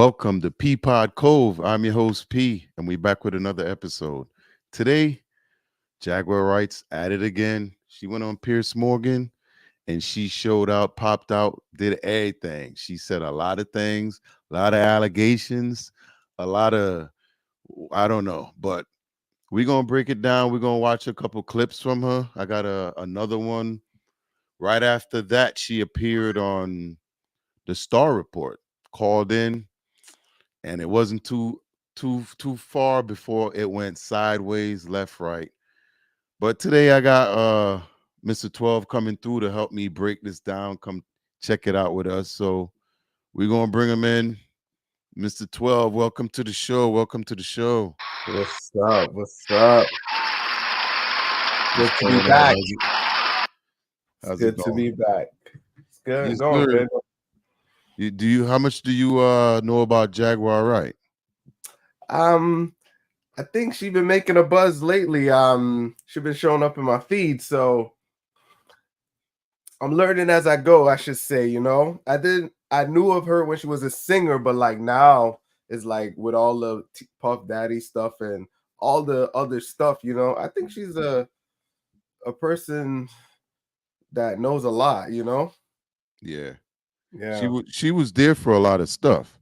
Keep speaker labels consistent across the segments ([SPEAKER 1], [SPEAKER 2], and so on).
[SPEAKER 1] Welcome to P Pod Cove. I'm your host P, and we back with another episode. Today, Jaguar Wright's at it again. She went on Piers Morgan and she showed out, popped out, did everything. She said a lot of things, a lot of allegations, a lot of I don't know, but we're gonna break it down. We're gonna watch a couple clips from her. I got another one. Right after that, she appeared on the Starr Report, called in, and it wasn't too far before it went sideways, left, right. But today I got Mr. 12 coming through to help me break this down. Come check it out with us. So we're gonna bring him in. Mr. 12, welcome to the show. Welcome to the show.
[SPEAKER 2] What's up? What's up? Good
[SPEAKER 1] What's
[SPEAKER 2] to be
[SPEAKER 1] going on?
[SPEAKER 2] back. It's
[SPEAKER 1] How's it
[SPEAKER 2] good to
[SPEAKER 1] going?
[SPEAKER 2] be back. It's good
[SPEAKER 1] Yes,
[SPEAKER 2] going,
[SPEAKER 1] sir.
[SPEAKER 2] baby.
[SPEAKER 1] How much do you know about Jaguar Wright?
[SPEAKER 2] Um, I think she's been making a buzz lately. She's been showing up in my feed, so I'm learning as I go, I should say, I knew of her when she was a singer, but like now it's like with all the Puff Daddy stuff and all the other stuff, I think she's a person that knows a lot,
[SPEAKER 1] Yeah.
[SPEAKER 2] Yeah.
[SPEAKER 1] She was there for a lot of stuff,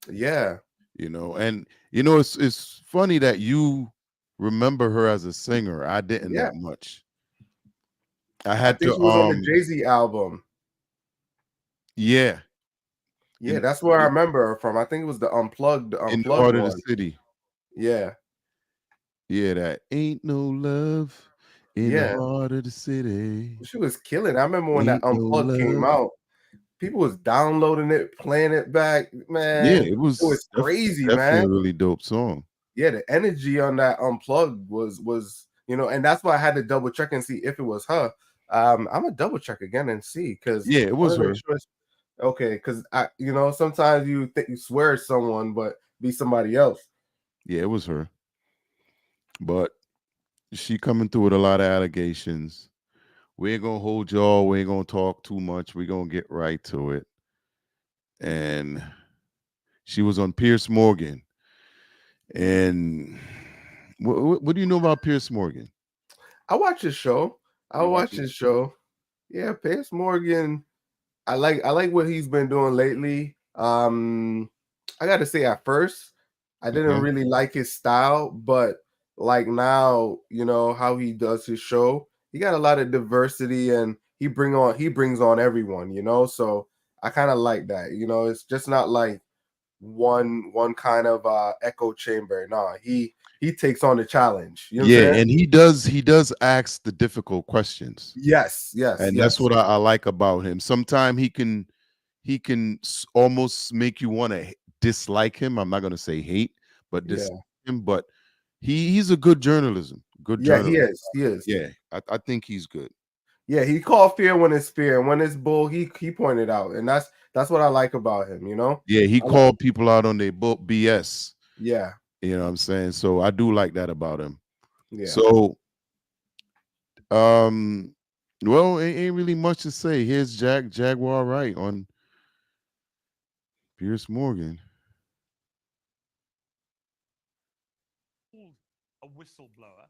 [SPEAKER 2] Yeah.
[SPEAKER 1] and it's funny that you remember her as a singer. I didn't
[SPEAKER 2] Yeah.
[SPEAKER 1] that much. I
[SPEAKER 2] I
[SPEAKER 1] had
[SPEAKER 2] think
[SPEAKER 1] to
[SPEAKER 2] she was on the Jay-Z album.
[SPEAKER 1] yeah,
[SPEAKER 2] Yeah, that's where I remember her from. I think it was the
[SPEAKER 1] in the
[SPEAKER 2] unplugged
[SPEAKER 1] heart of the
[SPEAKER 2] one.
[SPEAKER 1] city.
[SPEAKER 2] Yeah.
[SPEAKER 1] Yeah, that ain't no love in the
[SPEAKER 2] Yeah.
[SPEAKER 1] heart of the city.
[SPEAKER 2] She was killing. I remember when that
[SPEAKER 1] Ain't no
[SPEAKER 2] unplugged came
[SPEAKER 1] love.
[SPEAKER 2] out. People was downloading it, playing it back.
[SPEAKER 1] Yeah,
[SPEAKER 2] Man,
[SPEAKER 1] it
[SPEAKER 2] it
[SPEAKER 1] was
[SPEAKER 2] was crazy,
[SPEAKER 1] definitely
[SPEAKER 2] man.
[SPEAKER 1] a really dope song.
[SPEAKER 2] Yeah, the energy on that unplugged was, and that's why I had to double check and see if it was her. I'm gonna double check again and see because
[SPEAKER 1] Yeah, it
[SPEAKER 2] I want
[SPEAKER 1] was
[SPEAKER 2] to make
[SPEAKER 1] her.
[SPEAKER 2] sure. Okay, because sometimes you think you swear it's someone, but be somebody else.
[SPEAKER 1] Yeah, it was her. But she coming through with a lot of allegations. We ain't gonna hold y'all. We ain't gonna talk too much. We're gonna get right to it. And she was on Piers Morgan. And what do you know about Piers Morgan?
[SPEAKER 2] I watch his show. I
[SPEAKER 1] You
[SPEAKER 2] watch
[SPEAKER 1] watching?
[SPEAKER 2] his show. Yeah, Piers Morgan. I like what he's been doing lately. I got to say, at first, I didn't
[SPEAKER 1] Uh-huh.
[SPEAKER 2] really like his style, but like now, how he does his show. He got a lot of diversity, and he brings on everyone. So I kind of like that. It's just not like one kind of echo chamber. Nah, he takes on the challenge. You know what I'm
[SPEAKER 1] Yeah,
[SPEAKER 2] saying?
[SPEAKER 1] and he does ask the difficult questions.
[SPEAKER 2] Yes, yes,
[SPEAKER 1] And that's
[SPEAKER 2] yes.
[SPEAKER 1] what I like about him. Sometimes he can almost make you want to dislike him. I'm not going to say hate, but dislike
[SPEAKER 2] Yeah.
[SPEAKER 1] him. But he's a good
[SPEAKER 2] Yeah, he
[SPEAKER 1] journalist.
[SPEAKER 2] is. He is.
[SPEAKER 1] Yeah, I think he's good.
[SPEAKER 2] Yeah, he called fear when it's fear, and when it's bull, he pointed out, and that's what I like about him.
[SPEAKER 1] Yeah, he
[SPEAKER 2] I like,
[SPEAKER 1] called people out on their book BS.
[SPEAKER 2] yeah,
[SPEAKER 1] You know what I'm saying? So I do like that about him.
[SPEAKER 2] yeah.
[SPEAKER 1] So um well, ain't really much to say. Here's Jaguar Wright on Piers Morgan.
[SPEAKER 3] A whistleblower.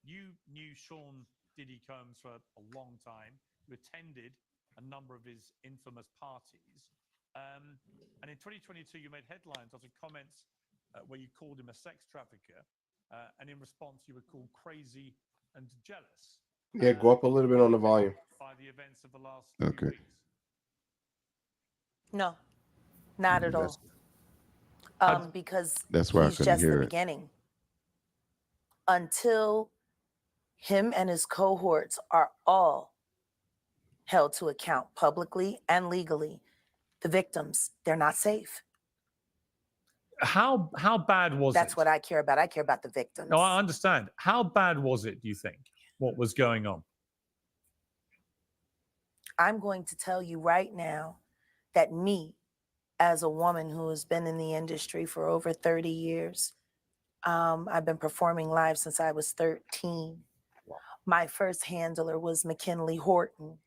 [SPEAKER 3] You knew Sean Diddy Combs for a long time. You attended a number of his infamous parties. And in 2022, you made headlines after comments where you called him a sex trafficker. And in response, you were called crazy and jealous
[SPEAKER 2] Yeah, go up a little bit on the volume.
[SPEAKER 3] by the events of the last
[SPEAKER 1] Okay.
[SPEAKER 3] few weeks.
[SPEAKER 4] No, not at
[SPEAKER 2] That's-
[SPEAKER 4] all. Because
[SPEAKER 1] That's why I
[SPEAKER 4] he's
[SPEAKER 1] couldn't
[SPEAKER 4] just the
[SPEAKER 1] hear it.
[SPEAKER 4] beginning. Until him and his cohorts are all held to account publicly and legally, the victims, they're not safe.
[SPEAKER 3] How bad was it?
[SPEAKER 4] That's what I care about. I care about the victims.
[SPEAKER 3] No, I understand. How bad was it, do you think, what was going on?
[SPEAKER 4] I'm going to tell you right now that me, as a woman who has been in the industry for over 30 years, I've been performing live since I was 13. My first handler was McKinley Horton.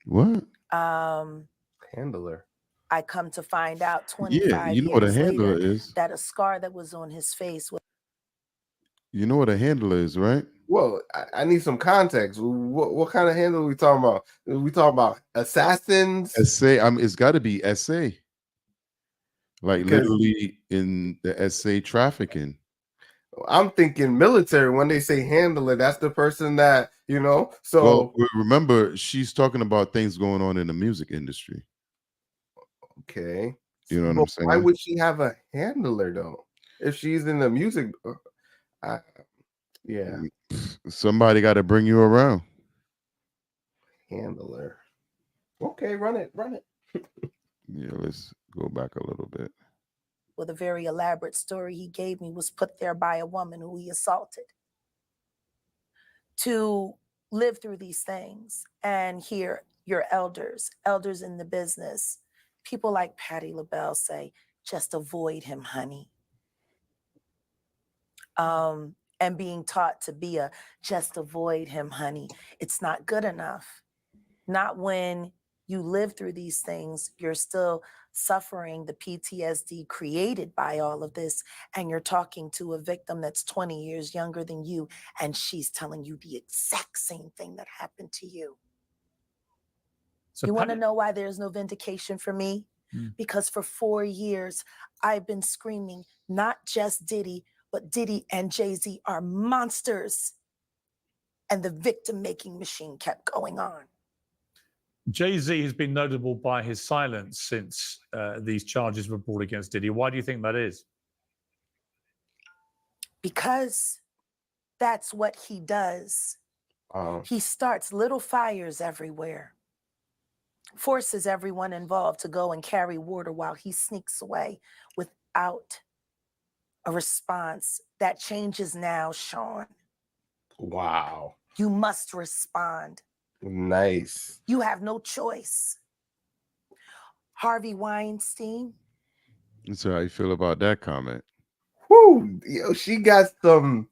[SPEAKER 1] What?
[SPEAKER 4] Um,
[SPEAKER 2] Handler.
[SPEAKER 4] I come to find out
[SPEAKER 1] Yeah,
[SPEAKER 4] 25
[SPEAKER 1] you know what a
[SPEAKER 4] years
[SPEAKER 1] handler
[SPEAKER 4] later
[SPEAKER 1] is.
[SPEAKER 4] that a scar that was on his face was
[SPEAKER 1] You know what a handler is, right?
[SPEAKER 2] Well, I need some context. What kind of handle are we talking about? Are we talking about assassins?
[SPEAKER 1] SA. It's got to be SA. Like
[SPEAKER 2] Because
[SPEAKER 1] literally in the SA trafficking.
[SPEAKER 2] I'm thinking military. When they say handler, that's the person that, you know.
[SPEAKER 1] Well,
[SPEAKER 2] So
[SPEAKER 1] remember, she's talking about things going on in the music industry.
[SPEAKER 2] okay,
[SPEAKER 1] You know what
[SPEAKER 2] but
[SPEAKER 1] I'm
[SPEAKER 2] why
[SPEAKER 1] saying?
[SPEAKER 2] would she have a handler though? If she's in the music, I, yeah,
[SPEAKER 1] Somebody got to bring you around.
[SPEAKER 2] handler. Okay, run it.
[SPEAKER 1] Yeah, let's go back a little bit.
[SPEAKER 4] with a very elaborate story he gave me was put there by a woman who he assaulted. To live through these things and hear your elders in the business, people like Patti LaBelle say, just avoid him, honey. And being taught to be just avoid him, honey. It's not good enough. Not when you live through these things, you're still suffering the PTSD created by all of this. And you're talking to a victim that's 20 years younger than you, and she's telling you the exact same thing that happened to you.
[SPEAKER 3] So
[SPEAKER 4] You want to
[SPEAKER 3] Patti-
[SPEAKER 4] know why there's no vindication for me? Because for 4 years, I've been screaming, not just Diddy, but Diddy and Jay-Z are monsters. And the victim making machine kept going on.
[SPEAKER 3] Jay-Z has been notable by his silence since these charges were brought against Diddy. Why do you think that is?
[SPEAKER 4] Because that's what he does. He starts little fires everywhere, forces everyone involved to go and carry water while he sneaks away without a response. That changes now, Sean.
[SPEAKER 2] Wow,
[SPEAKER 4] You must respond.
[SPEAKER 2] nice.
[SPEAKER 4] You have no choice. Harvey Weinstein.
[SPEAKER 1] So how you feel about that comment?
[SPEAKER 2] Whoo, yo, she got the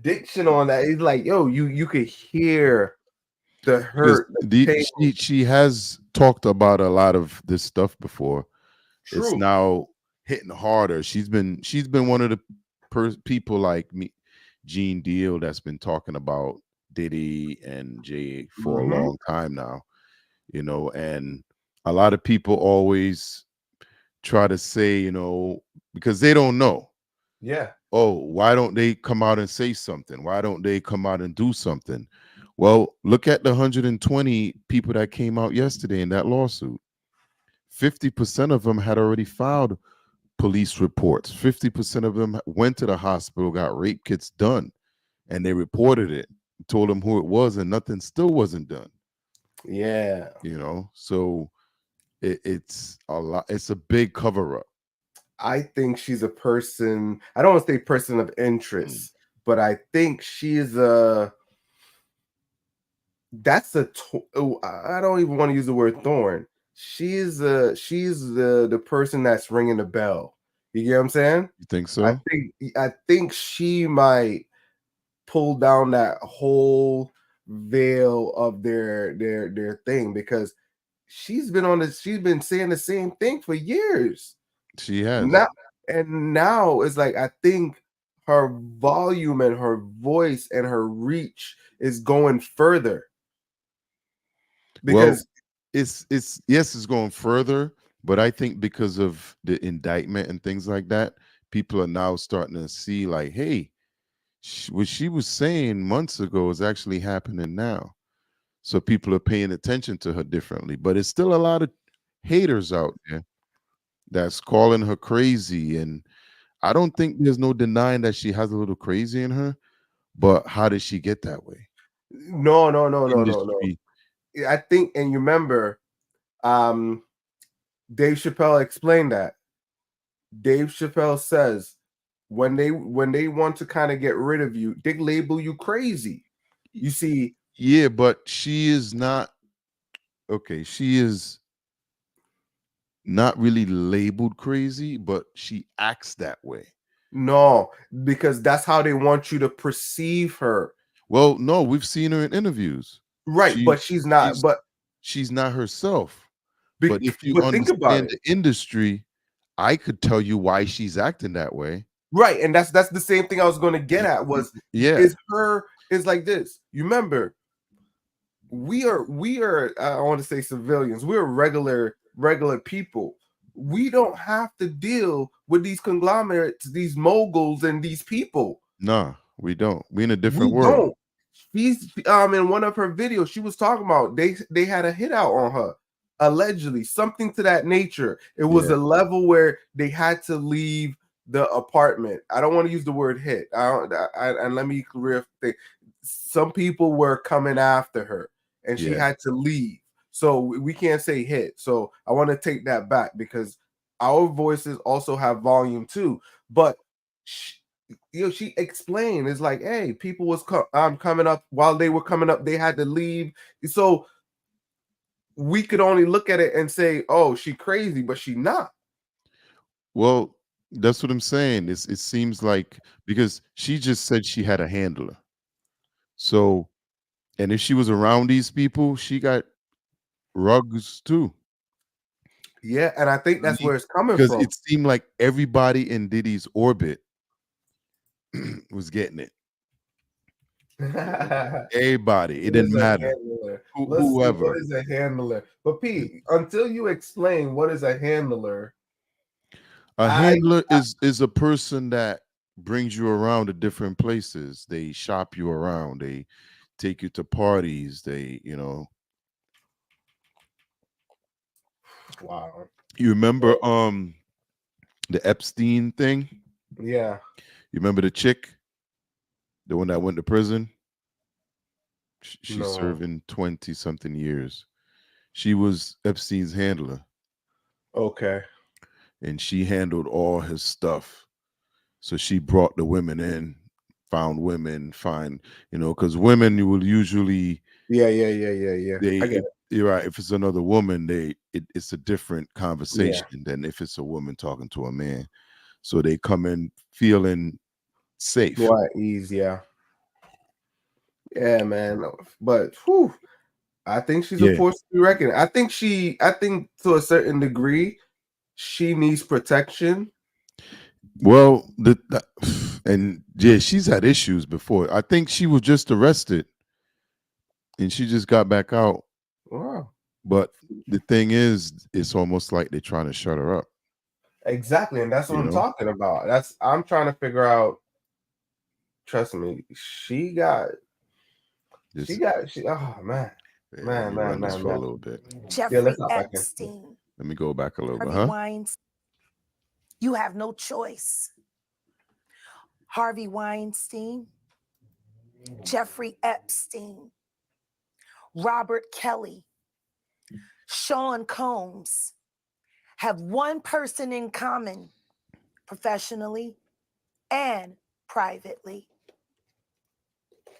[SPEAKER 2] diction on that. It's like, yo, you could hear the
[SPEAKER 1] Because
[SPEAKER 2] hurt, the pain.
[SPEAKER 1] she has talked about a lot of this stuff before. It's
[SPEAKER 2] True.
[SPEAKER 1] now hitting harder. She's been one of the people like me, Gene Deal, that's been talking about Diddy and Jay for a long time now. You know, and a lot of people always try to say, you know, because they don't know.
[SPEAKER 2] Yeah.
[SPEAKER 1] Oh, why don't they come out and say something? Why don't they come out and do something? Well, look at the 120 people that came out yesterday in that lawsuit. 50% of them had already filed police reports. 50% of them went to the hospital, got rape kits done, and they reported it, told them who it was, and nothing still wasn't done.
[SPEAKER 2] Yeah.
[SPEAKER 1] You know, so it's a lot. It's a big cover up.
[SPEAKER 2] I think she's a person, I don't want to say person of interest, but I think she's I don't even want to use the word thorn. She's the person that's ringing the bell. You get what I'm saying?
[SPEAKER 1] You think so?
[SPEAKER 2] I think she might pull down that whole veil of their thing, because she's been saying the same thing for years.
[SPEAKER 1] She has.
[SPEAKER 2] Now it's like, I think her volume and her voice and her reach is going further. Because
[SPEAKER 1] it's yes, it's going further, but I think because of the indictment and things like that, people are now starting to see like, hey, what she was saying months ago is actually happening now. So people are paying attention to her differently. But it's still a lot of haters out there that's calling her crazy. And I don't think there's no denying that she has a little crazy in her. But how did she get that way?
[SPEAKER 2] no.
[SPEAKER 1] Industry.
[SPEAKER 2] I think, and you remember, Dave Chappelle explained that. Dave Chappelle says when they want to kind of get rid of you, they label you crazy. You see,
[SPEAKER 1] Yeah, but she is not okay. She is not really labeled crazy, but she acts that way.
[SPEAKER 2] no, because that's how they want you to perceive her.
[SPEAKER 1] Well, no, we've seen her in interviews.
[SPEAKER 2] Right, but she's not. But
[SPEAKER 1] she's not herself. But if you
[SPEAKER 2] But think about
[SPEAKER 1] understand
[SPEAKER 2] it.
[SPEAKER 1] the industry, I could tell you why she's acting that way.
[SPEAKER 2] Right, and that's the same thing I was going to get at was
[SPEAKER 1] Yeah.
[SPEAKER 2] is like this. You remember, we are I want to say civilians. We're regular people. We don't have to deal with these conglomerates, these moguls, and these people.
[SPEAKER 1] Nah, we don't. We in a
[SPEAKER 2] We
[SPEAKER 1] different world.
[SPEAKER 2] don't. She's in one of her videos, she was talking about they had a hit out on her, allegedly, something to that nature. It was
[SPEAKER 1] Yeah.
[SPEAKER 2] a level where they had to leave the apartment. I don't want to use the word hit. And let me clear thing. Some people were coming after her, and she
[SPEAKER 1] Yeah.
[SPEAKER 2] had to leave. So we can't say hit. So I want to take that back because our voices also have volume too. But she explained, it's like, hey, people was coming up while they were coming up, they had to leave. So we could only look at it and say, oh, she crazy, but she not.
[SPEAKER 1] Well, that's what I'm saying. It seems like because she just said she had a handler. So, and if she was around these people, she got rugs too.
[SPEAKER 2] Yeah, and I think that's where it's coming
[SPEAKER 1] Because
[SPEAKER 2] from.
[SPEAKER 1] it seemed like everybody in Diddy's orbit was getting it. Everybody. It didn't matter.
[SPEAKER 2] Let's see,
[SPEAKER 1] Whoever.
[SPEAKER 2] what is a handler? But Pete, until you explain what is a handler,
[SPEAKER 1] A handler is a person that brings you around to different places. They shop you around. They take you to parties. They,
[SPEAKER 2] wow.
[SPEAKER 1] you remember the Epstein thing?
[SPEAKER 2] Yeah.
[SPEAKER 1] You remember the chick? The one that went to prison? She's
[SPEAKER 2] No.
[SPEAKER 1] serving 20 something years. She was Epstein's handler.
[SPEAKER 2] Okay.
[SPEAKER 1] And she handled all his stuff. So she brought the women in, found women, because women you will usually
[SPEAKER 2] Yeah.
[SPEAKER 1] they
[SPEAKER 2] I get it.
[SPEAKER 1] you're right. If it's another woman, it's a different
[SPEAKER 2] Yeah.
[SPEAKER 1] conversation than if it's a woman talking to a man. So they come in feeling safe.
[SPEAKER 2] More at ease, yeah. Yeah, man. But whew, I think she's a
[SPEAKER 1] Yeah.
[SPEAKER 2] force to be reckoned. I think to a certain degree, she needs protection.
[SPEAKER 1] Well, and yeah, she's had issues before. I think she was just arrested and she just got back out.
[SPEAKER 2] Wow.
[SPEAKER 1] But the thing is, it's almost like they're trying to shut her up.
[SPEAKER 2] Exactly, and that's what I'm talking about. I'm trying to figure out. Trust me, oh man.
[SPEAKER 1] Yeah,
[SPEAKER 2] Man,
[SPEAKER 1] let me
[SPEAKER 2] man,
[SPEAKER 1] run this
[SPEAKER 2] man,
[SPEAKER 1] for a
[SPEAKER 2] man.
[SPEAKER 1] little bit.
[SPEAKER 4] Jeffrey
[SPEAKER 2] hop back in.
[SPEAKER 4] Epstein,
[SPEAKER 1] Let me go back a little bit,
[SPEAKER 4] Harvey
[SPEAKER 1] huh?
[SPEAKER 4] Weinstein. You have no choice. Harvey Weinstein, Jeffrey Epstein, Robert Kelly, Sean Combs have one person in common, professionally and privately.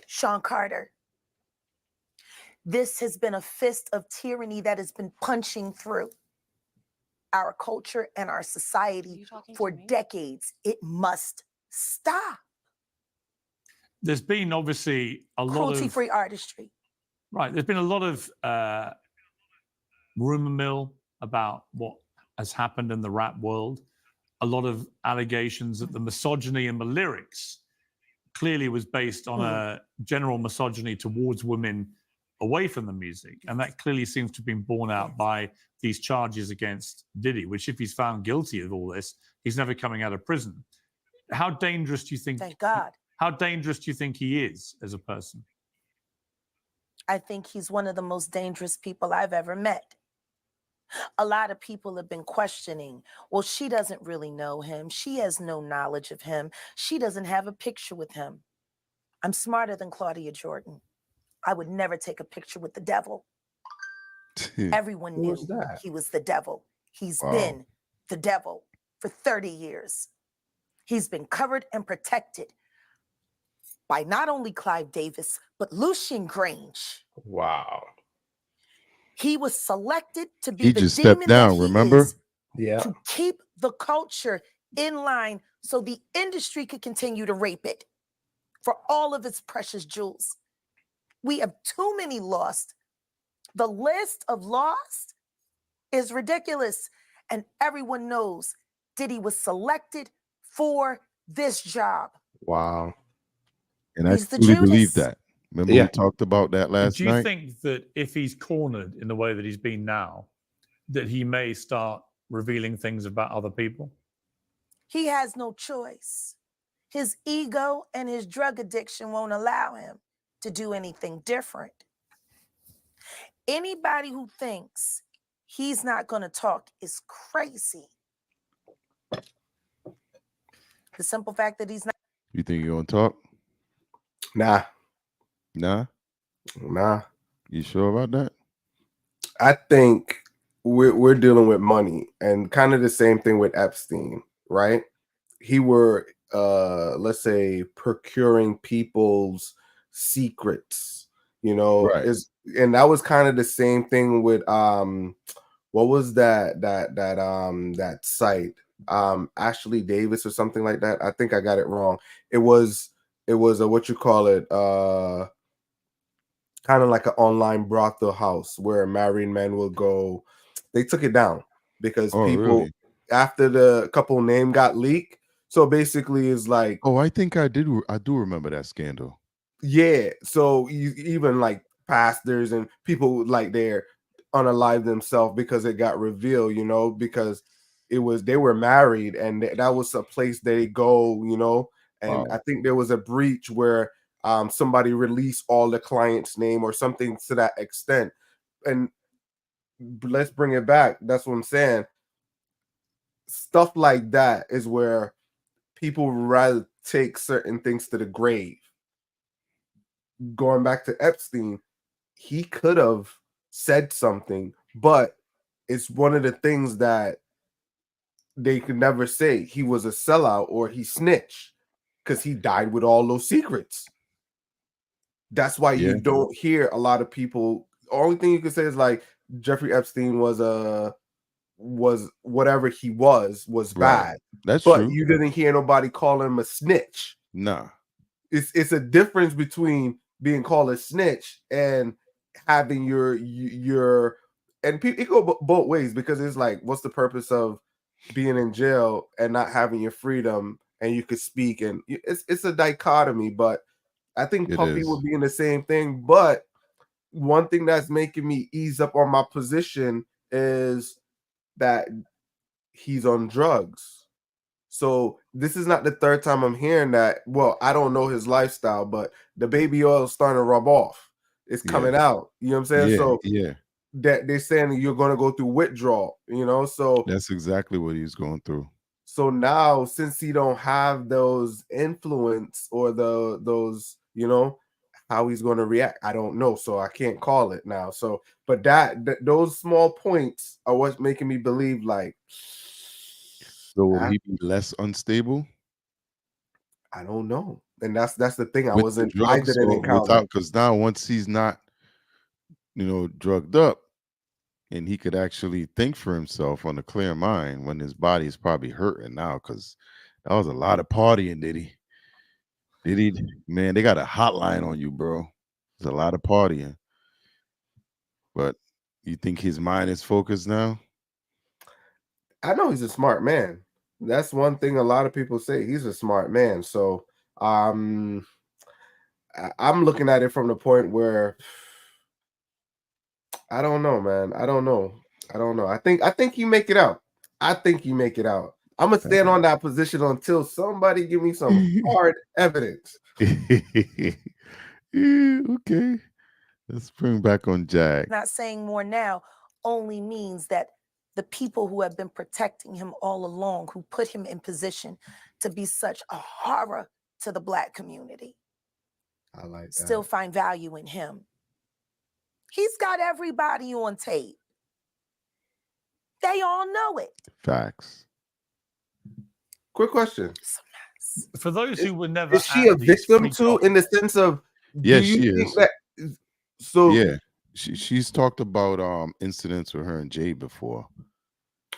[SPEAKER 4] Sean Carter. This has been a fist of tyranny that has been punching through our culture and our society for decades. It must stop.
[SPEAKER 3] There's been obviously a lot of
[SPEAKER 4] cruelty-free artistry.
[SPEAKER 3] Right. There's been a lot of rumor mill about what has happened in the rap world. A lot of allegations that the misogyny in the lyrics clearly was based on a general misogyny towards women away from the music. And that clearly seems to have been borne out by these charges against Diddy, which if he's found guilty of all this, he's never coming out of prison. How dangerous do you think?
[SPEAKER 4] Thank God.
[SPEAKER 3] How dangerous do you think he is as a person?
[SPEAKER 4] I think he's one of the most dangerous people I've ever met. A lot of people have been questioning, well, she doesn't really know him. She has no knowledge of him. She doesn't have a picture with him. I'm smarter than Claudia Jordan. I would never take a picture with the devil. Everyone knew he was the devil. He's been the devil for 30 years. He's been covered and protected by not only Clive Davis, but Lucian Grange.
[SPEAKER 2] Wow.
[SPEAKER 4] He was selected to be
[SPEAKER 1] He
[SPEAKER 4] the
[SPEAKER 1] just
[SPEAKER 4] demon
[SPEAKER 1] stepped down,
[SPEAKER 4] that he
[SPEAKER 1] remember?
[SPEAKER 4] is,
[SPEAKER 2] Yeah.
[SPEAKER 4] to keep the culture in line so the industry could continue to rape it for all of its precious jewels. We have too many lost. The list of lost is ridiculous. And everyone knows Diddy was selected for this job.
[SPEAKER 2] Wow.
[SPEAKER 1] And I
[SPEAKER 4] He's the
[SPEAKER 1] truly believe
[SPEAKER 4] Judas.
[SPEAKER 1] that. Remember
[SPEAKER 2] Yeah.
[SPEAKER 1] we talked about that last
[SPEAKER 3] Do you
[SPEAKER 1] night?
[SPEAKER 3] think that if he's cornered in the way that he's been now, that he may start revealing things about other people?
[SPEAKER 4] He has no choice. His ego and his drug addiction won't allow him to do anything different. Anybody who thinks he's not going to talk is crazy. The simple fact that he's not.
[SPEAKER 1] You think you're gonna talk?
[SPEAKER 2] Nah.
[SPEAKER 1] Nah? You sure about that?
[SPEAKER 2] I think we're dealing with money, and kind of the same thing with Epstein, right? He were let's say procuring people's secrets, you know,
[SPEAKER 1] Right.
[SPEAKER 2] and that was kind of the same thing with what was that site, Ashley Davis or something like that. I think I got it wrong. It was a what you call it, kind of like an online brothel house where married men will go. They took it down because
[SPEAKER 1] Oh,
[SPEAKER 2] people,
[SPEAKER 1] really?
[SPEAKER 2] after the couple name got leaked. So basically, it's like,
[SPEAKER 1] Oh, I think I do remember that scandal.
[SPEAKER 2] yeah. So even like pastors and people, like, they're unalive themselves because it got revealed, you know, because they were married, and that was a place they go, you know. And
[SPEAKER 1] Wow.
[SPEAKER 2] I think there was a breach where somebody released all the client's name or something to that extent. And let's bring it back. That's what I'm saying. Stuff like that is where people would rather take certain things to the grave. Going back to Epstein, he could have said something, but it's one of the things that they could never say. He was a sellout or he snitched because he died with all those secrets. That's why
[SPEAKER 1] Yeah.
[SPEAKER 2] you don't hear a lot of people. The only thing you can say is like Jeffrey Epstein was whatever he was
[SPEAKER 1] Right.
[SPEAKER 2] bad.
[SPEAKER 1] That's
[SPEAKER 2] But
[SPEAKER 1] true.
[SPEAKER 2] you didn't hear nobody call him a snitch.
[SPEAKER 1] Nah.
[SPEAKER 2] It's a difference between being called a snitch and having your and people, it go both ways, because it's like, what's the purpose of being in jail and not having your freedom and you could speak? And it's a dichotomy. But I think
[SPEAKER 1] It
[SPEAKER 2] Puffy
[SPEAKER 1] is.
[SPEAKER 2] would be in the same thing. But one thing that's making me ease up on my position is that he's on drugs. So this is not the third time I'm hearing that. Well, I don't know his lifestyle, but the baby oil is starting to rub off. It's coming out. You know what I'm saying?
[SPEAKER 1] Yeah,
[SPEAKER 2] So
[SPEAKER 1] yeah.
[SPEAKER 2] that they're saying you're going to go through withdrawal, you know? So
[SPEAKER 1] That's exactly what he's going through.
[SPEAKER 2] so now, since he don't have those influence or those, you know, how he's going to react, I don't know. So I can't call it now. So, but those small points are what's making me believe, like,
[SPEAKER 1] So will he be less unstable
[SPEAKER 2] I don't know. And that's the thing.
[SPEAKER 1] with the
[SPEAKER 2] I
[SPEAKER 1] drugs
[SPEAKER 2] didn't
[SPEAKER 1] or
[SPEAKER 2] encounter.
[SPEAKER 1] without? Because now once he's not, drugged up, and he could actually think for himself on a clear mind when his body is probably hurting now, because that was a lot of partying, Diddy, man, they got a hotline on you, bro. There's a lot of partying. But you think his mind is focused now?
[SPEAKER 2] I know he's a smart man. That's one thing a lot of people say. He's a smart man. So I'm looking at it from the point where I don't know, man. I don't know. I think you make it out. I think you make it out. I'm gonna stand on that position until somebody give me some hard evidence.
[SPEAKER 1] Yeah, okay. Let's bring back on Jag.
[SPEAKER 4] Not saying more now only means that the people who have been protecting him all along, who put him in position to be such a horror to the Black community,
[SPEAKER 2] I like that.
[SPEAKER 4] still find value in him. He's got everybody on tape. They all know it.
[SPEAKER 1] Facts.
[SPEAKER 2] Quick question.
[SPEAKER 3] For those who were never
[SPEAKER 2] Is she a
[SPEAKER 3] at these
[SPEAKER 2] victim
[SPEAKER 3] free
[SPEAKER 2] too, in the sense of,
[SPEAKER 1] Yes,
[SPEAKER 2] do you
[SPEAKER 1] she
[SPEAKER 2] think
[SPEAKER 1] is.
[SPEAKER 2] that so
[SPEAKER 1] Yeah. She's talked about incidents with her and Jay before.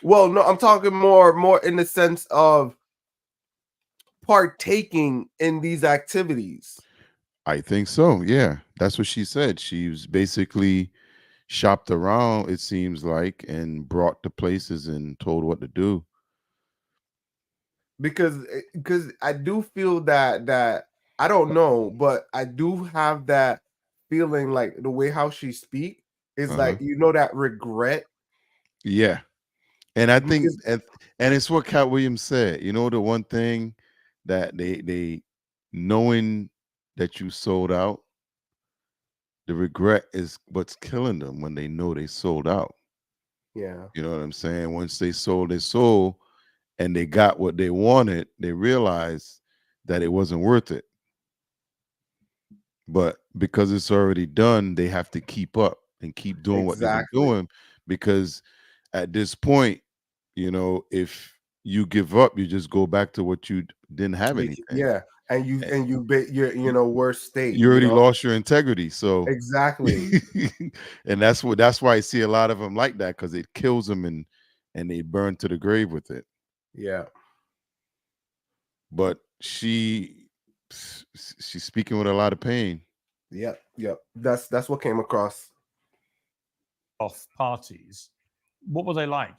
[SPEAKER 2] well, no, I'm talking more in the sense of partaking in these activities.
[SPEAKER 1] I think so. Yeah. That's what she said. She was basically shopped around, it seems like, and brought to places and told what to do.
[SPEAKER 2] Because I do feel that I don't know, but I do have that feeling like the way how she speak is
[SPEAKER 1] Uh-huh.
[SPEAKER 2] like, you know, that regret.
[SPEAKER 1] Yeah. And I think
[SPEAKER 2] Because
[SPEAKER 1] and it's what Cat Williams said. You know, the one thing that they knowing that you sold out, the regret is what's killing them when they know they sold out.
[SPEAKER 2] yeah,
[SPEAKER 1] You know what I'm saying? Once they sold their soul and they got what they wanted, they realized that it wasn't worth it. But because it's already done, they have to keep up and keep doing what they've been
[SPEAKER 2] exactly.
[SPEAKER 1] doing, because at this point, you know, if you give up, you just go back to what you didn't have anything.
[SPEAKER 2] Yeah, and
[SPEAKER 1] And
[SPEAKER 2] you bet your, you
[SPEAKER 1] you,
[SPEAKER 2] know, worst state,
[SPEAKER 1] you
[SPEAKER 2] you
[SPEAKER 1] already
[SPEAKER 2] know.
[SPEAKER 1] lost your integrity. So
[SPEAKER 2] Exactly.
[SPEAKER 1] and that's why I see a lot of them like that, because it kills them and they burn to the grave with it.
[SPEAKER 2] Yeah.
[SPEAKER 1] But she's speaking with a lot of pain.
[SPEAKER 2] Yep. Yep. That's what came across.
[SPEAKER 3] Off parties. What were they like?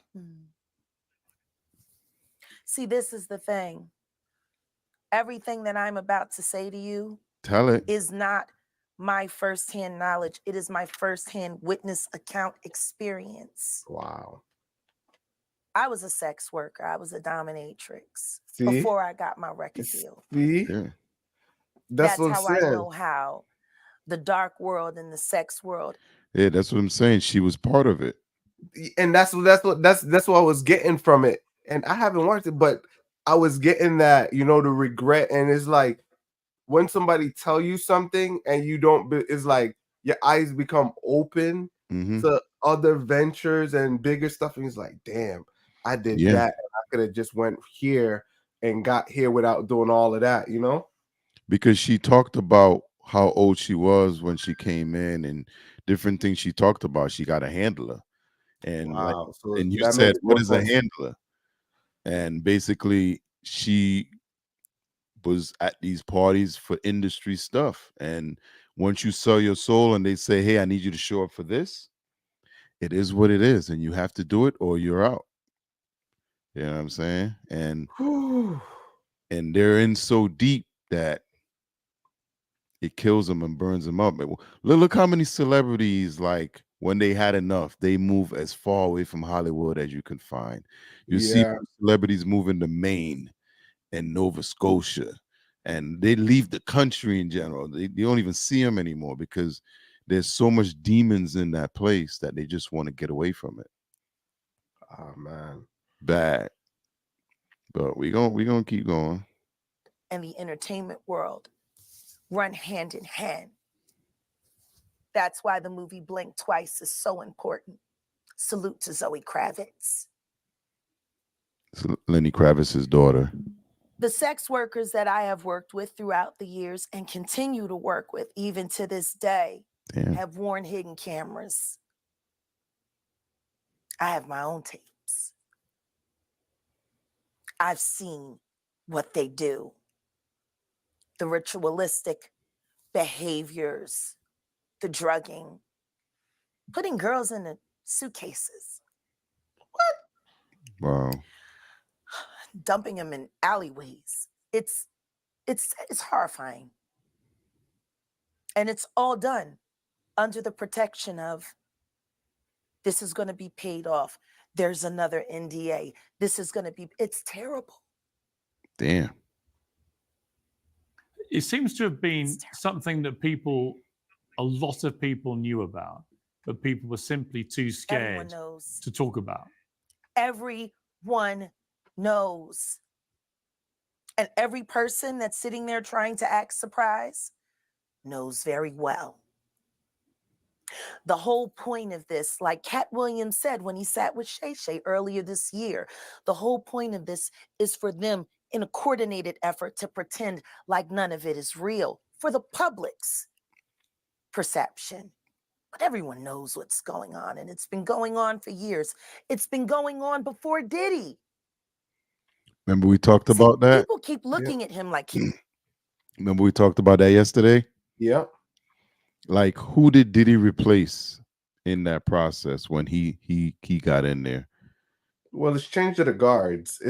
[SPEAKER 4] See, this is the thing. Everything that I'm about to say to you
[SPEAKER 1] Tell it.
[SPEAKER 4] is not my firsthand knowledge. It is my firsthand witness account experience.
[SPEAKER 2] Wow.
[SPEAKER 4] I was a sex worker. I was a dominatrix
[SPEAKER 2] See?
[SPEAKER 4] before I got my record deal.
[SPEAKER 2] See?
[SPEAKER 1] Yeah.
[SPEAKER 2] That's
[SPEAKER 4] That's
[SPEAKER 2] what I'm
[SPEAKER 4] how I
[SPEAKER 2] saying.
[SPEAKER 4] know how the dark world and the sex world.
[SPEAKER 1] Yeah, that's what I'm saying. She was part of it.
[SPEAKER 2] And that's what I was getting from it. And I haven't watched it, but I was getting that, you know, the regret. And it's like when somebody tell you something and you don't it's like your eyes become open
[SPEAKER 1] Hmm.
[SPEAKER 2] to other ventures and bigger stuff, and it's like, damn, I did
[SPEAKER 1] Yeah.
[SPEAKER 2] that, and I could have just went here and got here without doing all of that, you know.
[SPEAKER 1] Because she talked about how old she was when she came in and different things she talked about. She got a handler. And like,
[SPEAKER 2] Wow, so
[SPEAKER 1] and you
[SPEAKER 2] that
[SPEAKER 1] said,
[SPEAKER 2] makes
[SPEAKER 1] what
[SPEAKER 2] more
[SPEAKER 1] is a
[SPEAKER 2] sense.
[SPEAKER 1] handler? And basically she was at these parties for industry stuff. And once you sell your soul and they say, hey, I need you to show up for this, it is what it is. And you have to do it or you're out. You know what I'm saying?
[SPEAKER 2] Whew.
[SPEAKER 1] And they're in so deep that it kills them and burns them up. Look how many celebrities, like when they had enough, they move as far away from Hollywood as you can find. You see
[SPEAKER 2] Yeah.
[SPEAKER 1] celebrities moving to Maine and Nova Scotia, and they leave the country in general. They don't even see them anymore because there's so much demons in that place that they just want to get away from it.
[SPEAKER 2] Oh man.
[SPEAKER 1] Bad. But we gonna keep going.
[SPEAKER 4] And the entertainment world run hand in hand. That's why the movie Blink Twice is so important. Salute to Zoe Kravitz.
[SPEAKER 1] It's Lenny Kravitz's daughter.
[SPEAKER 4] The sex workers that I have worked with throughout the years and continue to work with even to this day
[SPEAKER 1] Damn.
[SPEAKER 4] have worn hidden cameras. I have my own tapes. I've seen what they do, the ritualistic behaviors, the drugging, putting girls in the suitcases,
[SPEAKER 1] Wow.
[SPEAKER 4] dumping them in alleyways. It's horrifying. And it's all done under the protection of this is going to be paid off. There's another NDA. This is going to be, it's terrible.
[SPEAKER 1] Damn.
[SPEAKER 3] It seems to have been
[SPEAKER 4] It's terrible.
[SPEAKER 3] something that a lot of people knew about, but people were simply too
[SPEAKER 4] Everyone
[SPEAKER 3] scared
[SPEAKER 4] knows.
[SPEAKER 3] to talk about.
[SPEAKER 4] Everyone knows. And every person that's sitting there trying to act surprised knows very well. The whole point of this, like Cat Williams said when he sat with Shay Shay earlier this year, the whole point of this is for them in a coordinated effort to pretend like none of it is real for the public's perception. But everyone knows what's going on, and it's been going on for years. It's been going on before Diddy.
[SPEAKER 1] Remember we talked
[SPEAKER 4] See,
[SPEAKER 1] about that?
[SPEAKER 4] people keep looking at him like he.
[SPEAKER 1] Remember we talked about that yesterday?
[SPEAKER 2] Yep.
[SPEAKER 1] Like, who did Diddy replace in that process when he got in there.
[SPEAKER 2] Well, it's changed to the guards.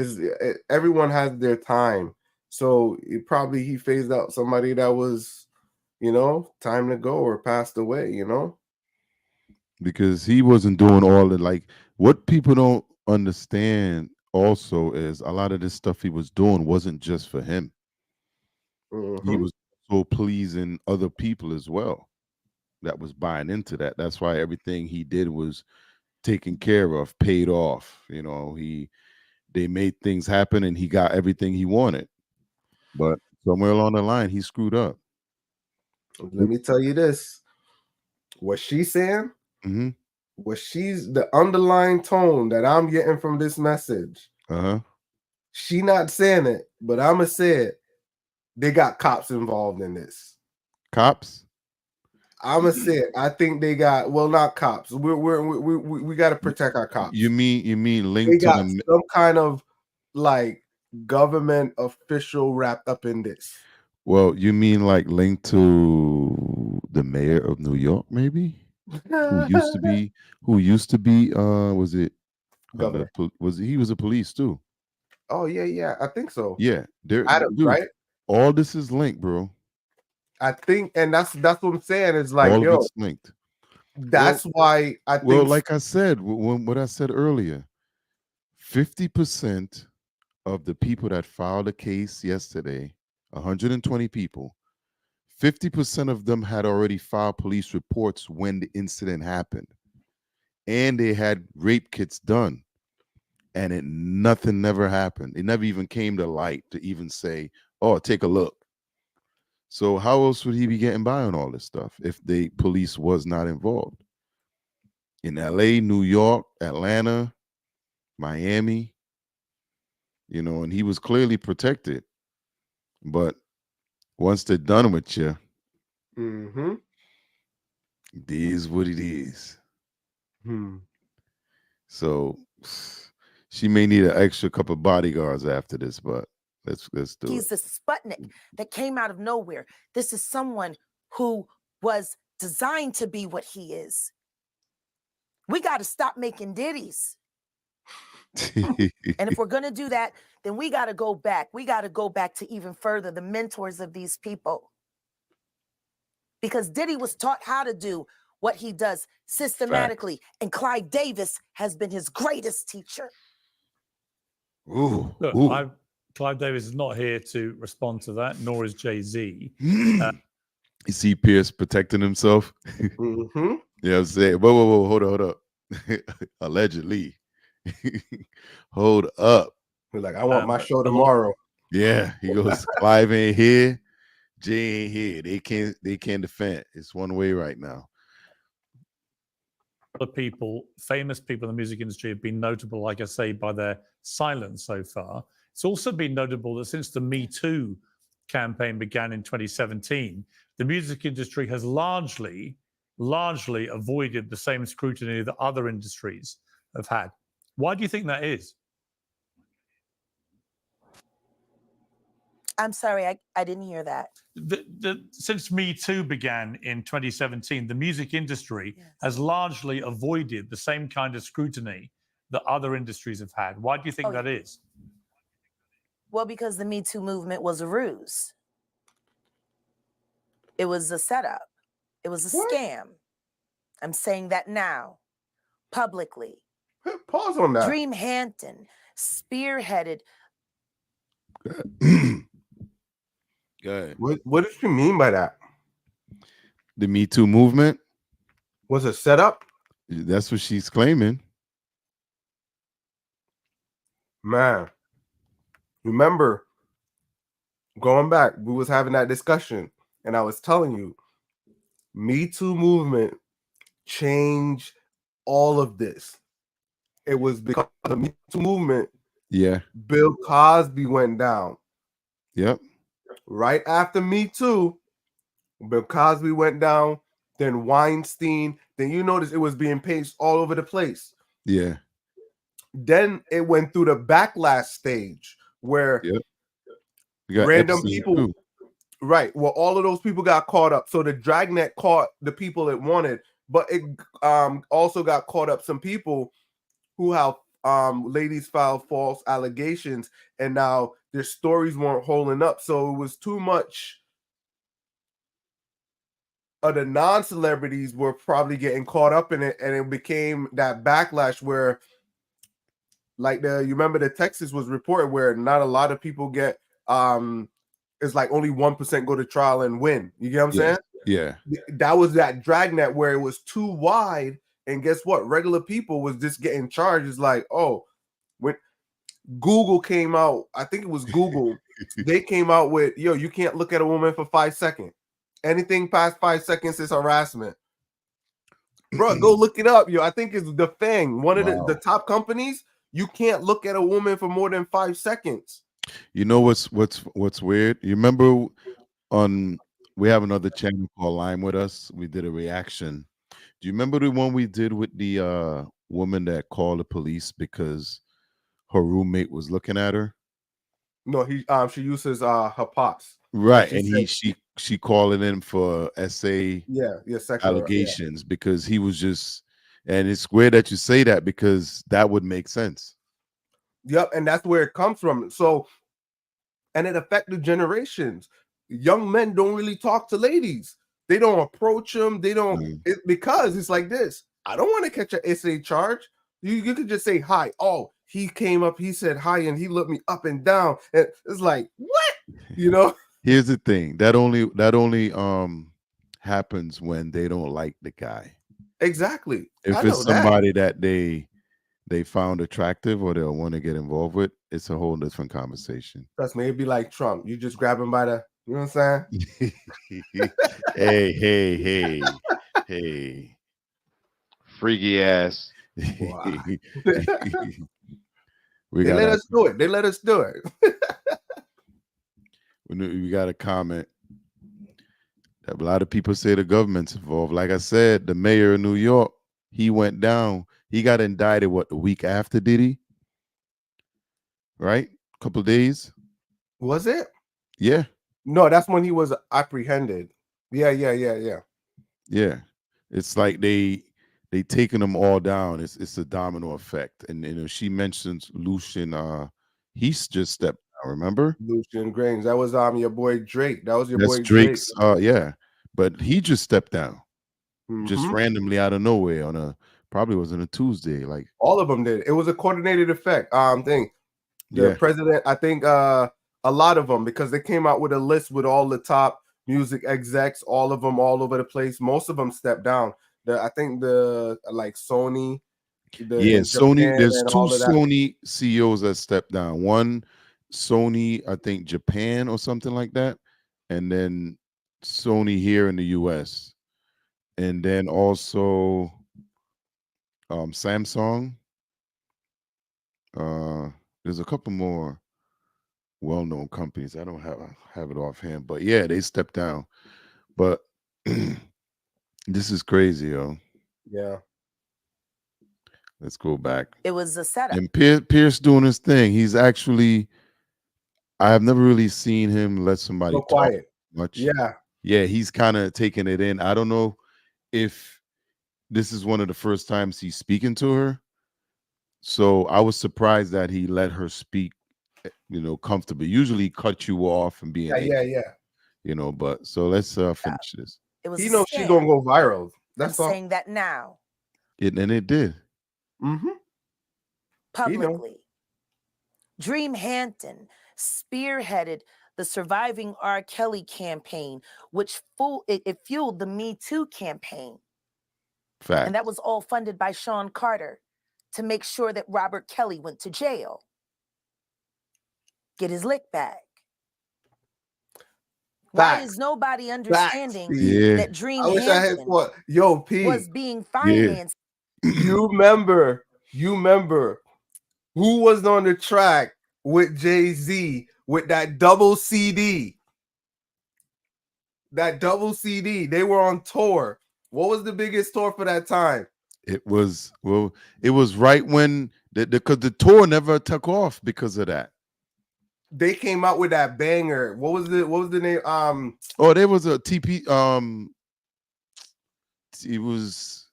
[SPEAKER 2] Everyone has their time, so he phased out somebody that was, time to go or passed away.
[SPEAKER 1] Because he wasn't doing all the, like, what people don't understand also is a lot of this stuff he was doing wasn't just for him. He was so pleasing other people as well that was buying into that. That's why everything he did was taken care of, paid off. They made things happen and he got everything he wanted. But somewhere along the line, he screwed up.
[SPEAKER 2] Let me tell you this: what she's saying,
[SPEAKER 1] Mm-hmm.
[SPEAKER 2] the underlying tone that I'm getting from this message. She not saying it, but I'ma say it. They got cops involved in this.
[SPEAKER 1] Cops?
[SPEAKER 2] I'ma say it. I think they got, well, not cops. We got to protect our cops.
[SPEAKER 1] You mean linked
[SPEAKER 2] they
[SPEAKER 1] to
[SPEAKER 2] got some kind of like government official wrapped up in this.
[SPEAKER 1] Well, you mean like linked to the mayor of New York, maybe? who used to be was it
[SPEAKER 2] Governor?
[SPEAKER 1] He was a police too?
[SPEAKER 2] Oh yeah, I think so.
[SPEAKER 1] Yeah,
[SPEAKER 2] Adams,
[SPEAKER 1] dude,
[SPEAKER 2] right?
[SPEAKER 1] all this is linked, bro.
[SPEAKER 2] I think, and that's what I'm saying. It's like,
[SPEAKER 1] all of it's linked.
[SPEAKER 2] That's why I think.
[SPEAKER 1] Well, like I said, what I said earlier, 50% of the people that filed a case yesterday, 120 people, 50% of them had already filed police reports when the incident happened, and they had rape kits done, and nothing never happened. It never even came to light to even say, "Oh, take a look." So how else would he be getting by on all this stuff if the police was not involved? In LA, New York, Atlanta, Miami, and he was clearly protected. But once they're done with you, it is what it is. So she may need an extra couple of bodyguards after this, but let's do
[SPEAKER 4] He's the Sputnik that came out of nowhere. This is someone who was designed to be what he is. We got to stop making ditties. And if we're going to do that, then we got to go back. We got to go back to even further, the mentors of these people. Because Diddy was taught how to do what he does systematically. Fact. And Clyde Davis has been his greatest teacher.
[SPEAKER 3] Look, Clive Davis is not here to respond to that, nor is Jay-Z.
[SPEAKER 1] You see Piers protecting himself? Yeah, I'm saying, whoa, hold up. Allegedly. Hold up.
[SPEAKER 2] He's like, I want my show tomorrow.
[SPEAKER 1] Yeah, he goes, Clive ain't here, Jay ain't here. They can't defend. It's one way right now.
[SPEAKER 3] Other people, famous people in the music industry, have been notable, like I say, by their silence so far. It's also been notable that since the Me Too campaign began in 2017, the music industry has largely avoided the same scrutiny that other industries have had. Why do you think that is?
[SPEAKER 4] I'm sorry, I didn't hear that.
[SPEAKER 3] Since Me Too began in 2017, the music industry has largely avoided the same kind of scrutiny that other industries have had. Why do you think that is?
[SPEAKER 4] Well, because the Me Too movement was a ruse. It was a setup. It was a scam. I'm saying that now, publicly.
[SPEAKER 2] Pause on that.
[SPEAKER 4] Dream Hampton spearheaded.
[SPEAKER 1] Good.
[SPEAKER 2] What did you mean by that?
[SPEAKER 1] The Me Too movement
[SPEAKER 2] was a setup?
[SPEAKER 1] That's what she's claiming.
[SPEAKER 2] Man, remember going back, we was having that discussion, and I was telling you, Me Too movement changed all of this. It was because of the Me Too movement.
[SPEAKER 1] Yeah.
[SPEAKER 2] Bill Cosby went down.
[SPEAKER 1] Yep.
[SPEAKER 2] Right after Me Too, Bill Cosby went down, then Weinstein. Then you notice it was being paged all over the place.
[SPEAKER 1] Yeah.
[SPEAKER 2] Then it went through the backlash stage where random people, too. Right? Well, all of those people got caught up. So the dragnet caught the people it wanted, but it also got caught up some people who have ladies filed false allegations, and now their stories weren't holding up. So it was too much of the non-celebrities were probably getting caught up in it, and it became that backlash where, like, you remember the Texas was reported where not a lot of people get it's like only 1% go to trial and win. You get what I'm saying?
[SPEAKER 1] Yeah.
[SPEAKER 2] That was that dragnet where it was too wide, and guess what? Regular people was just getting charged. It's like, oh, when Google came out, I think it was Google, they came out with, yo, you can't look at a woman for 5 seconds. Anything past 5 seconds is harassment. Bro, go look it up, yo. I think it's the thing. One of the top companies, you can't look at a woman for more than 5 seconds.
[SPEAKER 1] You know what's weird? You remember we have another channel called Lime with Us. We did a reaction. Do you remember the one we did with the woman that called the police because her roommate was looking at her?
[SPEAKER 2] No, she uses her pops.
[SPEAKER 1] Right, and she called in for SA
[SPEAKER 2] sexual
[SPEAKER 1] allegations because he was just, and it's weird that you say that because that would make sense.
[SPEAKER 2] Yep, and that's where it comes from. So, and it affected generations. Young men don't really talk to ladies. They don't approach them. They don't because it's like this. I don't want to catch an SA charge. You could just say hi. Oh, he came up, he said hi, and he looked me up and down. And it's like, what? You know?
[SPEAKER 1] Here's the thing. That only happens when they don't like the guy.
[SPEAKER 2] Exactly.
[SPEAKER 1] If it's somebody that they found attractive or they'll want to get involved with, it's a whole different conversation.
[SPEAKER 2] Trust me, it'd be like Trump. You just grab him by the, you know what I'm saying?
[SPEAKER 1] Hey. Freaky ass.
[SPEAKER 2] Wow.
[SPEAKER 1] They
[SPEAKER 2] let us do it. They let us do it.
[SPEAKER 1] We got a comment that a lot of people say the government's involved. Like I said, the mayor of New York, he went down. He got indicted, the week after Diddy? Right? A couple of days.
[SPEAKER 2] Was it?
[SPEAKER 1] Yeah.
[SPEAKER 2] No, that's when he was apprehended. Yeah.
[SPEAKER 1] Yeah. It's like they taking them all down. It's a domino effect. And she mentions Lucian. He's just stepped down, remember?
[SPEAKER 2] Lucian Grains. That was your boy Drake. That was your boy
[SPEAKER 1] Drake's
[SPEAKER 2] Drake.
[SPEAKER 1] Yeah. But he just stepped down. Just randomly out of nowhere on probably was on a Tuesday. Like
[SPEAKER 2] all of them did. It was a coordinated effect thing. The president, I think a lot of them, because they came out with a list with all the top music execs, all of them all over the place. Most of them stepped down. I think Sony.
[SPEAKER 1] Sony. There's two Sony CEOs that stepped down. One Sony, I think Japan or something like that, and then Sony here in the US, and then also Samsung. There's a couple more well-known companies. I don't have it offhand, but yeah, they stepped down. But this is crazy, yo.
[SPEAKER 2] Yeah.
[SPEAKER 1] Let's go back.
[SPEAKER 4] It was a setup.
[SPEAKER 1] And Pierce doing his thing. He's actually, I have never really seen him let somebody talk
[SPEAKER 2] quiet
[SPEAKER 1] much.
[SPEAKER 2] Yeah,
[SPEAKER 1] he's kind of taking it in. I don't know if this is one of the first times he's speaking to her. So I was surprised that he let her speak, comfortably. Usually cut you off and be but so let's finish this.
[SPEAKER 4] It was
[SPEAKER 2] she's gonna go viral.
[SPEAKER 4] That's all. Saying that now.
[SPEAKER 1] And it did.
[SPEAKER 4] Publicly. Dream Hampton spearheaded the Surviving R. Kelly campaign, which fueled the Me Too campaign.
[SPEAKER 1] Fact.
[SPEAKER 4] And that was all funded by Sean Carter to make sure that Robert Kelly went to jail. Get his lick back. Why is nobody understanding that Dream Hampton was being financed?
[SPEAKER 2] You remember who was on the track with Jay-Z with that double CD? That double CD. They were on tour. What was the biggest tour for that time?
[SPEAKER 1] It was right when because the tour never took off because of that.
[SPEAKER 2] They came out with that banger. What was the name?
[SPEAKER 1] There was a TP it was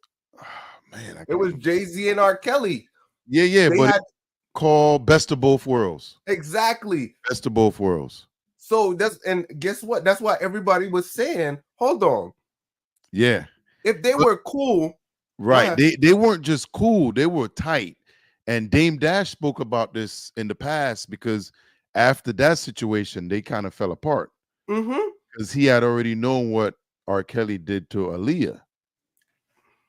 [SPEAKER 1] man, I
[SPEAKER 2] It
[SPEAKER 1] can't
[SPEAKER 2] was
[SPEAKER 1] remember.
[SPEAKER 2] Jay-Z and R. Kelly.
[SPEAKER 1] Yeah,
[SPEAKER 2] They
[SPEAKER 1] but
[SPEAKER 2] had
[SPEAKER 1] it's called Best of Both Worlds.
[SPEAKER 2] exactly.
[SPEAKER 1] Best of Both Worlds.
[SPEAKER 2] So and guess what? That's why everybody was saying, hold on.
[SPEAKER 1] Yeah.
[SPEAKER 2] If they
[SPEAKER 1] But-
[SPEAKER 2] were cool,
[SPEAKER 1] Right. They weren't just cool, they were tight. And Dame Dash spoke about this in the past because after that situation, they kind of fell apart
[SPEAKER 2] mm-hmm.
[SPEAKER 1] because he had already known what R. Kelly did to Aaliyah.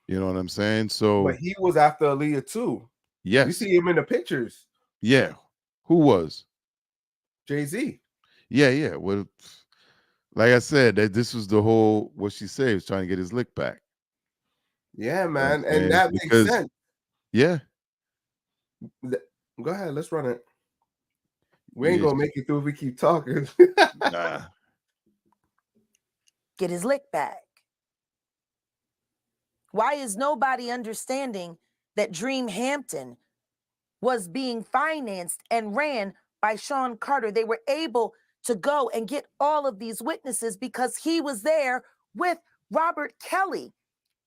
[SPEAKER 1] You know what I'm saying? So
[SPEAKER 2] But he was after Aaliyah too. You
[SPEAKER 1] yes,
[SPEAKER 2] see him in the pictures.
[SPEAKER 1] yeah. Who was?
[SPEAKER 2] Jay-Z.
[SPEAKER 1] Yeah. Well, like I said, that this was the whole what she said, was trying to get his lick back.
[SPEAKER 2] Yeah,
[SPEAKER 1] You know what I'm
[SPEAKER 2] man. And
[SPEAKER 1] saying?
[SPEAKER 2] that makes
[SPEAKER 1] Because
[SPEAKER 2] sense.
[SPEAKER 1] yeah,
[SPEAKER 2] Go ahead, let's run it. We ain't
[SPEAKER 1] yeah,
[SPEAKER 2] gonna make it through if we keep talking.
[SPEAKER 1] nah.
[SPEAKER 4] Get his lick back. Why is nobody understanding that Dream Hampton was being financed and ran by Sean Carter? They were able to go and get all of these witnesses because he was there with Robert Kelly.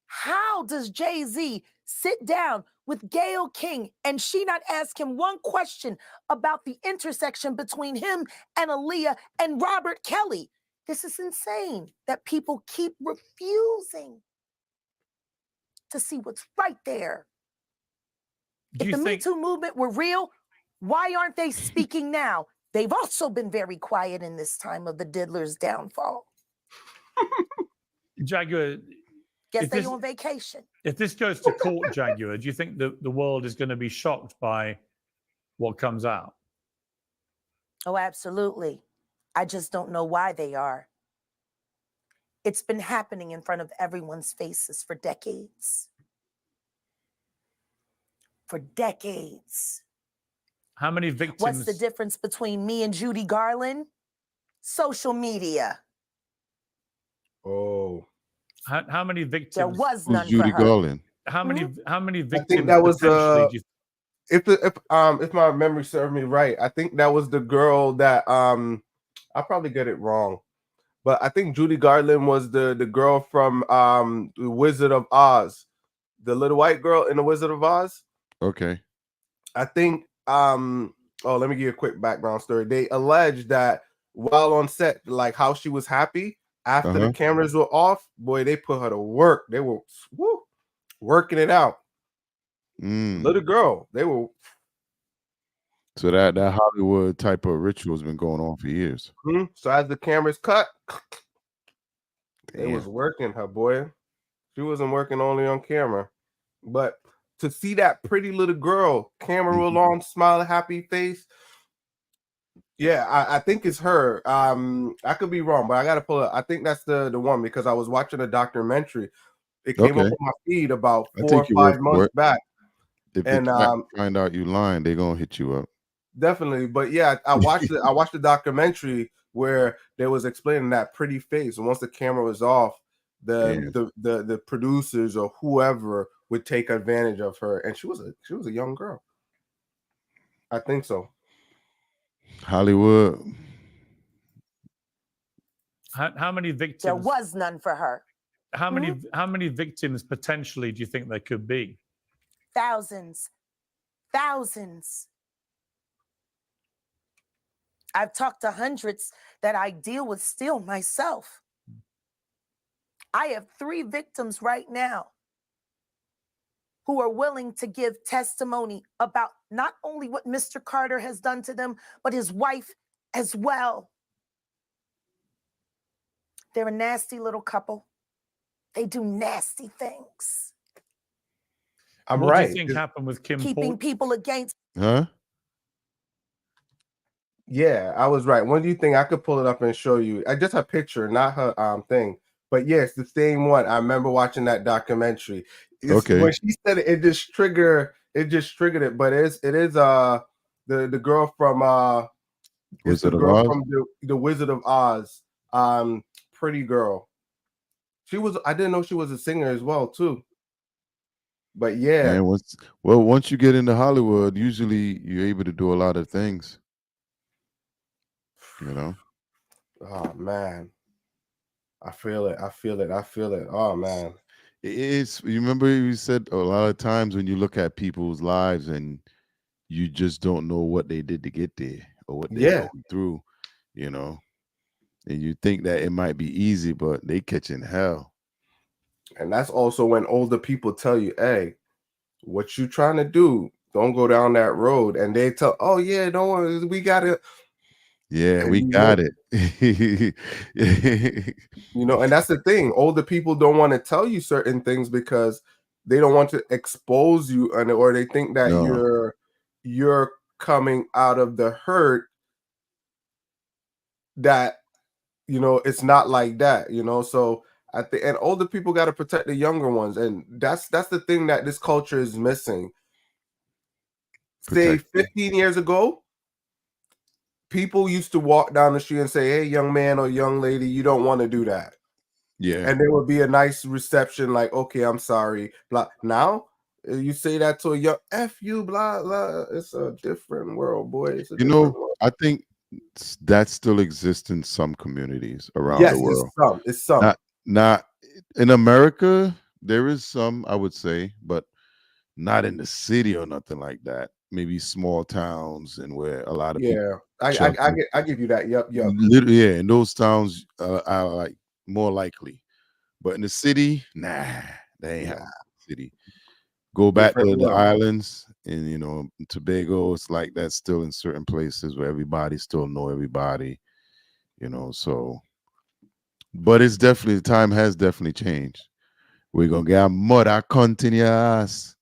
[SPEAKER 4] How does Jay-Z sit down with Gayle King and she not ask him one question about the intersection between him and Aaliyah and Robert Kelly? This is insane that people keep refusing to see what's right there.
[SPEAKER 3] Do
[SPEAKER 4] If
[SPEAKER 3] you
[SPEAKER 4] the Me
[SPEAKER 3] think
[SPEAKER 4] Too movement were real, why aren't they speaking now? They've also been very quiet in this time of the diddler's downfall.
[SPEAKER 3] Jaguar?
[SPEAKER 4] Guess
[SPEAKER 3] If
[SPEAKER 4] they
[SPEAKER 3] this-
[SPEAKER 4] on vacation.
[SPEAKER 3] If this goes to court, Jaguar, do you think the world is going to be shocked by what comes out?
[SPEAKER 4] Oh, absolutely. I just don't know why they are. It's been happening in front of everyone's faces for decades. For decades.
[SPEAKER 3] How many victims?
[SPEAKER 4] What's the difference between me and Judy Garland? Social media.
[SPEAKER 2] Oh,
[SPEAKER 3] How many victims?
[SPEAKER 4] There was
[SPEAKER 1] Who's
[SPEAKER 4] none
[SPEAKER 1] Judy
[SPEAKER 4] for her.
[SPEAKER 1] Garland?
[SPEAKER 3] How many victims?
[SPEAKER 2] I think that was
[SPEAKER 3] potentially do you
[SPEAKER 2] if my memory served me right, I think that was the girl that I'll probably get it wrong. But I think Judy Garland was the girl from the Wizard of Oz, the little white girl in the Wizard of Oz.
[SPEAKER 1] Okay.
[SPEAKER 2] I think let me give you a quick background story. They alleged that while on set, like how she was happy after the cameras were off, boy, they put her to work. They were working it out. Little girl, they were.
[SPEAKER 1] So that Hollywood type of ritual has been going on for years.
[SPEAKER 2] So as the cameras cut, they
[SPEAKER 1] Damn.
[SPEAKER 2] was working her, boy. She wasn't working only on camera, but to see that pretty little girl, camera roll on, smiling, happy face. Yeah, I think it's her. I could be wrong, but I gotta pull it. I think that's the one because I was watching a documentary. It came up on my feed about 4 or 5 months back.
[SPEAKER 1] If
[SPEAKER 2] And
[SPEAKER 1] they find out you lying, they're gonna hit you up.
[SPEAKER 2] Definitely, but yeah, I watched it. I watched the documentary where they was explaining that pretty face. And once the camera was off, the producers or whoever would take advantage of her, and she was a young girl. I think so.
[SPEAKER 1] Hollywood.
[SPEAKER 3] How many victims?
[SPEAKER 4] There was none for her.
[SPEAKER 3] How many victims potentially do you think there could be?
[SPEAKER 4] Thousands. Thousands. I've talked to hundreds that I deal with still myself. I have 3 victims right now who are willing to give testimony about not only what Mr. Carter has done to them, but his wife as well. They're a nasty little couple. They do nasty things.
[SPEAKER 3] What do you think happened with Kim?
[SPEAKER 4] Keeping people against.
[SPEAKER 1] Huh?
[SPEAKER 2] Yeah, I was right. When do you think I could pull it up and show you? I just a picture, not her thing. But yes, the same one. I remember watching that documentary. When she said it, it just triggered it. But it is the girl from
[SPEAKER 1] Wizard of Oz?
[SPEAKER 2] from the Wizard of Oz. Pretty girl. I didn't know she was a singer as well, too. But yeah.
[SPEAKER 1] And once you get into Hollywood, usually you're able to do a lot of things. You know?
[SPEAKER 2] Oh man. I feel it. Oh man.
[SPEAKER 1] It is. You remember you said a lot of times when you look at people's lives and you just don't know what they did to get there or what they
[SPEAKER 2] Yeah.
[SPEAKER 1] going through, you know, and you think that it might be easy, but they catching hell.
[SPEAKER 2] And that's also when older people tell you, hey, what you trying to do? Don't go down that road. And they tell, oh yeah, don't worry, we got it.
[SPEAKER 1] Yeah,
[SPEAKER 2] And
[SPEAKER 1] we got it.
[SPEAKER 2] and that's the thing. Older people don't want to tell you certain things because they don't want to expose you, or they think that
[SPEAKER 1] No.
[SPEAKER 2] you're coming out of the hurt that it's not like that. So I think, and older people got to protect the younger ones, and that's the thing that this culture is missing. Say
[SPEAKER 1] Protect them.
[SPEAKER 2] 15 years ago, people used to walk down the street and say, hey, young man or young lady, you don't want to do that.
[SPEAKER 1] Yeah.
[SPEAKER 2] And there would be a nice reception, like, okay, I'm sorry. Blah. Now, you say that to a young F you, blah, blah. It's a different world, boy. It's a different world.
[SPEAKER 1] I think that still exists in some communities around the
[SPEAKER 2] Yes, it's
[SPEAKER 1] world.
[SPEAKER 2] some. It's some.
[SPEAKER 1] Not in America, there is some, I would say, but not in the city or nothing like that. Maybe small towns and where a lot of people
[SPEAKER 2] Yeah. I
[SPEAKER 1] shelter.
[SPEAKER 2] give you that. Yep.
[SPEAKER 1] Literally, yeah, in those towns are like more likely. But in the city, nah, they ain't
[SPEAKER 2] Nah.
[SPEAKER 1] happening in the city. Go back
[SPEAKER 2] Different
[SPEAKER 1] to the
[SPEAKER 2] world.
[SPEAKER 1] islands and Tobago, it's like that still in certain places where everybody still know everybody, so but it's definitely the time has definitely changed. We're gonna get our mother cunt in your ass.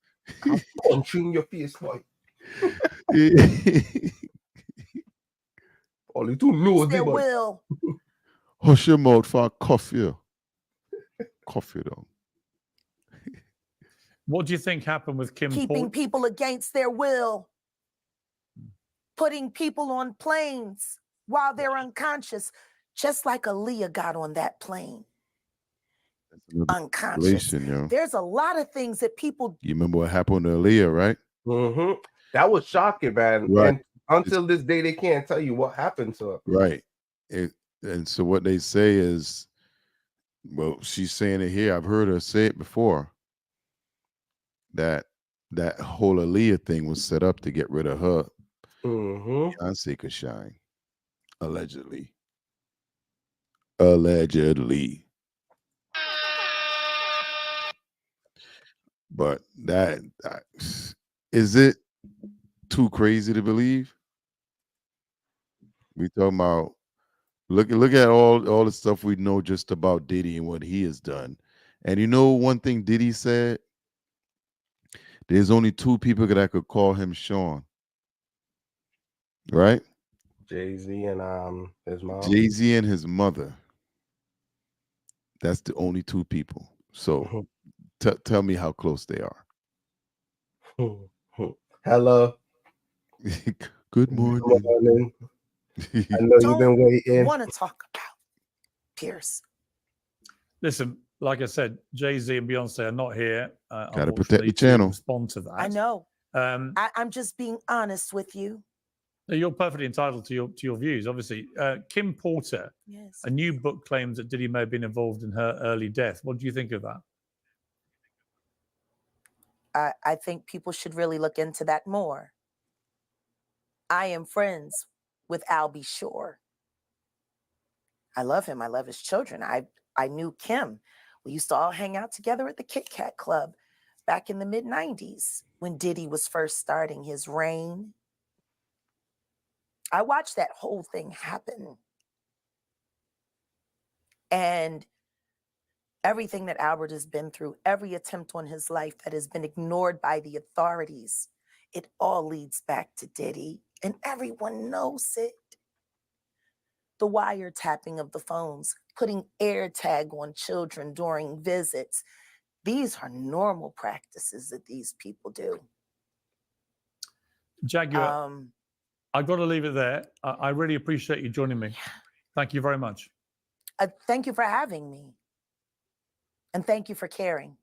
[SPEAKER 2] I'm punching your face, boy. Only too nosy,
[SPEAKER 4] There
[SPEAKER 2] boy.
[SPEAKER 4] will.
[SPEAKER 1] Hush your mouth for a coffee. Coffee though.
[SPEAKER 3] What do you think happened with Kim
[SPEAKER 4] Keeping
[SPEAKER 3] Port?
[SPEAKER 4] people against their will. Putting people on planes while they're unconscious, just like Aaliyah got on that plane. Unconscious.
[SPEAKER 1] Yo.
[SPEAKER 4] There's a lot of things that people.
[SPEAKER 1] You remember what happened to Aaliyah, right?
[SPEAKER 2] Mm-hmm. That was shocking, man.
[SPEAKER 1] Right.
[SPEAKER 2] And until this day, they can't tell you what happened to her.
[SPEAKER 1] Right. And so what they say is, well, she's saying it here. I've heard her say it before. That whole Aaliyah thing was set up to get rid of her.
[SPEAKER 2] Mm-hmm.
[SPEAKER 1] Beyonce could shine. Allegedly. Allegedly. But is it too crazy to believe? We talking about look at all the stuff we know just about Diddy and what he has done. And one thing Diddy said, there's only two people that could call him Sean. Right?
[SPEAKER 2] Jay-Z and his mom.
[SPEAKER 1] Jay-Z and his mother. That's the only two people. So tell me how close they are.
[SPEAKER 2] Hello.
[SPEAKER 1] Good morning.
[SPEAKER 2] Good morning. I know you've been waiting.
[SPEAKER 4] Want to talk about Piers?
[SPEAKER 3] Listen, like I said, Jay-Z and Beyonce are not here.
[SPEAKER 1] Gotta protect the channel.
[SPEAKER 3] To respond to that.
[SPEAKER 4] I know.
[SPEAKER 3] I'm
[SPEAKER 4] just being honest with you.
[SPEAKER 3] You're perfectly entitled to your views. Obviously, Kim Porter,
[SPEAKER 4] yes.
[SPEAKER 3] A new book claims that Diddy may have been involved in her early death. What do you think of that?
[SPEAKER 4] I think people should really look into that more. I am friends with Albie Shore. I love him. I love his children. I knew Kim. We used to all hang out together at the Kit Kat Club back in the mid-90s when Diddy was first starting his reign. I watched that whole thing happen. And everything that Albert has been through, every attempt on his life that has been ignored by the authorities, it all leads back to Diddy, and everyone knows it. The wiretapping of the phones, putting air tag on children during visits. These are normal practices that these people do.
[SPEAKER 3] Jaguar, I've got to leave it there. I really appreciate you joining me. Thank you very much.
[SPEAKER 4] Thank you for having me. And thank you for caring.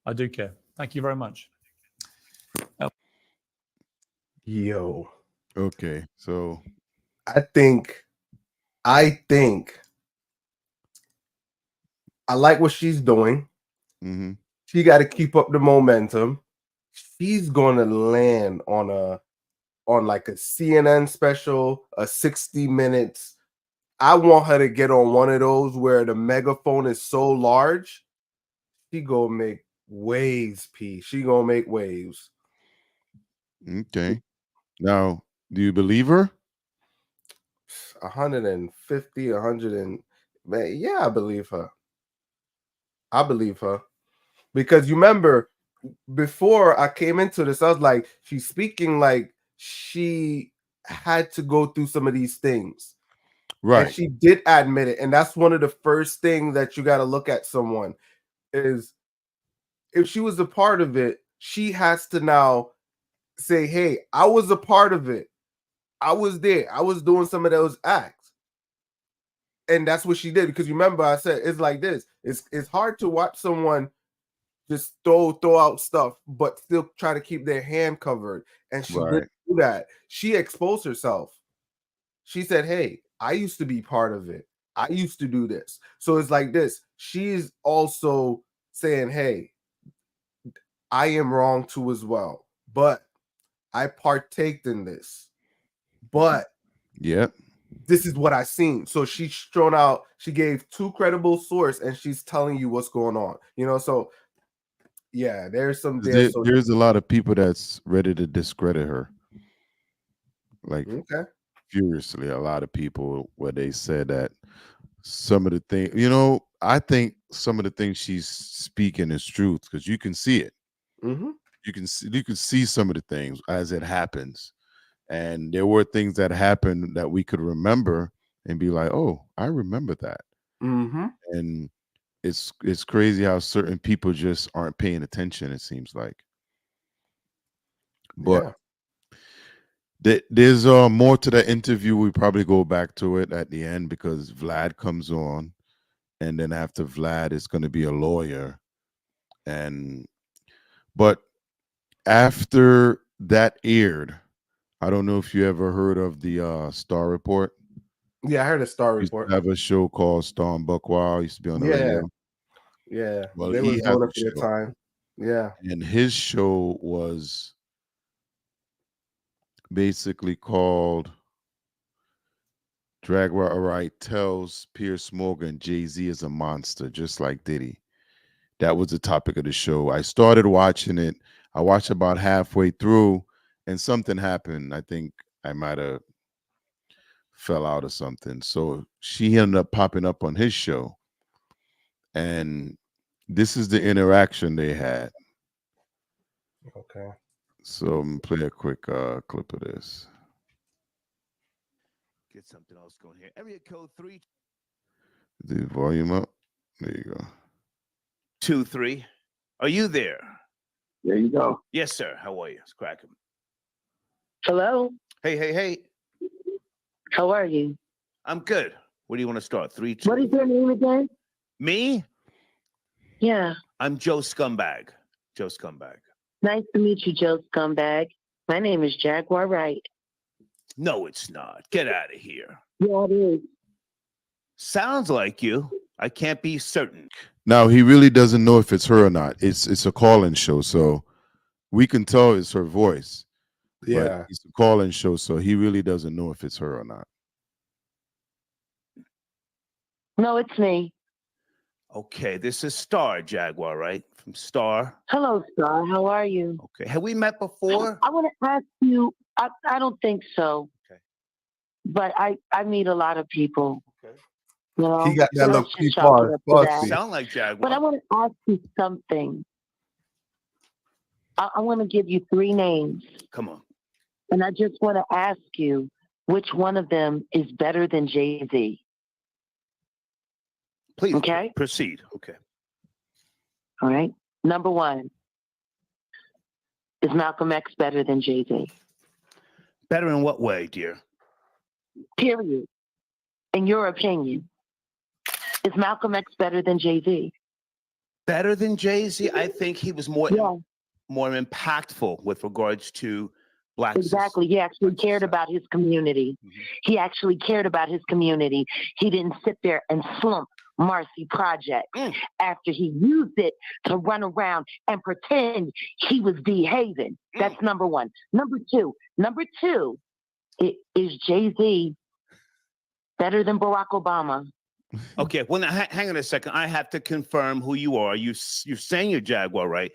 [SPEAKER 3] I do care. Thank you very much.
[SPEAKER 2] Yo.
[SPEAKER 1] Okay, so
[SPEAKER 2] I think I like what she's doing.
[SPEAKER 1] Mm-hmm.
[SPEAKER 2] She got to keep up the momentum. She's gonna land on like a CNN special, a 60 minutes. I want her to get on one of those where the megaphone is so large. She gonna make waves, P. She gonna make waves.
[SPEAKER 1] Okay. Now, do you believe her?
[SPEAKER 2] 150, 100 and man, yeah, I believe her. I believe her. Because you remember before I came into this, I was like, she's speaking like she had to go through some of these things. And
[SPEAKER 1] Right.
[SPEAKER 2] she did admit it. And that's one of the first things that you got to look at someone is if she was a part of it, she has to now say, hey, I was a part of it. I was there. I was doing some of those acts. And that's what she did. Because remember, I said it's like this. It's hard to watch someone just throw out stuff, but still try to keep their hand covered. And she
[SPEAKER 1] Right.
[SPEAKER 2] didn't do that. She exposed herself. She said, hey, I used to be part of it. I used to do this. So it's like this. She's also saying, hey, I am wrong too as well. But I partaked in this. But
[SPEAKER 1] Yep.
[SPEAKER 2] this is what I seen. So she's thrown out, she gave two credible sources and she's telling you what's going on. So yeah, there's some there. So
[SPEAKER 1] There's a lot of people that's ready to discredit her. Like
[SPEAKER 2] okay.
[SPEAKER 1] furiously, a lot of people where they said that some of the things, I think some of the things she's speaking is truth because you can see it.
[SPEAKER 2] Mm-hmm.
[SPEAKER 1] You can see some of the things as it happens. And there were things that happened that we could remember and be like, oh, I remember that.
[SPEAKER 2] Mm-hmm.
[SPEAKER 1] And it's crazy how certain people just aren't paying attention, it seems like. But
[SPEAKER 2] Yeah.
[SPEAKER 1] there's more to that interview. We probably go back to it at the end because Vlad comes on, and then after Vlad, it's going to be a lawyer. But after that aired, I don't know if you ever heard of the Starr Report.
[SPEAKER 2] Yeah, I heard a Starr
[SPEAKER 1] Used
[SPEAKER 2] Report.
[SPEAKER 1] to have a show called Storm Buckwild. Used to be on the
[SPEAKER 2] Yeah.
[SPEAKER 1] radio.
[SPEAKER 2] Yeah.
[SPEAKER 1] Well,
[SPEAKER 2] They
[SPEAKER 1] he
[SPEAKER 2] was
[SPEAKER 1] has
[SPEAKER 2] doing
[SPEAKER 1] a
[SPEAKER 2] it for their
[SPEAKER 1] show,
[SPEAKER 2] time. Yeah.
[SPEAKER 1] and his show was basically called Jaguar Wright tells Piers Morgan Jay-Z is a monster, just like Diddy. That was the topic of the show. I started watching it. I watched about halfway through, and something happened. I think I might have fell out or something. So she ended up popping up on his show, and this is the interaction they had.
[SPEAKER 2] Okay.
[SPEAKER 1] So I'm gonna play a quick clip of this.
[SPEAKER 5] Get something else going here. Area code
[SPEAKER 1] The volume up. There you go.
[SPEAKER 5] 323. Are you there?
[SPEAKER 6] There you go.
[SPEAKER 5] Yes, sir. How are you? It's cracking.
[SPEAKER 6] Hello.
[SPEAKER 5] Hey.
[SPEAKER 6] How are you?
[SPEAKER 5] I'm good. Where do you want to start? 3, 2.
[SPEAKER 6] What is your name again?
[SPEAKER 5] Me?
[SPEAKER 6] Yeah.
[SPEAKER 5] I'm Joe Scumbag. Joe Scumbag.
[SPEAKER 6] Nice to meet you, Joe Scumbag. My name is Jaguar Wright.
[SPEAKER 5] No, it's not. Get out of here.
[SPEAKER 6] Yeah, it is.
[SPEAKER 5] Sounds like you. I can't be certain.
[SPEAKER 1] Now he really doesn't know if it's her or not. It's a call-in show, so we can tell it's her voice.
[SPEAKER 2] Yeah.
[SPEAKER 1] But it's a call-in show, so he really doesn't know if it's her or not.
[SPEAKER 6] No, it's me.
[SPEAKER 5] Okay, this is Starr, Jaguar, right? From Starr.
[SPEAKER 6] Hello, Star. How are you?
[SPEAKER 5] Okay. Have we met before?
[SPEAKER 6] I want to ask you. I don't think so.
[SPEAKER 5] Okay.
[SPEAKER 6] But I meet a lot of people.
[SPEAKER 5] Okay.
[SPEAKER 6] You know,
[SPEAKER 2] He got that
[SPEAKER 6] so
[SPEAKER 2] little
[SPEAKER 6] let's just
[SPEAKER 2] key
[SPEAKER 6] chalk it
[SPEAKER 2] pause.
[SPEAKER 6] up to that.
[SPEAKER 2] Pussy.
[SPEAKER 5] Sound like Jaguar.
[SPEAKER 6] But I want to ask you something. I want to give you 3 names.
[SPEAKER 5] Come on.
[SPEAKER 6] And I just want to ask you, which one of them is better than Jay-Z?
[SPEAKER 5] Please
[SPEAKER 6] Okay.
[SPEAKER 5] proceed. Okay.
[SPEAKER 6] All right. Number 1, is Malcolm X better than Jay-Z?
[SPEAKER 5] Better in what way, dear?
[SPEAKER 6] Period. In your opinion, is Malcolm X better than Jay-Z?
[SPEAKER 5] Better than Jay-Z? I think he was more
[SPEAKER 6] Yeah,
[SPEAKER 5] more impactful with regards to black
[SPEAKER 6] exactly. He actually cared about his community.
[SPEAKER 5] Mhm.
[SPEAKER 6] He actually cared about his community. He didn't sit there and slump Marcy Project after he used it to run around and pretend he was D-Haven. That's number one. Number two, is Jay-Z better than Barack Obama?
[SPEAKER 5] Okay, well, now, hang on a second. I have to confirm who you are. You're saying you're Jaguar, right?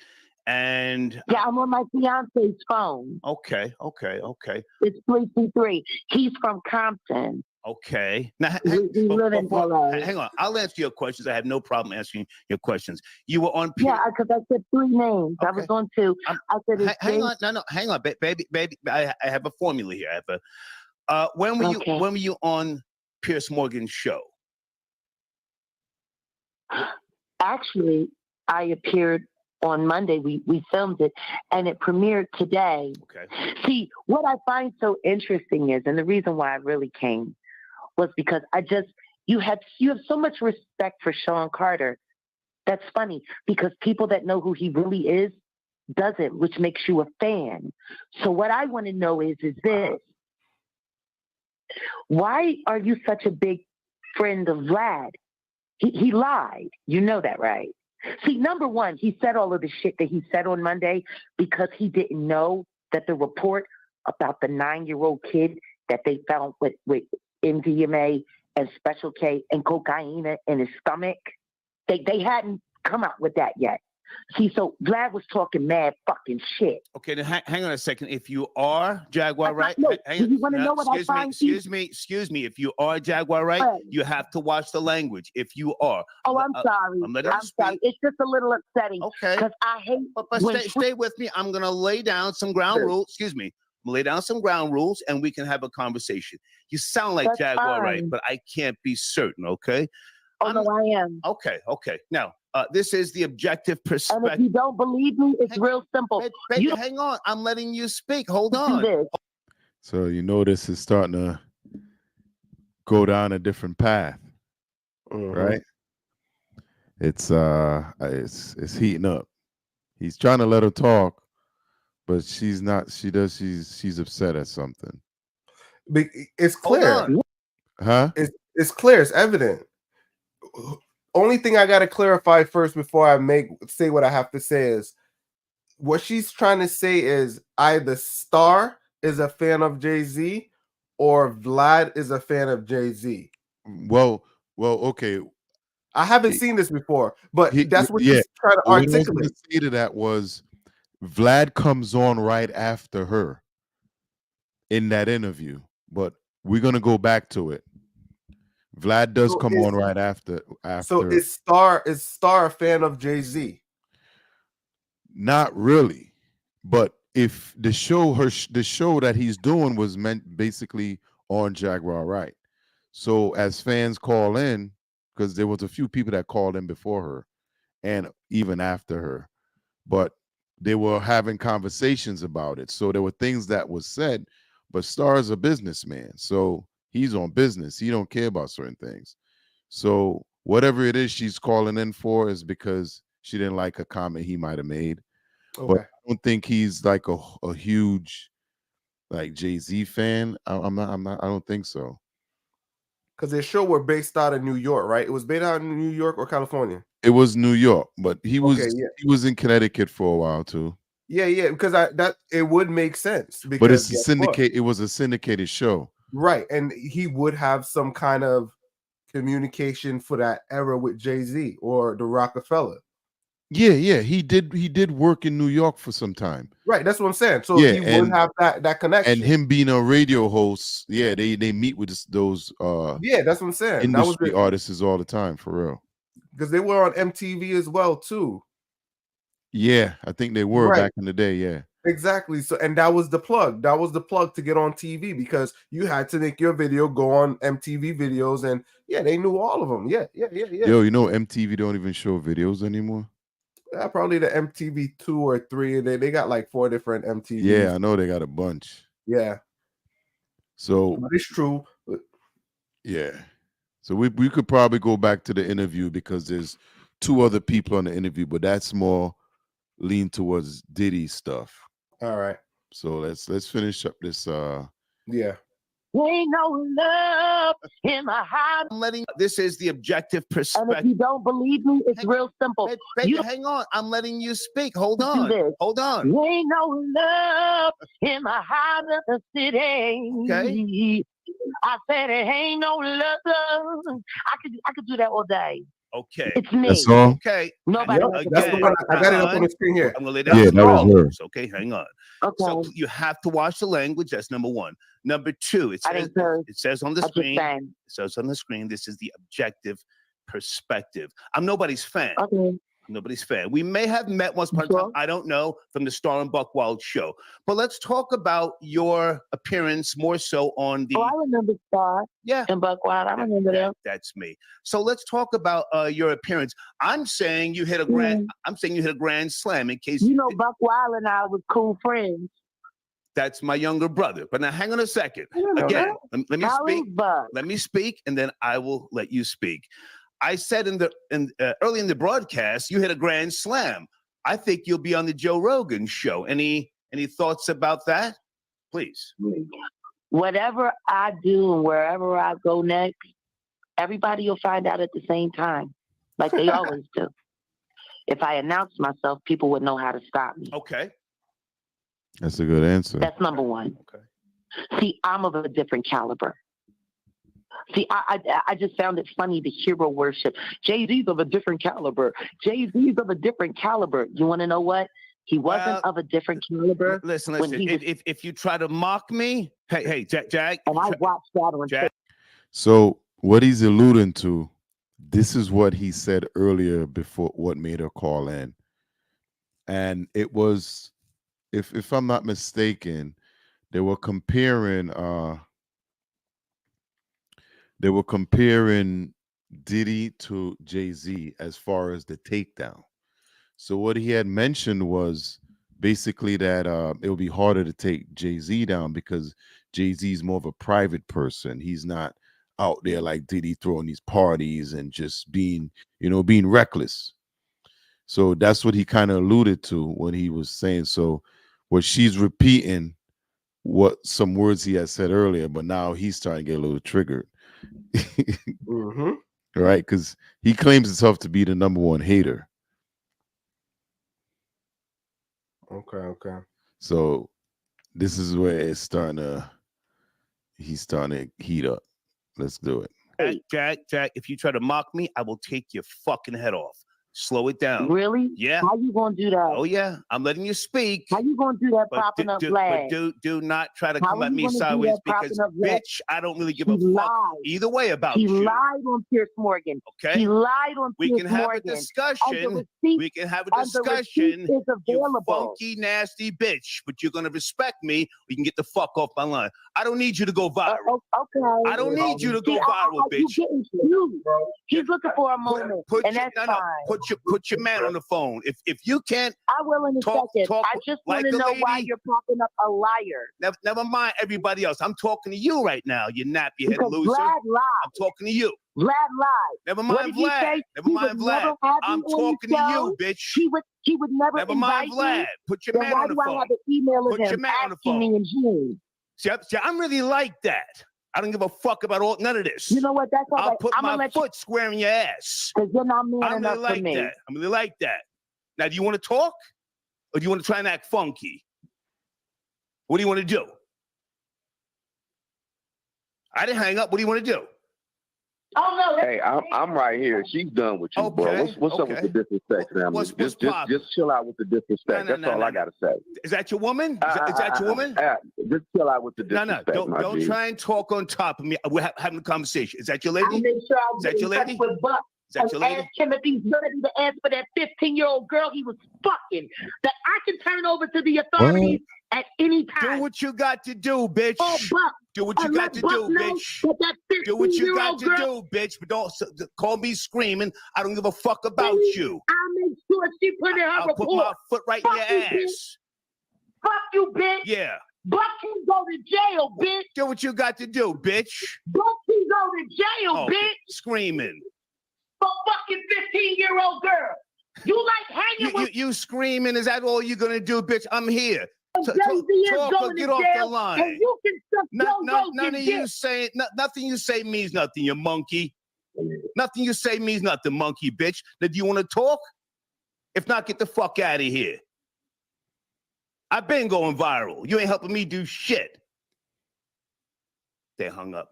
[SPEAKER 5] And
[SPEAKER 6] yeah, I'm on my fiance's phone.
[SPEAKER 5] Okay.
[SPEAKER 6] It's 323. He's from Compton.
[SPEAKER 5] Okay. Now,
[SPEAKER 6] We live in LA.
[SPEAKER 5] hang on. I'll answer your questions. I have no problem answering your questions. You were on.
[SPEAKER 6] Yeah, because I said three names.
[SPEAKER 5] Okay.
[SPEAKER 6] I was on two. I said,
[SPEAKER 5] hang on. No, hang on, baby. I have a formula here. I have a. When were you on Piers Morgan's show?
[SPEAKER 6] Actually, I appeared on Monday. We filmed it, and it premiered today.
[SPEAKER 5] Okay.
[SPEAKER 6] See, what I find so interesting is, and the reason why I really came was because you have so much respect for Sean Carter. That's funny because people that know who he really is doesn't, which makes you a fan. So what I want to know is this: why are you such a big friend of Vlad? He lied. You know that, right? See, number one, he said all of the shit that he said on Monday because he didn't know that the report about the 9-year-old kid that they found with MDMA and Special K and cocaine in his stomach, they hadn't come out with that yet. See, so Vlad was talking mad fucking shit.
[SPEAKER 5] Okay, then hang on a second. If you are Jaguar Wright,
[SPEAKER 6] do you want to know what I find?
[SPEAKER 5] Excuse me. If you are Jaguar Wright, you have to watch the language. If you are.
[SPEAKER 6] Oh, I'm sorry. I'm sorry. It's just a little upsetting.
[SPEAKER 5] Okay.
[SPEAKER 6] Because I hate.
[SPEAKER 5] But stay with me. I'm gonna lay down some ground rules. Excuse me. I'm gonna lay down some ground rules, and we can have a conversation. You sound like Jaguar Wright, but I can't be certain. Okay.
[SPEAKER 6] Oh, no, I am.
[SPEAKER 5] Okay. Now, this is the objective perspective.
[SPEAKER 6] And if you don't believe me, it's real simple.
[SPEAKER 5] Baby, hang on. I'm letting you speak. Hold on.
[SPEAKER 1] So you notice it's starting to go down a different path, right? It's heating up. He's trying to let her talk, but she's not. She's upset at something.
[SPEAKER 2] It's clear.
[SPEAKER 1] Huh?
[SPEAKER 2] It's clear. It's evident. Only thing I got to clarify first before I say what I have to say is what she's trying to say is either Starr is a fan of Jay-Z or Vlad is a fan of Jay-Z.
[SPEAKER 1] Well, okay.
[SPEAKER 2] I haven't seen this before, but that's what he's trying to articulate.
[SPEAKER 1] What I was say to that was Vlad comes on right after her in that interview, but we're gonna go back to it. Vlad does come on right after.
[SPEAKER 2] So is Starr a fan of Jay-Z?
[SPEAKER 1] Not really, but if the show that he's doing was meant basically on Jaguar Wright, so as fans call in, because there was a few people that called in before her and even after her, but they were having conversations about it. So there were things that was said, but Starr is a businessman, so he's on business. He don't care about certain things. So whatever it is she's calling in for is because she didn't like a comment he might have made. Okay. But I don't think he's like a huge like Jay-Z fan. I'm not. I don't think so.
[SPEAKER 2] Because their show were based out of New York, right? It was based out in New York or California.
[SPEAKER 1] It was New York, but he was in Connecticut for a while too.
[SPEAKER 2] Yeah, because it would make sense. Because
[SPEAKER 1] but it's a syndicate. It was a syndicated show.
[SPEAKER 2] Right, and he would have some kind of communication for that era with Jay-Z or the Rockefeller.
[SPEAKER 1] Yeah, he did work in New York for some time.
[SPEAKER 2] Right, that's what I'm saying. So he would have that connection.
[SPEAKER 1] And him being a radio host, they meet with those
[SPEAKER 2] that's what I'm saying.
[SPEAKER 1] Industry artists all the time, for real.
[SPEAKER 2] Because they were on MTV as well too.
[SPEAKER 1] Yeah, I think they were back in the day. Yeah.
[SPEAKER 2] Exactly. So, and that was the plug. That was the plug to get on TV because you had to make your video go on MTV videos, and they knew all of them. Yeah.
[SPEAKER 1] Yo, you know MTV don't even show videos anymore.
[SPEAKER 2] Probably the MTV 2 or 3. They got like 4 different MTVs.
[SPEAKER 1] Yeah, I know they got a bunch.
[SPEAKER 2] Yeah.
[SPEAKER 1] So
[SPEAKER 2] but it's true.
[SPEAKER 1] Yeah. So we could probably go back to the interview because there's 2 other people on the interview, but that's more lean towards Diddy stuff.
[SPEAKER 2] All right.
[SPEAKER 1] So let's finish up this
[SPEAKER 2] Yeah.
[SPEAKER 6] Ain't no love in my heart.
[SPEAKER 5] I'm letting. This is the objective
[SPEAKER 6] And if
[SPEAKER 5] perspective.
[SPEAKER 6] you don't believe me, it's real simple.
[SPEAKER 5] Baby,
[SPEAKER 6] You
[SPEAKER 5] hang on. I'm letting you speak. Hold
[SPEAKER 6] do
[SPEAKER 5] on.
[SPEAKER 6] this.
[SPEAKER 5] Hold on.
[SPEAKER 6] Ain't no love in my heart of the city.
[SPEAKER 5] Okay.
[SPEAKER 6] I said it ain't no love. I could do that all day.
[SPEAKER 5] Okay.
[SPEAKER 6] It's me.
[SPEAKER 1] That's all.
[SPEAKER 5] Okay.
[SPEAKER 6] Nobody
[SPEAKER 2] Yep,
[SPEAKER 6] else
[SPEAKER 2] that's
[SPEAKER 6] can
[SPEAKER 2] the
[SPEAKER 6] do
[SPEAKER 2] one.
[SPEAKER 6] it.
[SPEAKER 2] I got it up on the screen here.
[SPEAKER 5] I'm gonna lay down
[SPEAKER 1] Yeah,
[SPEAKER 5] some
[SPEAKER 1] that was
[SPEAKER 5] ground
[SPEAKER 1] her.
[SPEAKER 5] rules. Okay, hang on.
[SPEAKER 6] Okay.
[SPEAKER 5] So you have to watch the language. That's number one. Number two, it
[SPEAKER 6] I
[SPEAKER 5] says,
[SPEAKER 6] didn't curse.
[SPEAKER 5] it says on the
[SPEAKER 6] I just
[SPEAKER 5] screen.
[SPEAKER 6] sang.
[SPEAKER 5] It says on the screen. This is the objective perspective. I'm nobody's fan.
[SPEAKER 6] Okay.
[SPEAKER 5] Nobody's fan. We may have met once upon a time.
[SPEAKER 6] Sure.
[SPEAKER 5] I don't know, from the Starr and Buckwild show. But let's talk about your appearance more so on the.
[SPEAKER 6] Oh, I remember Starr
[SPEAKER 5] Yeah.
[SPEAKER 6] and Buckwild. I remember them.
[SPEAKER 5] That's me. So let's talk about your appearance. I'm saying you hit a grand slam. In case
[SPEAKER 6] You know, Buckwild and I was cool friends.
[SPEAKER 5] that's my younger brother. But now, hang on a second.
[SPEAKER 2] You know
[SPEAKER 5] Again, let me
[SPEAKER 6] How
[SPEAKER 5] speak.
[SPEAKER 6] is Buck?
[SPEAKER 5] Let me speak, and then I will let you speak. I said early in the broadcast, you hit a grand slam. I think you'll be on the Joe Rogan show. Any thoughts about that? Please.
[SPEAKER 6] Whatever I do and wherever I go next, everybody will find out at the same time, like they always do. If I announce myself, people would know how to stop me.
[SPEAKER 5] Okay.
[SPEAKER 1] That's a good answer.
[SPEAKER 6] That's number one.
[SPEAKER 5] Okay.
[SPEAKER 6] See, I'm of a different caliber. See, I just found it funny to hero worship. Jay-Z's of a different caliber. Jay-Z's of a different caliber. You want to know what? He wasn't of a different caliber.
[SPEAKER 5] Listen.
[SPEAKER 6] when he was-
[SPEAKER 5] If you try to mock me, hey, Jack.
[SPEAKER 6] And I watched that on
[SPEAKER 5] Jack.
[SPEAKER 1] So what he's alluding to, this is what he said earlier before what made her call in. And it was, if I'm not mistaken, they were comparing Diddy to Jay-Z as far as the takedown. So what he had mentioned was basically that it would be harder to take Jay-Z down because Jay-Z is more of a private person. He's not out there like Diddy throwing these parties and just being reckless. So that's what he kind of alluded to when he was saying. So what she's repeating what some words he had said earlier, but now he's starting to get a little triggered.
[SPEAKER 2] Mm-hmm.
[SPEAKER 1] Right? Because he claims himself to be the number one hater.
[SPEAKER 2] Okay.
[SPEAKER 1] So this is where he's starting to heat up. Let's do it.
[SPEAKER 5] Jack, if you try to mock me, I will take your fucking head off. Slow it down.
[SPEAKER 6] Really?
[SPEAKER 5] Yeah.
[SPEAKER 6] How you gonna do that?
[SPEAKER 5] Oh yeah. I'm letting you speak.
[SPEAKER 6] How you gonna do that popping up flag?
[SPEAKER 5] But do not try to
[SPEAKER 6] How
[SPEAKER 5] come
[SPEAKER 6] are
[SPEAKER 5] at
[SPEAKER 6] you
[SPEAKER 5] me
[SPEAKER 6] gonna do
[SPEAKER 5] sideways
[SPEAKER 6] that popping
[SPEAKER 5] because
[SPEAKER 6] up flag?
[SPEAKER 5] bitch, I don't really give
[SPEAKER 6] He
[SPEAKER 5] a fuck
[SPEAKER 6] lied.
[SPEAKER 5] either way about
[SPEAKER 6] He
[SPEAKER 5] you.
[SPEAKER 6] lied on Piers Morgan.
[SPEAKER 5] Okay.
[SPEAKER 6] He lied on
[SPEAKER 5] We
[SPEAKER 6] Piers
[SPEAKER 5] can have
[SPEAKER 6] Morgan.
[SPEAKER 5] a discussion.
[SPEAKER 6] And the receipt,
[SPEAKER 5] We can have a
[SPEAKER 6] and the receipt
[SPEAKER 5] discussion.
[SPEAKER 6] is
[SPEAKER 5] You
[SPEAKER 6] available.
[SPEAKER 5] funky, nasty bitch. But you're gonna respect me. We can get the fuck off my line. I don't need you to go viral.
[SPEAKER 6] Okay.
[SPEAKER 5] I don't need you to go
[SPEAKER 6] See,
[SPEAKER 5] viral,
[SPEAKER 6] you
[SPEAKER 5] bitch.
[SPEAKER 6] getting cute. He's looking for a moment, and that's fine.
[SPEAKER 5] Put your man on the phone. If you can't,
[SPEAKER 6] I will in a
[SPEAKER 5] talk
[SPEAKER 6] second. I just want
[SPEAKER 5] like
[SPEAKER 6] to
[SPEAKER 5] a
[SPEAKER 6] know why
[SPEAKER 5] lady.
[SPEAKER 6] you're popping up a liar.
[SPEAKER 5] never mind everybody else. I'm talking to you right now. You nappy head
[SPEAKER 6] Because
[SPEAKER 5] loser.
[SPEAKER 6] Vlad lied.
[SPEAKER 5] I'm talking to you.
[SPEAKER 6] Vlad lied.
[SPEAKER 5] Never
[SPEAKER 6] What
[SPEAKER 5] mind
[SPEAKER 6] did he
[SPEAKER 5] Vlad.
[SPEAKER 6] say?
[SPEAKER 5] Never
[SPEAKER 6] He
[SPEAKER 5] mind
[SPEAKER 6] would
[SPEAKER 5] Vlad.
[SPEAKER 6] never have
[SPEAKER 5] I'm
[SPEAKER 6] me on
[SPEAKER 5] talking
[SPEAKER 6] the
[SPEAKER 5] to
[SPEAKER 6] show.
[SPEAKER 5] you, bitch.
[SPEAKER 6] He would never
[SPEAKER 5] Never
[SPEAKER 6] invite
[SPEAKER 5] mind Vlad.
[SPEAKER 6] me.
[SPEAKER 5] Put your
[SPEAKER 6] Then
[SPEAKER 5] man
[SPEAKER 6] why
[SPEAKER 5] on the
[SPEAKER 6] do I
[SPEAKER 5] phone.
[SPEAKER 6] have an email of
[SPEAKER 5] Put your
[SPEAKER 6] him
[SPEAKER 5] man on the
[SPEAKER 6] asking me
[SPEAKER 5] phone.
[SPEAKER 6] in June?
[SPEAKER 5] See, I'm really like that. I don't give a fuck about none of this.
[SPEAKER 6] You know what? That's all
[SPEAKER 5] I'll
[SPEAKER 6] right.
[SPEAKER 5] put
[SPEAKER 6] I'm gonna
[SPEAKER 5] my
[SPEAKER 6] let you,
[SPEAKER 5] foot square in your ass.
[SPEAKER 6] because you're not man
[SPEAKER 5] I'm
[SPEAKER 6] enough
[SPEAKER 5] really
[SPEAKER 6] for
[SPEAKER 5] like
[SPEAKER 6] me.
[SPEAKER 5] that. I'm really like that. Now, do you want to talk? Or do you want to try and act funky? What do you want to do? I didn't hang up. What do you want to do?
[SPEAKER 6] Oh no.
[SPEAKER 7] Hey, I'm right here. She's done with you, bro.
[SPEAKER 5] Okay,
[SPEAKER 7] What's up with the disrespect, family?
[SPEAKER 5] What's
[SPEAKER 7] Just chill out with the disrespect.
[SPEAKER 5] No,
[SPEAKER 7] That's all I gotta say.
[SPEAKER 5] Is that your woman? Is that your woman?
[SPEAKER 7] Just chill out with the
[SPEAKER 5] No,
[SPEAKER 7] disrespect.
[SPEAKER 5] don't try and talk on top of me. We're having a conversation. Is that your
[SPEAKER 6] I
[SPEAKER 5] lady?
[SPEAKER 6] make sure I
[SPEAKER 5] Is that
[SPEAKER 6] get
[SPEAKER 5] your
[SPEAKER 6] in touch
[SPEAKER 5] lady?
[SPEAKER 6] with Buck.
[SPEAKER 5] Is that your
[SPEAKER 6] And
[SPEAKER 5] lady?
[SPEAKER 6] ask Timothy's ready to answer for that 15-year-old girl he was fucking that I can turn over to the authorities at any time.
[SPEAKER 5] Do what you got to do, bitch.
[SPEAKER 6] Oh, Buck.
[SPEAKER 5] Do what you
[SPEAKER 6] And
[SPEAKER 5] got
[SPEAKER 6] let
[SPEAKER 5] to
[SPEAKER 6] Buck
[SPEAKER 5] do,
[SPEAKER 6] know
[SPEAKER 5] bitch.
[SPEAKER 6] that 15-year-old
[SPEAKER 5] Do what you got to
[SPEAKER 6] girl,
[SPEAKER 5] do, bitch. But don't call me screaming. I don't give a fuck about you.
[SPEAKER 6] I'll make sure she put in her
[SPEAKER 5] I'll
[SPEAKER 6] report.
[SPEAKER 5] put my foot right in
[SPEAKER 6] Fuck
[SPEAKER 5] your
[SPEAKER 6] you, bitch.
[SPEAKER 5] ass.
[SPEAKER 6] Fuck you, bitch.
[SPEAKER 5] Yeah.
[SPEAKER 6] Buck can go to jail, bitch.
[SPEAKER 5] Do what you got to do, bitch.
[SPEAKER 6] Buck can go to jail,
[SPEAKER 5] Oh,
[SPEAKER 6] bitch.
[SPEAKER 5] screaming.
[SPEAKER 6] For fucking 15-year-old girl. You like hanging with
[SPEAKER 5] You screaming. Is that all you're going to do, bitch? I'm here.
[SPEAKER 6] Jay-Z is
[SPEAKER 5] Talk or
[SPEAKER 6] going
[SPEAKER 5] get
[SPEAKER 6] to
[SPEAKER 5] off the
[SPEAKER 6] jail,
[SPEAKER 5] line.
[SPEAKER 6] and you can suck Joe
[SPEAKER 5] None
[SPEAKER 6] Rogan
[SPEAKER 5] of
[SPEAKER 6] dick.
[SPEAKER 5] you say nothing. You say means nothing, you monkey. Nothing you say means nothing, monkey bitch. Now, do you want to talk? If not, get the fuck out of here. I've been going viral. You ain't helping me do shit. They hung up.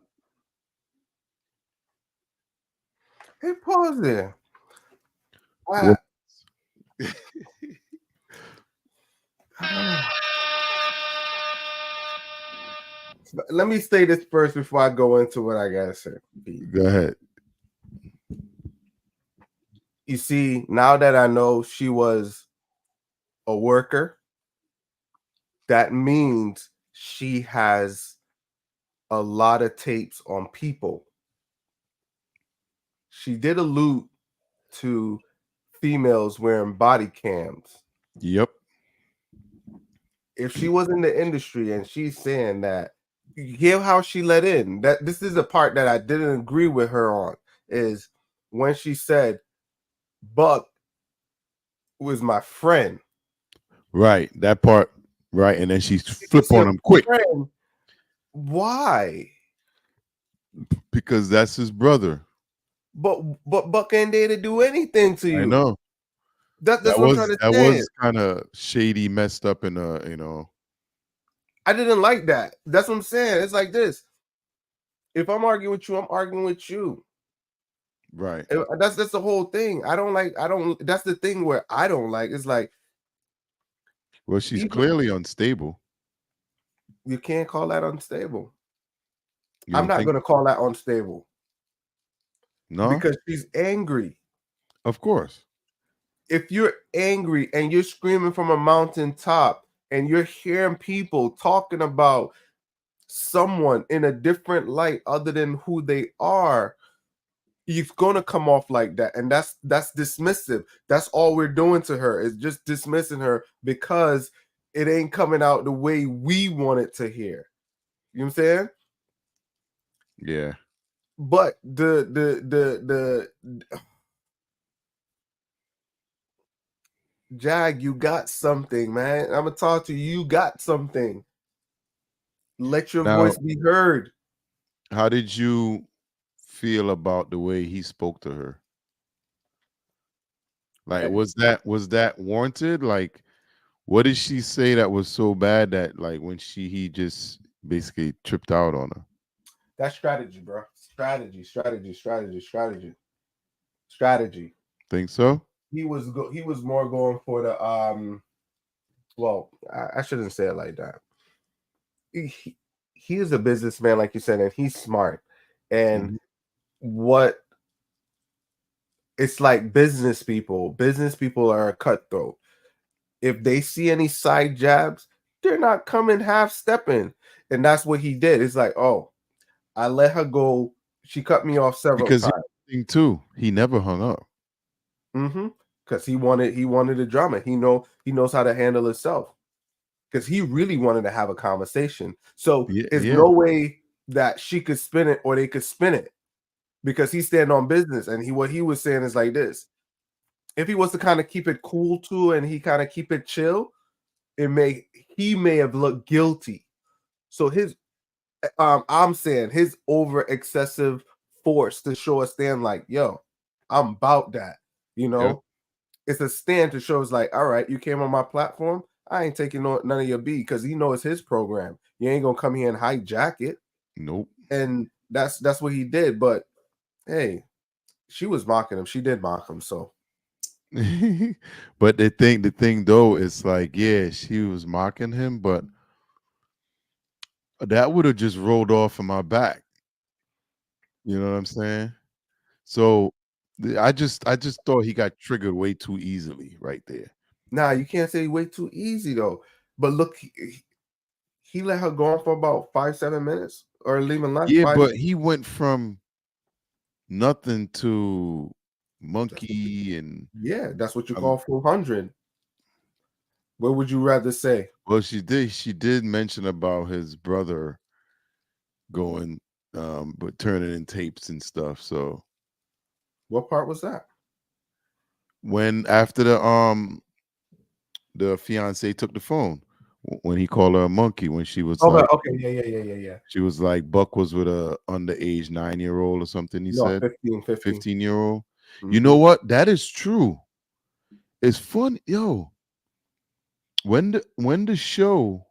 [SPEAKER 2] Hey, pause there.
[SPEAKER 1] What?
[SPEAKER 2] Let me say this first before I go into what I gotta say.
[SPEAKER 1] Go ahead.
[SPEAKER 2] You see, now that I know she was a worker, that means she has a lot of tapes on people. She did allude to females wearing body cams.
[SPEAKER 1] Yep.
[SPEAKER 2] If she was in the industry and she's saying that, you hear how she let in. That this is the part that I didn't agree with her on, is when she said Buck was my friend.
[SPEAKER 1] Right. That part. Right. And then she flip
[SPEAKER 2] It's your
[SPEAKER 1] on him quick
[SPEAKER 2] friend. Why?
[SPEAKER 1] because that's his brother.
[SPEAKER 2] But Buck ain't there to do anything to you.
[SPEAKER 1] I know.
[SPEAKER 2] That's
[SPEAKER 1] That
[SPEAKER 2] what I'm trying to
[SPEAKER 1] that
[SPEAKER 2] say.
[SPEAKER 1] was kind of shady, messed up, and
[SPEAKER 2] I didn't like that. That's what I'm saying. It's like this. If I'm arguing with you, I'm arguing with you.
[SPEAKER 1] right.
[SPEAKER 2] And that's the whole thing. I don't that's the thing where I don't like. It's like
[SPEAKER 1] Well, she's
[SPEAKER 2] even-
[SPEAKER 1] clearly unstable.
[SPEAKER 2] you can't call that unstable.
[SPEAKER 1] You
[SPEAKER 2] I'm
[SPEAKER 1] don't
[SPEAKER 2] not
[SPEAKER 1] think?
[SPEAKER 2] gonna call that unstable
[SPEAKER 1] No,
[SPEAKER 2] because she's angry.
[SPEAKER 1] of course.
[SPEAKER 2] If you're angry and you're screaming from a mountaintop and you're hearing people talking about someone in a different light other than who they are, it's gonna come off like that, and that's dismissive. That's all we're doing to her, is just dismissing her because it ain't coming out the way we want it to hear. You know what I'm saying?
[SPEAKER 1] Yeah.
[SPEAKER 2] But the Jag, you got something, man. I'm gonna talk to you. You got something. Let your
[SPEAKER 1] Now,
[SPEAKER 2] voice be heard.
[SPEAKER 1] how did you feel about the way he spoke to her? Like, was that warranted? Like, what did she say that was so bad that, like, when he just basically tripped out on her?
[SPEAKER 2] That's strategy, bro. Strategy.
[SPEAKER 1] Think so?
[SPEAKER 2] He was more going for the well, I shouldn't say it like that. He is a businessman, like you said, and he's smart. And
[SPEAKER 1] Mhm.
[SPEAKER 2] what it's like, business people are a cutthroat. If they see any side jabs, they're not coming half stepping. And that's what he did. It's like, oh, I let her go. She cut me off several
[SPEAKER 1] Because
[SPEAKER 2] times.
[SPEAKER 1] thing too, he never hung up.
[SPEAKER 2] Because he wanted the drama. He knows how to handle himself. Because he really wanted to have a conversation. So there's no way that she could spin it or they could spin it, because he's standing on business. And what he was saying is like this: if he was to kind of keep it cool too, and he kind of keep it chill, he may have looked guilty. So I'm saying his over excessive force to show a stand, like, yo, I'm about that. It's a stand to show, it's like, all right, you came on my platform, I ain't taking none of your B, because he knows his program. You ain't gonna come here and hijack it.
[SPEAKER 1] Nope.
[SPEAKER 2] And that's what he did. But hey, she was mocking him. She did mock him. So
[SPEAKER 1] But the thing though is, like, yeah, she was mocking him, but that would have just rolled off of my back. You know what I'm saying? So I just thought he got triggered way too easily right there.
[SPEAKER 2] nah, you can't say way too easy though. But look, he let her go on for about 5-7 minutes, or leaving left.
[SPEAKER 1] Yeah, but he went from nothing to monkey, and
[SPEAKER 2] yeah, that's what you call 400. What would you rather say?
[SPEAKER 1] well, she did mention about his brother going but turning in tapes and stuff. So
[SPEAKER 2] What part was that?
[SPEAKER 1] when after the fiance took the phone, when he called her a monkey when she was
[SPEAKER 2] Okay,
[SPEAKER 1] like,
[SPEAKER 2] okay, yeah.
[SPEAKER 1] she was like, Buck was with a underage 9-year-old or something. He
[SPEAKER 2] No,
[SPEAKER 1] said
[SPEAKER 2] 15.
[SPEAKER 1] 15-year-old. You
[SPEAKER 2] Mhm.
[SPEAKER 1] know what? That is true. It's fun, yo. When the show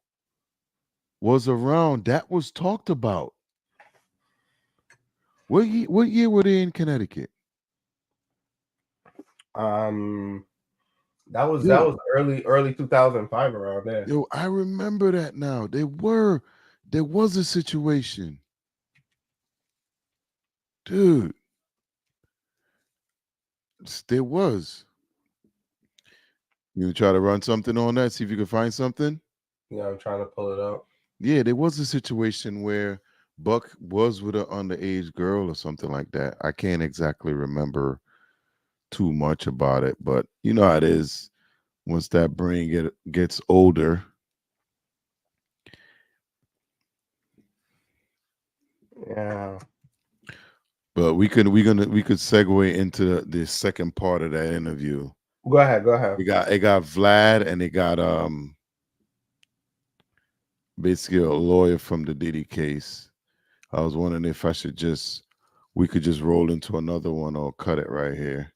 [SPEAKER 1] was around, that was talked about. What year were they in Connecticut?
[SPEAKER 2] That was
[SPEAKER 1] Yo,
[SPEAKER 2] early 2005 around there.
[SPEAKER 1] yo, I remember that now. There was a situation, dude. There was. You try to run something on that, see if you can find something.
[SPEAKER 2] Yeah, I'm trying to pull it up.
[SPEAKER 1] Yeah, there was a situation where Buck was with an underage girl or something like that. I can't exactly remember too much about it, but you know how it is once that brain gets older.
[SPEAKER 2] Yeah.
[SPEAKER 1] But we could segue into the second part of that interview.
[SPEAKER 2] Go ahead.
[SPEAKER 1] It got Vlad and it got basically a lawyer from the Diddy case. I was wondering if we could just roll into another one or cut it right here.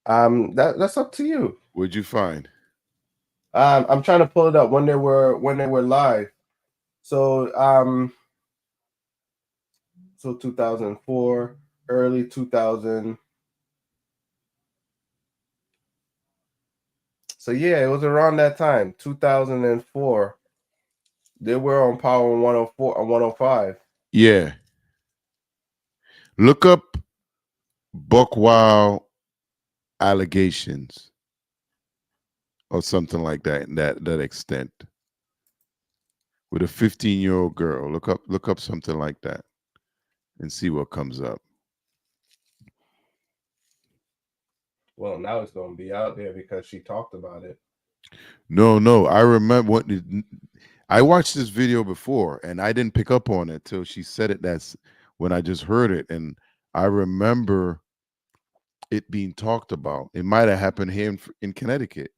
[SPEAKER 2] That's up to you.
[SPEAKER 1] What'd you find?
[SPEAKER 2] I'm trying to pull it up when they were live. So 2004, early 2000. So yeah, it was around that time, 2004. They were on Power 104 and 105.
[SPEAKER 1] Yeah. Look up Buck Wild allegations or something like that, in that extent. With a 15-year-old girl. Look up something like that and see what comes up.
[SPEAKER 2] Well, now it's going to be out there because she talked about it.
[SPEAKER 1] No. I remember I watched this video before and I didn't pick up on it till she said it. That's when I just heard it. And I remember it being talked about. It might have happened here in Connecticut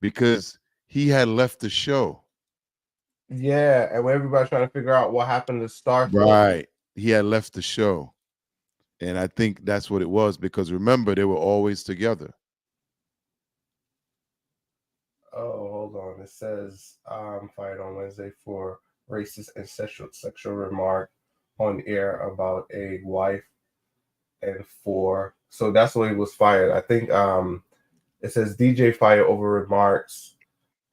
[SPEAKER 1] because he had left the show.
[SPEAKER 2] Yeah, and when everybody's trying to figure out what happened to Starr.
[SPEAKER 1] Right. He had left the show. And I think that's what it was because remember, they were always together.
[SPEAKER 2] Oh, hold on. It says fired on Wednesday for racist and sexual remark on air about a wife and four. So that's why he was fired. I think it says DJ fired over remarks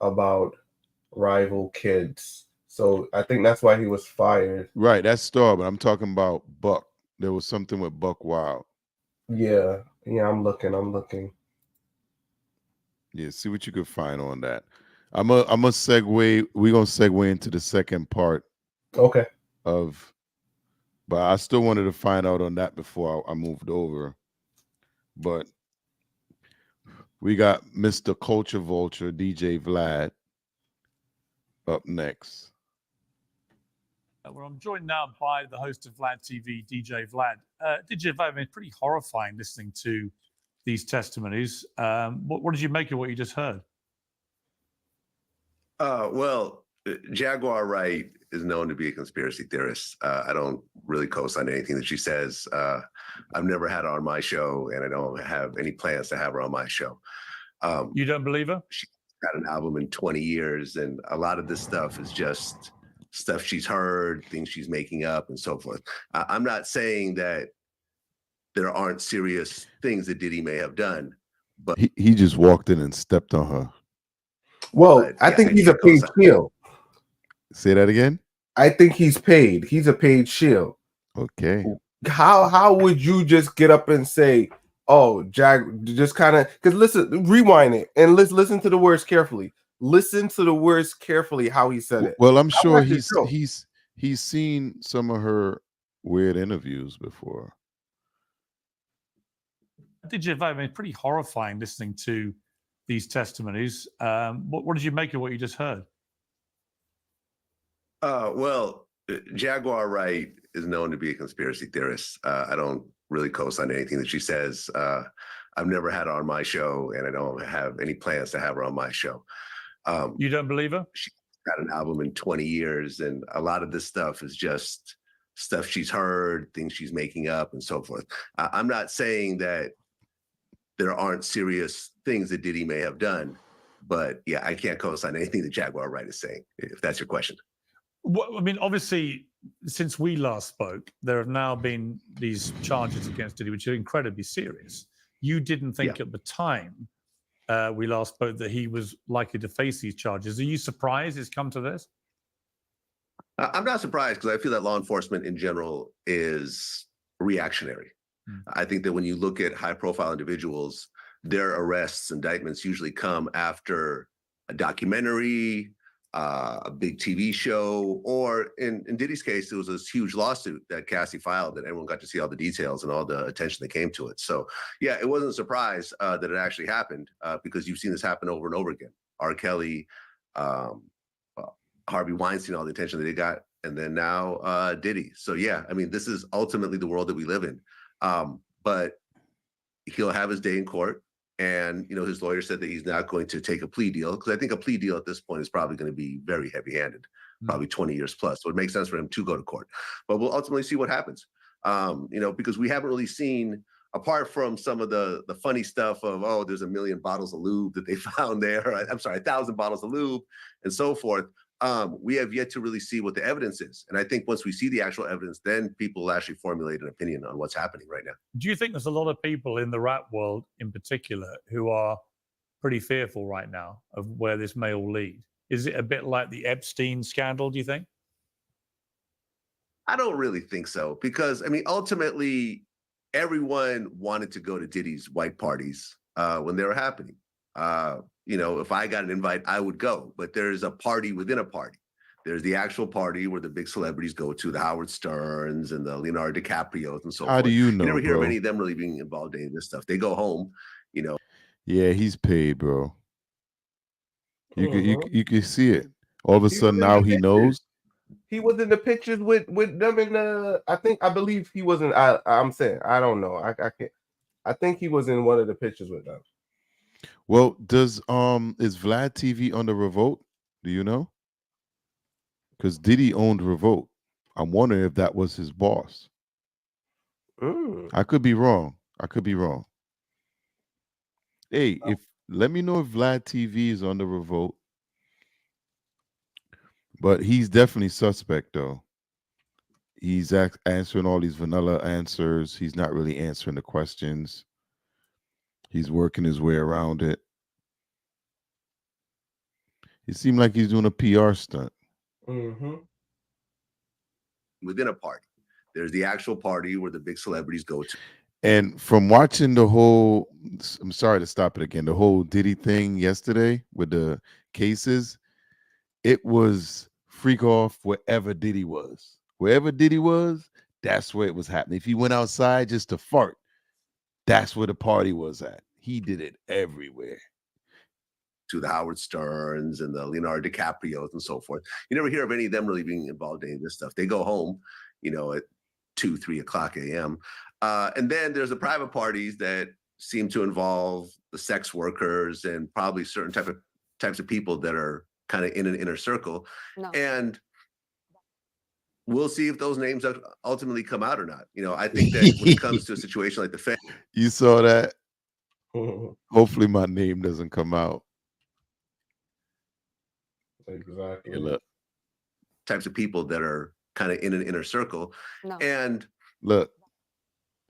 [SPEAKER 2] about rival kids. So I think that's why he was fired.
[SPEAKER 1] Right, that's Starr, but I'm talking about Buck. There was something with Buck Wild.
[SPEAKER 2] Yeah, I'm looking.
[SPEAKER 1] Yeah, see what you can find on that. I'm a segue. We're gonna segue into the second part.
[SPEAKER 2] Okay.
[SPEAKER 1] But I still wanted to find out on that before I moved over. But we got Mr. Culture Vulture, DJ Vlad, up next.
[SPEAKER 3] Well, I'm joined now by the host of Vlad TV, DJ Vlad. DJ Vlad, I mean, it's pretty horrifying listening to these testimonies. What did you make of what you just heard?
[SPEAKER 8] Well, Jaguar Wright is known to be a conspiracy theorist. I don't really co-sign anything that she says. I've never had her on my show, and I don't have any plans to have her on my show.
[SPEAKER 3] You don't believe her?
[SPEAKER 8] She's got an album in 20 years, and a lot of this stuff is just stuff she's heard, things she's making up, and so forth. I'm not saying that there aren't serious things that Diddy may have done, but
[SPEAKER 1] He just walked in and stepped on her.
[SPEAKER 2] Well, I think he's a paid shield.
[SPEAKER 1] Say that again.
[SPEAKER 2] I think he's paid. He's a paid shield.
[SPEAKER 1] Okay.
[SPEAKER 2] How would you just get up and say, "Oh, Jag," just kind of because listen, rewind it and listen to the words carefully. Listen to the words carefully. How he said it.
[SPEAKER 1] Well, I'm sure he's seen some of her weird interviews before.
[SPEAKER 3] DJ Vlad, I mean, it's pretty horrifying listening to these testimonies. What did you make of what you just heard?
[SPEAKER 8] Well, Jaguar Wright is known to be a conspiracy theorist. I don't really co-sign anything that she says. I've never had her on my show, and I don't have any plans to have her on my show.
[SPEAKER 3] You don't believe her?
[SPEAKER 8] She's got an album in 20 years, and a lot of this stuff is just stuff she's heard, things she's making up, and so forth. I'm not saying that there aren't serious things that Diddy may have done, but yeah, I can't co-sign anything that Jaguar Wright is saying, if that's your question.
[SPEAKER 3] Well, I mean, obviously, since we last spoke, there have now been these charges against Diddy, which are incredibly serious. You didn't think at the time we last spoke that he was likely to face these charges. Are you surprised it's come to this?
[SPEAKER 8] I'm not surprised, because I feel that law enforcement in general is reactionary. I think that when you look at high-profile individuals, their arrests, indictments usually come after a documentary, a big TV show, or in Diddy's case, there was this huge lawsuit that Cassie filed that everyone got to see all the details and all the attention that came to it. So yeah, it wasn't a surprise that it actually happened, because you've seen this happen over and over again. R. Kelly, Harvey Weinstein, all the attention that they got, and then now Diddy. So yeah, I mean, this is ultimately the world that we live in. But he'll have his day in court. And, you know, his lawyer said that he's not going to take a plea deal, because I think a plea deal at this point is probably going to be very heavy-handed, probably 20 years plus. So it makes sense for him to go to court. But we'll ultimately see what happens, you know, because we haven't really seen, apart from some of the funny stuff of, oh, there's 1 million bottles of lube that they found there. I'm sorry, 1,000 bottles of lube and so forth. We have yet to really see what the evidence is. And I think once we see the actual evidence, then people will actually formulate an opinion on what's happening right now.
[SPEAKER 3] Do you think there's a lot of people in the rap world in particular who are pretty fearful right now of where this may all lead? Is it a bit like the Epstein scandal, do you think?
[SPEAKER 8] I don't really think so, because, I mean, ultimately, everyone wanted to go to Diddy's white parties when they were happening. You know, if I got an invite, I would go. But there's a party within a party. There's the actual party where the big celebrities go to, the Howard Sterns and the Leonardo DiCaprios and so forth.
[SPEAKER 1] How do you know,
[SPEAKER 8] You never hear
[SPEAKER 1] bro?
[SPEAKER 8] of any of them really being involved in any of this stuff. They go home, you know.
[SPEAKER 1] Yeah, he's paid, bro. You can see it. All of a sudden now he knows.
[SPEAKER 2] He was in the pictures with them in the. I believe he was in. I'm saying I don't know. I can't. I think he was in one of the pictures with them.
[SPEAKER 1] Well, is Vlad TV under Revolt? Do you know? Because Diddy owned Revolt. I'm wondering if that was his boss. I could be wrong. Hey, let me know if Vlad TV is under Revolt. But he's definitely suspect, though. He's answering all these vanilla answers. He's not really answering the questions. He's working his way around it. It seemed like he's doing a PR stunt.
[SPEAKER 8] Within a party. There's the actual party where the big celebrities go to.
[SPEAKER 1] And from watching the whole, I'm sorry to stop it again, the whole Diddy thing yesterday with the cases, it was freak off wherever Diddy was. Wherever Diddy was, that's where it was happening. If he went outside just to fart, that's where the party was at. He did it everywhere.
[SPEAKER 8] To the Howard Sterns and the Leonardo DiCaprios and so forth. You never hear of any of them really being involved in any of this stuff. They go home, you know, at 2, 3 o'clock a.m. And then there's the private parties that seem to involve the sex workers and probably certain types of people that are kind of in an inner circle. No. And we'll see if those names ultimately come out or not. You know, I think that when it comes to a situation like the Fed.
[SPEAKER 1] You saw that? Hopefully my name doesn't come out.
[SPEAKER 2] Exactly.
[SPEAKER 1] Yeah, look.
[SPEAKER 8] Types of people that are kind of in an inner circle. No. And
[SPEAKER 1] look,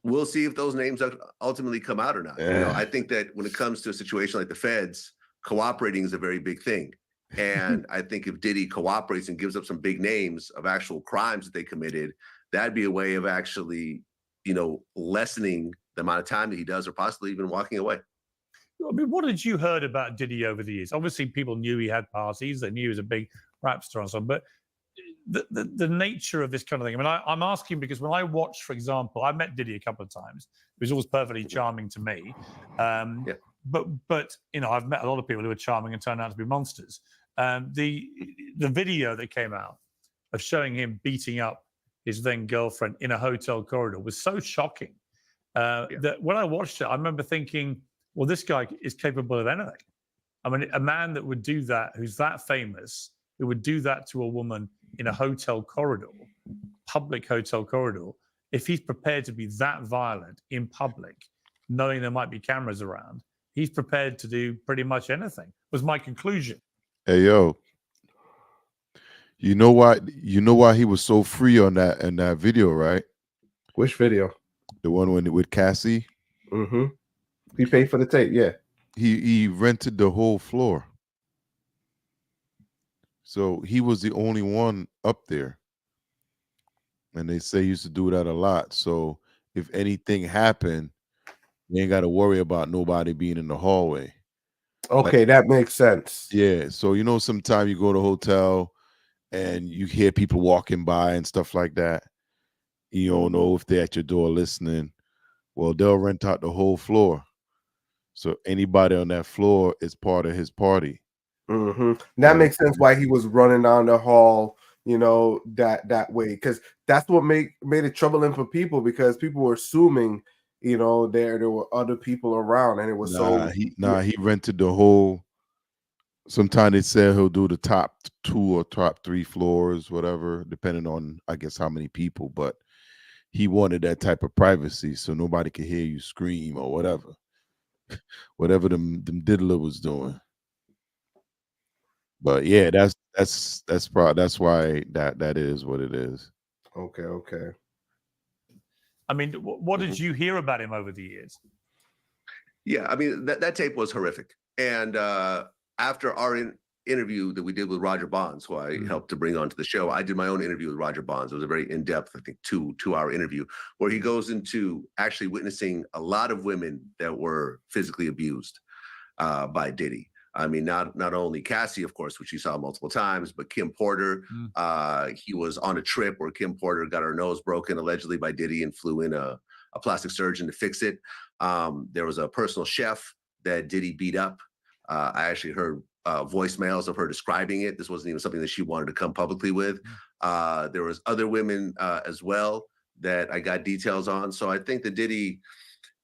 [SPEAKER 8] we'll see if those names ultimately come out or not. You know, I think that when it comes to a situation like the Feds, cooperating is a very big thing. And I think if Diddy cooperates and gives up some big names of actual crimes that they committed, that'd be a way of actually, you know, lessening the amount of time that he does, or possibly even walking away.
[SPEAKER 3] I mean, what had you heard about Diddy over the years? Obviously, people knew he had parties. They knew he was a big rap star and so on. But the nature of this kind of thing, I mean, I'm asking because when I watched, for example, I met Diddy a couple of times. He was always perfectly charming to me. But you know, I've met a lot of people who are charming and turned out to be monsters. The video that came out of showing him beating up his then girlfriend in a hotel corridor was so shocking. That when I watched it, I remember thinking, well, this guy is capable of anything. I mean, a man that would do that, who's that famous, who would do that to a woman in a hotel corridor, public hotel corridor, if he's prepared to be that violent in public, knowing there might be cameras around, he's prepared to do pretty much anything, was my conclusion.
[SPEAKER 1] Hey, yo. You know why he was so free on that in that video, right?
[SPEAKER 2] Which video?
[SPEAKER 1] The one with Cassie.
[SPEAKER 2] Mm-hmm. He paid for the tape, yeah.
[SPEAKER 1] He rented the whole floor. So he was the only one up there. And they say he used to do that a lot. So if anything happened, you ain't got to worry about nobody being in the hallway.
[SPEAKER 2] Okay, that makes sense.
[SPEAKER 1] Yeah. So sometimes you go to a hotel and you hear people walking by and stuff like that. You don't know if they're at your door listening. Well, they'll rent out the whole floor. So anybody on that floor is part of his party.
[SPEAKER 2] Mm-hmm. That makes sense why he was running down the hall, that way. Because that's what made it troubling for people, because people were assuming, there were other people around, and it was
[SPEAKER 1] he rented the whole. Sometimes they say he'll do the top 2 or top 3 floors, whatever, depending on, I guess, how many people. But he wanted that type of privacy, so nobody could hear you scream or whatever them diddler was doing. But yeah, that's why that is what it is.
[SPEAKER 2] Okay.
[SPEAKER 3] I mean, what did you hear about him over the years?
[SPEAKER 8] Yeah, I mean, that tape was horrific. And after our interview that we did with Roger Bonds, who I helped to bring onto the show, I did my own interview with Roger Bonds. It was a very in-depth, I think, two-hour interview, where he goes into actually witnessing a lot of women that were physically abused by Diddy. I mean, not only Cassie, of course, which you saw multiple times, but Kim Porter. He was on a trip where Kim Porter got her nose broken allegedly by Diddy and flew in a plastic surgeon to fix it. There was a personal chef that Diddy beat up. I actually heard voicemails of her describing it. This wasn't even something that she wanted to come publicly with. There was other women as well that I got details on. So I think that Diddy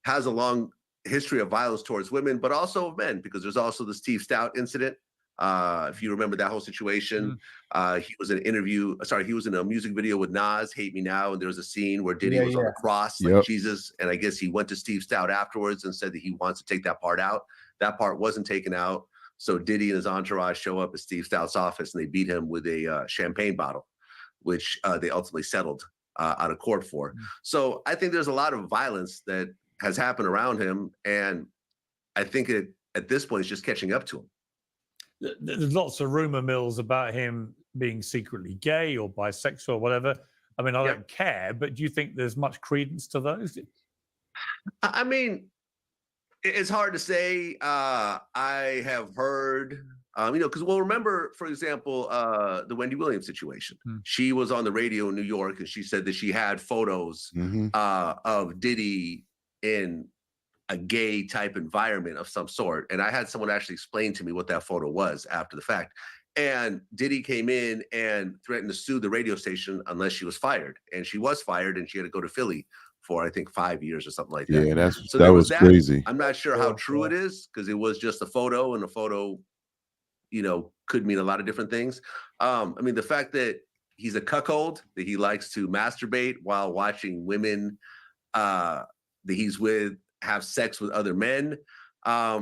[SPEAKER 8] has a long history of violence towards women, but also of men, because there's also the Steve Stout incident. If you remember that whole situation, he was in a music video with Nas, Hate Me Now, and there was a scene where Diddy was on the cross like Jesus, and I guess he went to Steve Stout afterwards and said that he wants to take that part out. That part wasn't taken out, so Diddy and his entourage show up at Steve Stout's office and they beat him with a champagne bottle, which they ultimately settled out of court for. So I think there's a lot of violence that has happened around him, and I think at this point it's just catching up to him.
[SPEAKER 3] There's lots of rumor mills about him being secretly gay or bisexual or whatever. I mean, I don't care, but do you think there's much credence to those?
[SPEAKER 8] I mean, it's hard to say. I have heard, because remember, for example, the Wendy Williams situation. She was on the radio in New York, and she said that she had photos of Diddy in a gay type environment of some sort. And I had someone actually explain to me what that photo was after the fact. And Diddy came in and threatened to sue the radio station unless she was fired. And she was fired, and she had to go to Philly for, I think, 5 years or something like that.
[SPEAKER 1] Yeah, that was crazy.
[SPEAKER 8] I'm not sure how true it is, because it was just a photo, and a photo, could mean a lot of different things. I mean, the fact that he's a cuckold, that he likes to masturbate while watching women that he's with have sex with other men. I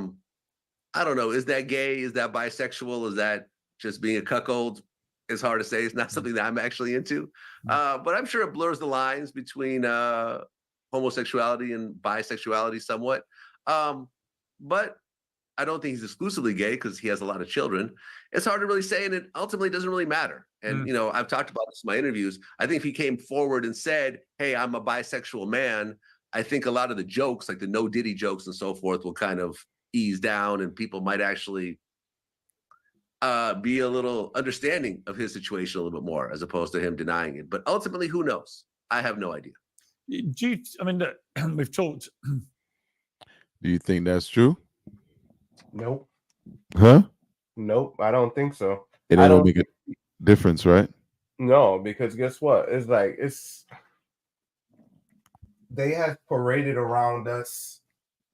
[SPEAKER 8] don't know. Is that gay? Is that bisexual? Is that just being a cuckold? It's hard to say. It's not something that I'm actually into. But I'm sure it blurs the lines between homosexuality and bisexuality somewhat. But I don't think he's exclusively gay, because he has a lot of children. It's hard to really say, and it ultimately doesn't really matter. And, I've talked about this in my interviews. I think if he came forward and said, hey, I'm a bisexual man, I think a lot of the jokes, like the no Diddy jokes and so forth, will kind of ease down, and people might actually be a little understanding of his situation a little bit more, as opposed to him denying it. But ultimately, who knows? I have no idea.
[SPEAKER 3] We've talked.
[SPEAKER 1] Do you think that's true?
[SPEAKER 2] Nope.
[SPEAKER 1] Huh?
[SPEAKER 2] Nope, I don't think so.
[SPEAKER 1] It don't make a difference, right?
[SPEAKER 2] No, because guess what? It's like they have paraded around us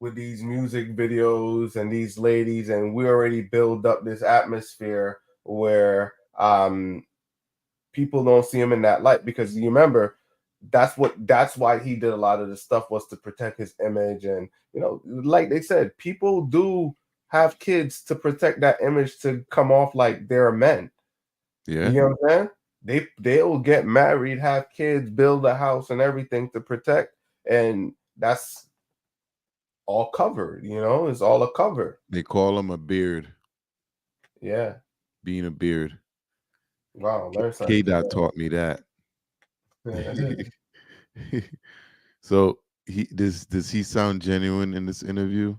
[SPEAKER 2] with these music videos and these ladies, and we already build up this atmosphere where people don't see him in that light, because you remember that's why he did a lot of the stuff, was to protect his image. And like they said, people do have kids to protect that image, to come off like they're men.
[SPEAKER 1] Yeah.
[SPEAKER 2] You know what I'm saying? They'll get married, have kids, build a house and everything to protect, and that's all covered. It's all a cover.
[SPEAKER 1] They call him a beard,
[SPEAKER 2] Yeah.
[SPEAKER 1] being a beard.
[SPEAKER 2] Wow. Learn
[SPEAKER 1] K
[SPEAKER 2] something
[SPEAKER 1] Dot taught me that.
[SPEAKER 2] today.
[SPEAKER 1] So does he sound genuine in this interview?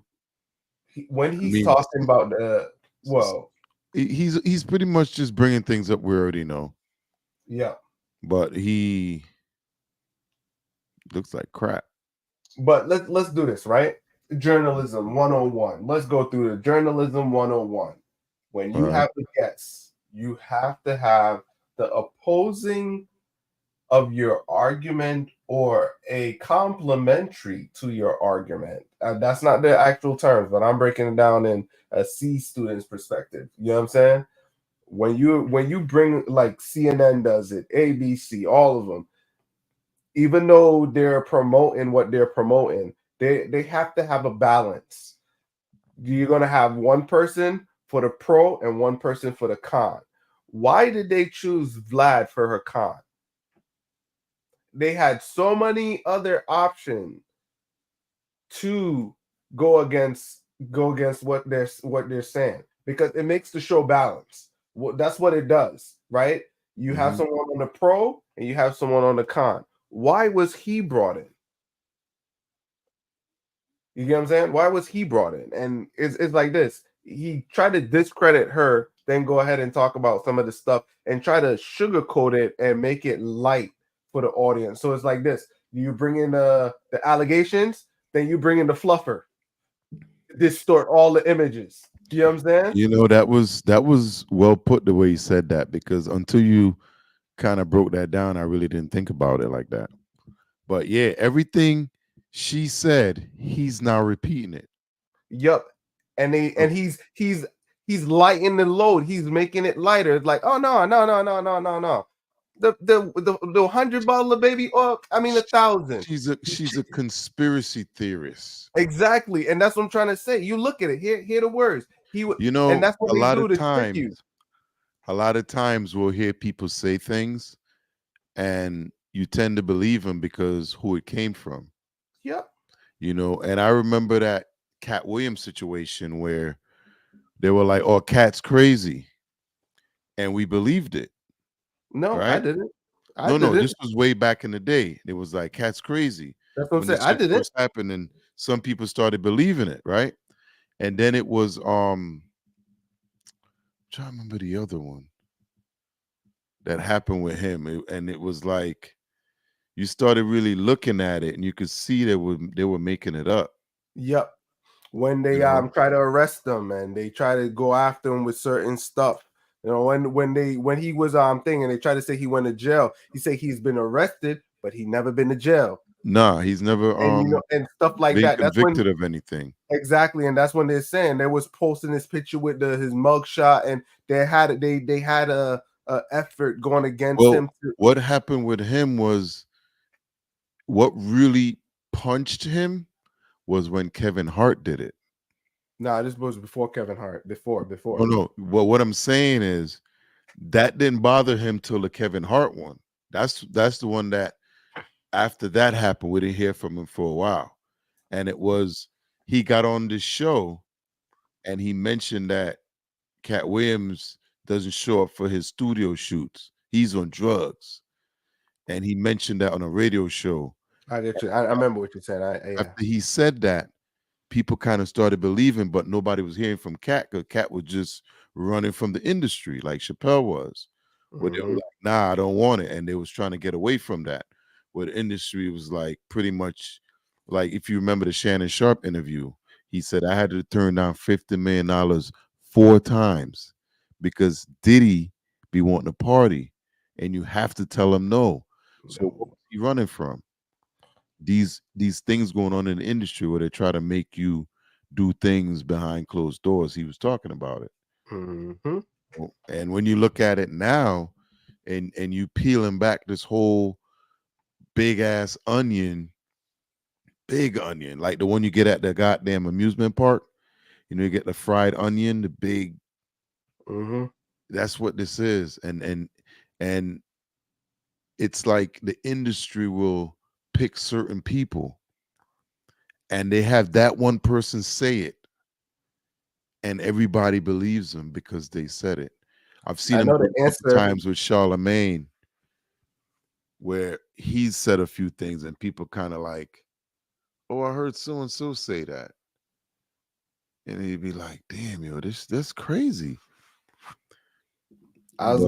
[SPEAKER 2] When
[SPEAKER 1] I
[SPEAKER 2] he's
[SPEAKER 1] mean,
[SPEAKER 2] talking about
[SPEAKER 1] he's pretty much just bringing things up we already know,
[SPEAKER 2] yeah.
[SPEAKER 1] but he looks like crap.
[SPEAKER 2] But let's do this, right? Journalism 101. Let's go through the journalism 101. When you
[SPEAKER 1] All right.
[SPEAKER 2] have the guests, you have to have the opposing of your argument or a complementary to your argument. That's not the actual terms, but I'm breaking it down in a C student's perspective. You know what I'm saying? When you bring, like CNN does it, ABC, all of them, even though they're promoting what they're promoting, they have to have a balance. You're going to have one person for the pro and one person for the con. Why did they choose Vlad for her con? They had so many other options to go against what they're saying, because it makes the show balance. That's what it does, right? You have someone on the pro and you have someone on the con. Why was he brought in? You get what I'm saying? Why was he brought in? And it's like this. He tried to discredit her, then go ahead and talk about some of the stuff and try to sugarcoat it and make it light for the audience. So it's like this. You bring in the allegations, then you bring in the fluffer. Distort all the images. You know what I'm saying?
[SPEAKER 1] That was well put the way you said that, because until you kind of broke that down, I really didn't think about it like that. But yeah, everything she said, he's now repeating it.
[SPEAKER 2] Yep. And he's lightening the load. He's making it lighter. It's like, oh no. The 100 bottle of baby oil, I mean 1,000.
[SPEAKER 1] She's a conspiracy theorist.
[SPEAKER 2] Exactly. And that's what I'm trying to say. You look at it, hear the words. And that's what
[SPEAKER 1] a
[SPEAKER 2] they
[SPEAKER 1] lot
[SPEAKER 2] do
[SPEAKER 1] of
[SPEAKER 2] to trick you.
[SPEAKER 1] a lot of times we'll hear people say things and you tend to believe them because who it came from.
[SPEAKER 2] Yep.
[SPEAKER 1] And I remember that Cat Williams situation where they were like, "Oh, Cat's crazy," and we believed it.
[SPEAKER 2] No,
[SPEAKER 1] right?
[SPEAKER 2] I didn't.
[SPEAKER 1] No, this was way back in the day. It was like, Cat's crazy.
[SPEAKER 2] That's what I'm
[SPEAKER 1] When
[SPEAKER 2] saying.
[SPEAKER 1] this
[SPEAKER 2] I
[SPEAKER 1] shit
[SPEAKER 2] didn't.
[SPEAKER 1] first happened, and some people started believing it, right? And then it was I'm trying to remember the other one that happened with him, and it was like you started really looking at it, and you could see they were making it up.
[SPEAKER 2] Yep. When they try to arrest them and they try to go after him with certain stuff. When he was thing and they try to say he went to jail, he said he's been arrested, but he never been to jail.
[SPEAKER 1] Nah, he's never
[SPEAKER 2] and stuff like
[SPEAKER 1] being
[SPEAKER 2] that. That's when,
[SPEAKER 1] convicted of anything.
[SPEAKER 2] Exactly, and that's when they're saying they was posting this picture with his mugshot, and they had a effort going against him.
[SPEAKER 1] What happened with him was, what really punched him was when Kevin Hart did it.
[SPEAKER 2] Nah, this was before Kevin Hart. Before.
[SPEAKER 1] Oh no. Well, what I'm saying is that didn't bother him till the Kevin Hart one. That's the one that after that happened, we didn't hear from him for a while. And it was, he got on this show and he mentioned that Cat Williams doesn't show up for his studio shoots. He's on drugs. And he mentioned that on a radio show.
[SPEAKER 2] I remember what you said.
[SPEAKER 1] After he said that, people kind of started believing, but nobody was hearing from Cat, because Cat was just running from the industry like Chappelle was. Where they were like, nah, I don't want it. And they was trying to get away from that. Where the industry was like pretty much like, if you remember the Shannon Sharp interview, he said, I had to turn down $50 million 4 times because Diddy be wanting to party and you have to tell him no. So what was he running from? these things going on in the industry where they try to make you do things behind closed doors. He was talking about it.
[SPEAKER 2] Mm-hmm.
[SPEAKER 1] And when you look at it now, and you peeling back this whole big ass onion, big onion, like the one you get at the goddamn amusement park. You know, you get the fried onion, the big.
[SPEAKER 2] Mm-hmm.
[SPEAKER 1] That's what this is, and it's like the industry will pick certain people, and they have that one person say it, and everybody believes them because they said it. I've seen
[SPEAKER 2] I
[SPEAKER 1] him
[SPEAKER 2] know
[SPEAKER 1] do
[SPEAKER 2] the
[SPEAKER 1] it a couple
[SPEAKER 2] answer.
[SPEAKER 1] times with Charlemagne, where he's said a few things, and people kind of like, "Oh, I heard so and so say that," and he'd be like, "Damn, yo, that's crazy."
[SPEAKER 2] I was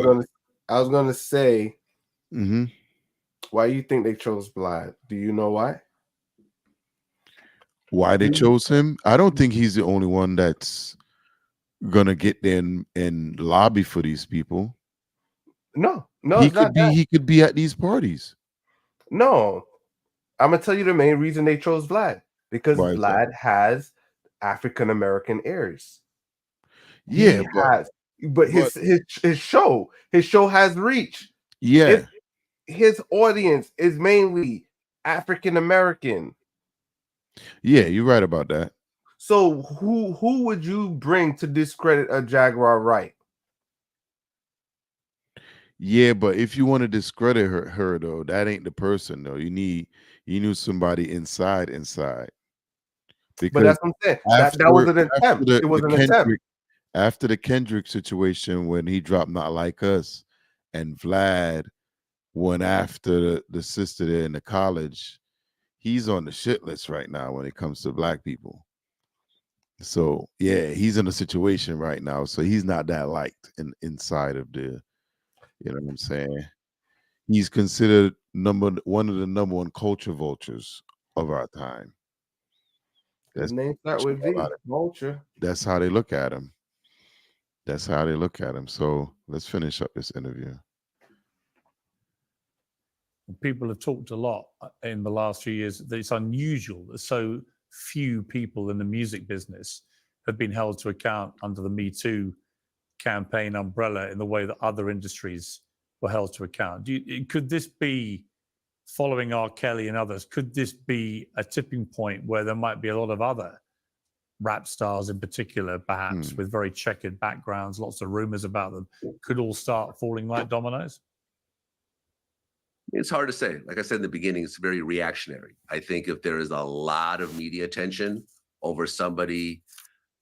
[SPEAKER 1] But
[SPEAKER 2] gonna say,
[SPEAKER 1] mhm.
[SPEAKER 2] why you think they chose Vlad? Do you know why?
[SPEAKER 1] Why they
[SPEAKER 2] Do you-
[SPEAKER 1] chose him? I don't think he's the only one that's gonna get there and lobby for these people.
[SPEAKER 2] No, it's not that.
[SPEAKER 1] He could be at these parties.
[SPEAKER 2] No, I'm gonna tell you the main reason they chose Vlad, because
[SPEAKER 1] Why is that?
[SPEAKER 2] Vlad has African American heirs.
[SPEAKER 1] Yeah,
[SPEAKER 2] He has, but
[SPEAKER 1] but
[SPEAKER 2] his show has reach.
[SPEAKER 1] yeah,
[SPEAKER 2] His audience is mainly African American.
[SPEAKER 1] yeah, you're right about that.
[SPEAKER 2] So who would you bring to discredit a Jaguar Wright?
[SPEAKER 1] Yeah, but if you want to discredit her though, that ain't the person though. You need somebody inside.
[SPEAKER 2] But
[SPEAKER 1] Because
[SPEAKER 2] that's what I'm saying. That was
[SPEAKER 1] after
[SPEAKER 2] an
[SPEAKER 1] after
[SPEAKER 2] attempt. It was
[SPEAKER 1] the
[SPEAKER 2] an attempt.
[SPEAKER 1] Kendrick situation, when he dropped Not Like Us, and Vlad went after the sister there in the college, he's on the shit list right now when it comes to black people. So yeah, he's in a situation right now. So he's not that liked inside of the, you know what I'm saying? He's considered one of the number one culture vultures of our time.
[SPEAKER 2] His
[SPEAKER 1] That's
[SPEAKER 2] name start with V. Vulture.
[SPEAKER 1] that's how they look at him. That's how they look at him. So let's finish up this interview.
[SPEAKER 3] People have talked a lot in the last few years that it's unusual that so few people in the music business have been held to account under the Me Too campaign umbrella in the way that other industries were held to account. Could this be, following R. Kelly and others, could this be a tipping point where there might be a lot of other rap stars in particular, perhaps with very checkered backgrounds, lots of rumors about them, could all start falling like dominoes?
[SPEAKER 8] It's hard to say. Like I said in the beginning, it's very reactionary. I think if there is a lot of media attention over somebody,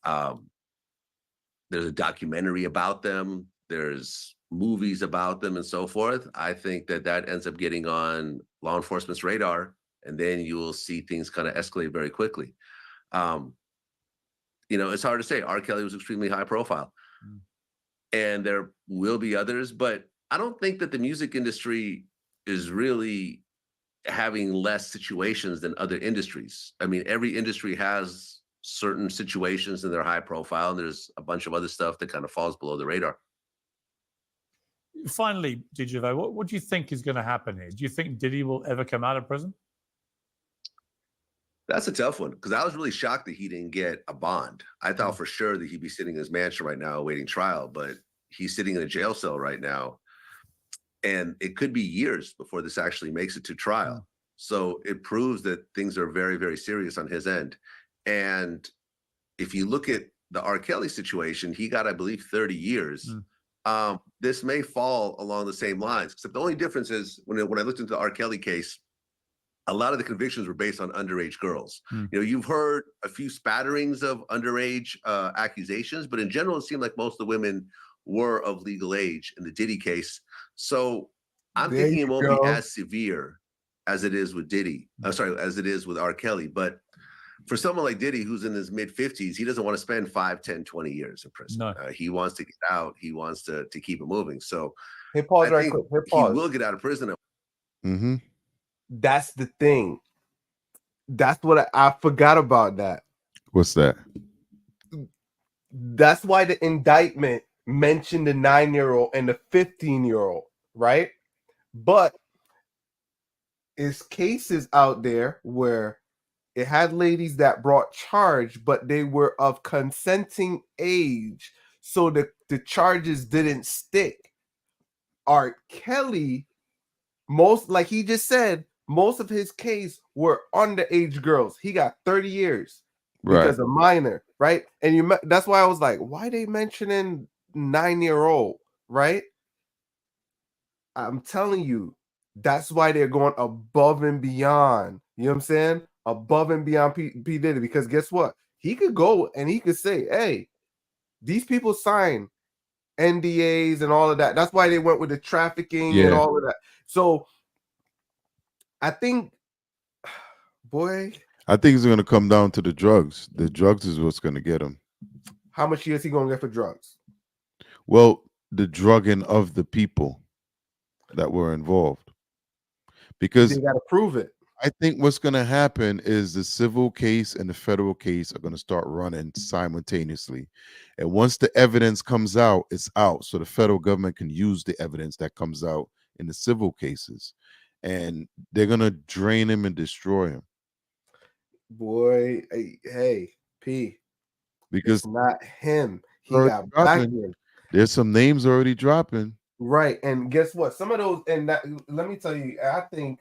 [SPEAKER 8] there's a documentary about them, there's movies about them and so forth, I think that ends up getting on law enforcement's radar, and then you will see things kind of escalate very quickly. It's hard to say. R. Kelly was extremely high profile, and there will be others, but I don't think that the music industry is really having less situations than other industries. I mean, every industry has certain situations and they're high profile, and there's a bunch of other stuff that kind of falls below the radar.
[SPEAKER 3] Finally, DJV, what do you think is going to happen here? Do you think Diddy will ever come out of prison?
[SPEAKER 8] That's a tough one, because I was really shocked that he didn't get a bond. I thought for sure that he'd be sitting in his mansion right now awaiting trial, but he's sitting in a jail cell right now. And it could be years before this actually makes it to trial. So it proves that things are very, very serious on his end. And if you look at the R. Kelly situation, he got, I believe, 30 years. This may fall along the same lines, except the only difference is when I looked into the R. Kelly case, a lot of the convictions were based on underage girls. You've heard a few spatterings of underage accusations, but in general, it seemed like most of the women were of legal age in the Diddy case. So I'm thinking it won't be as severe as it is with Diddy. As it is with R. Kelly. But for someone like Diddy, who's in his mid-50s, he doesn't want to spend 5, 10, 20 years in prison.
[SPEAKER 3] No.
[SPEAKER 8] He wants to get out. He wants to keep it moving. So
[SPEAKER 2] Hey, pause
[SPEAKER 8] I
[SPEAKER 2] right
[SPEAKER 8] think
[SPEAKER 2] quick. Hey,
[SPEAKER 8] he
[SPEAKER 2] pause.
[SPEAKER 8] will get out of prison.
[SPEAKER 2] That's the thing. That's what I forgot about that.
[SPEAKER 1] What's that?
[SPEAKER 2] That's why the indictment mentioned the 9-year-old and the 15-year-old, right? But is cases out there where it had ladies that brought charge, but they were of consenting age, so the charges didn't stick. R. Kelly, most, like he just said, most of his case were underage girls. He got 30 years
[SPEAKER 1] Right.
[SPEAKER 2] because of minor, right? And that's why I was like, why they mentioning 9-year-old, right? I'm telling you, that's why they're going above and beyond. You know what I'm saying? Above and beyond P Diddy, because guess what? He could go and he could say, hey, these people sign NDAs and all of that. That's why they went with the trafficking and all of that. So I think, boy,
[SPEAKER 1] I think it's going to come down to the drugs. The drugs is what's going to get him.
[SPEAKER 2] how much years he going to get for drugs?
[SPEAKER 1] Well, the drugging of the people that were involved. Because
[SPEAKER 2] They got to prove it.
[SPEAKER 1] I think what's going to happen is the civil case and the federal case are going to start running simultaneously. And once the evidence comes out, it's out. So the federal government can use the evidence that comes out in the civil cases. And they're going to drain him and destroy him.
[SPEAKER 2] Boy, hey, P.
[SPEAKER 1] Because
[SPEAKER 2] It's not him. He
[SPEAKER 1] already
[SPEAKER 2] got
[SPEAKER 1] dropping.
[SPEAKER 2] back.
[SPEAKER 1] There's some names already dropping.
[SPEAKER 2] Right. And guess what? Some of those, and that, let me tell you, I think,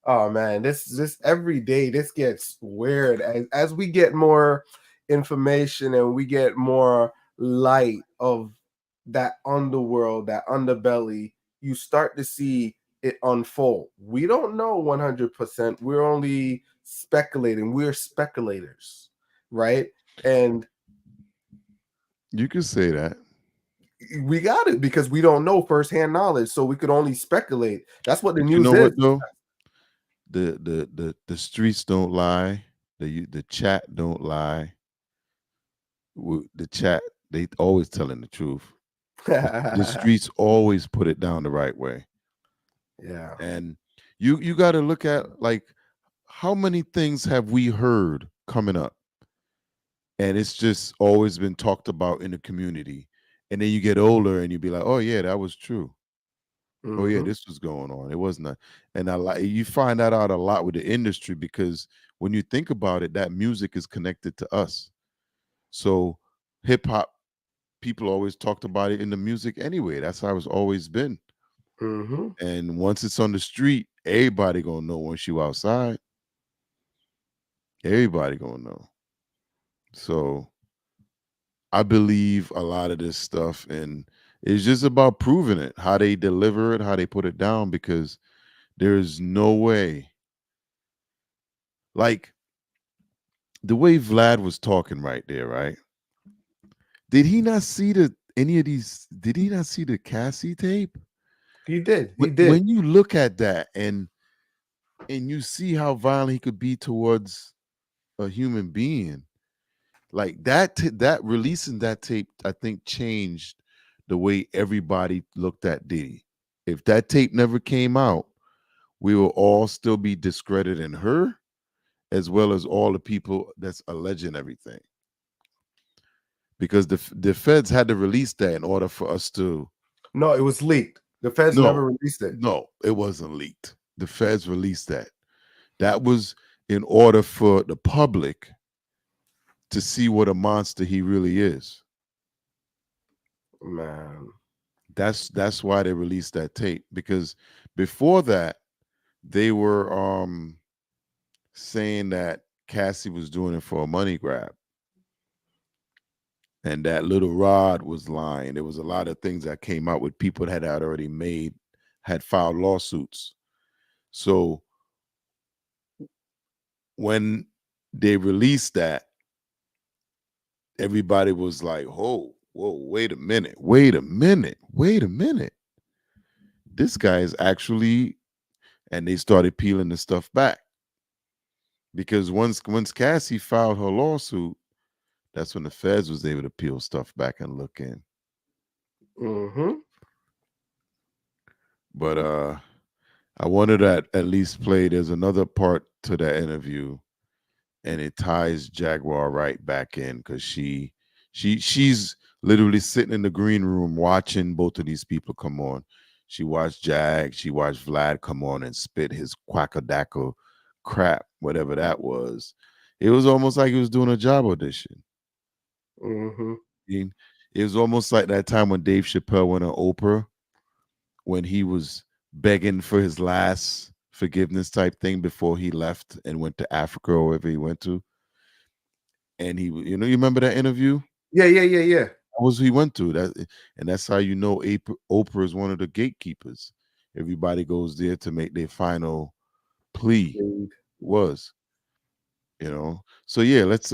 [SPEAKER 2] oh man, this every day this gets weird as we get more information and we get more light of that underworld, that underbelly, you start to see it unfold. We don't know 100%. We're only speculating. We're speculators, right? And
[SPEAKER 1] You could say that.
[SPEAKER 2] we got it because we don't know firsthand knowledge, so we could only speculate. That's what the
[SPEAKER 1] But
[SPEAKER 2] news
[SPEAKER 1] you know
[SPEAKER 2] is.
[SPEAKER 1] what though? The streets don't lie. The chat don't lie. The chat, they always telling the truth. The streets always put it down the right way.
[SPEAKER 2] Yeah.
[SPEAKER 1] And you got to look at, like, how many things have we heard coming up, and it's just always been talked about in the community, and then you get older and you be like, oh yeah, that was true. Oh yeah, this was going on. It wasn't. And you find that out a lot with the industry, because when you think about it, that music is connected to us. So hip hop, people always talked about it in the music anyway. That's how it's always been. And once it's on the street, everybody gonna know. Once you outside, everybody gonna know. So I believe a lot of this stuff, and it's just about proving it, how they deliver it, how they put it down, because there's no way. Like the way Vlad was talking right there, right? Did he not see any of these? Did he not see the Cassie tape?
[SPEAKER 2] He did. He did.
[SPEAKER 1] When you look at that and you see how violent he could be towards a human being, like that releasing that tape, I think changed the way everybody looked at Diddy. If that tape never came out, we will all still be discrediting her, as well as all the people that's alleging everything. Because the feds had to release that in order for us to.
[SPEAKER 2] No, it was leaked. The feds never released it.
[SPEAKER 1] No, it wasn't leaked. The feds released that. That was in order for the public to see what a monster he really is.
[SPEAKER 2] Man.
[SPEAKER 1] That's why they released that tape, because before that they were saying that Cassie was doing it for a money grab, and that Little Rod was lying. There was a lot of things that came out with people that had already had filed lawsuits. So when they released that, everybody was like, whoa, wait a minute. This guy is actually, and they started peeling the stuff back. Because once Cassie filed her lawsuit, that's when the feds was able to peel stuff back and look in. But I wanted to at least play. There's another part to that interview, and it ties Jaguar Wright back in, because she's literally sitting in the green room watching both of these people come on. She watched Jag. She watched Vlad come on and spit his quackadackle crap, whatever that was. It was almost like he was doing a job audition.
[SPEAKER 2] Mm-hmm.
[SPEAKER 1] It was almost like that time when Dave Chappelle went on Oprah, when he was begging for his last forgiveness type thing before he left and went to Africa or wherever he went to. And he, you remember that interview?
[SPEAKER 2] Yeah.
[SPEAKER 1] That was who he went to. And that's how you know Oprah is one of the gatekeepers. Everybody goes there to make their final plea. Was, So yeah, let's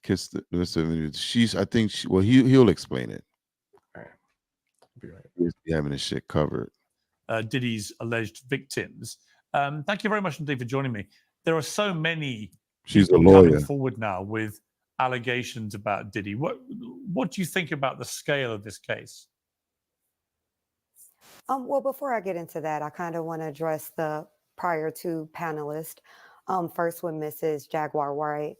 [SPEAKER 1] kiss the she's I think he'll explain it.
[SPEAKER 2] All right. Be right.
[SPEAKER 1] He's having his shit covered.
[SPEAKER 3] Diddy's alleged victims. Thank you very much indeed for joining me. There are so many
[SPEAKER 1] She's a
[SPEAKER 3] people
[SPEAKER 1] lawyer.
[SPEAKER 3] coming forward now with allegations about Diddy. What do you think about the scale of this case?
[SPEAKER 9] Well, before I get into that, I kind of want to address the prior two panelists. First with Mrs. Jaguar Wright.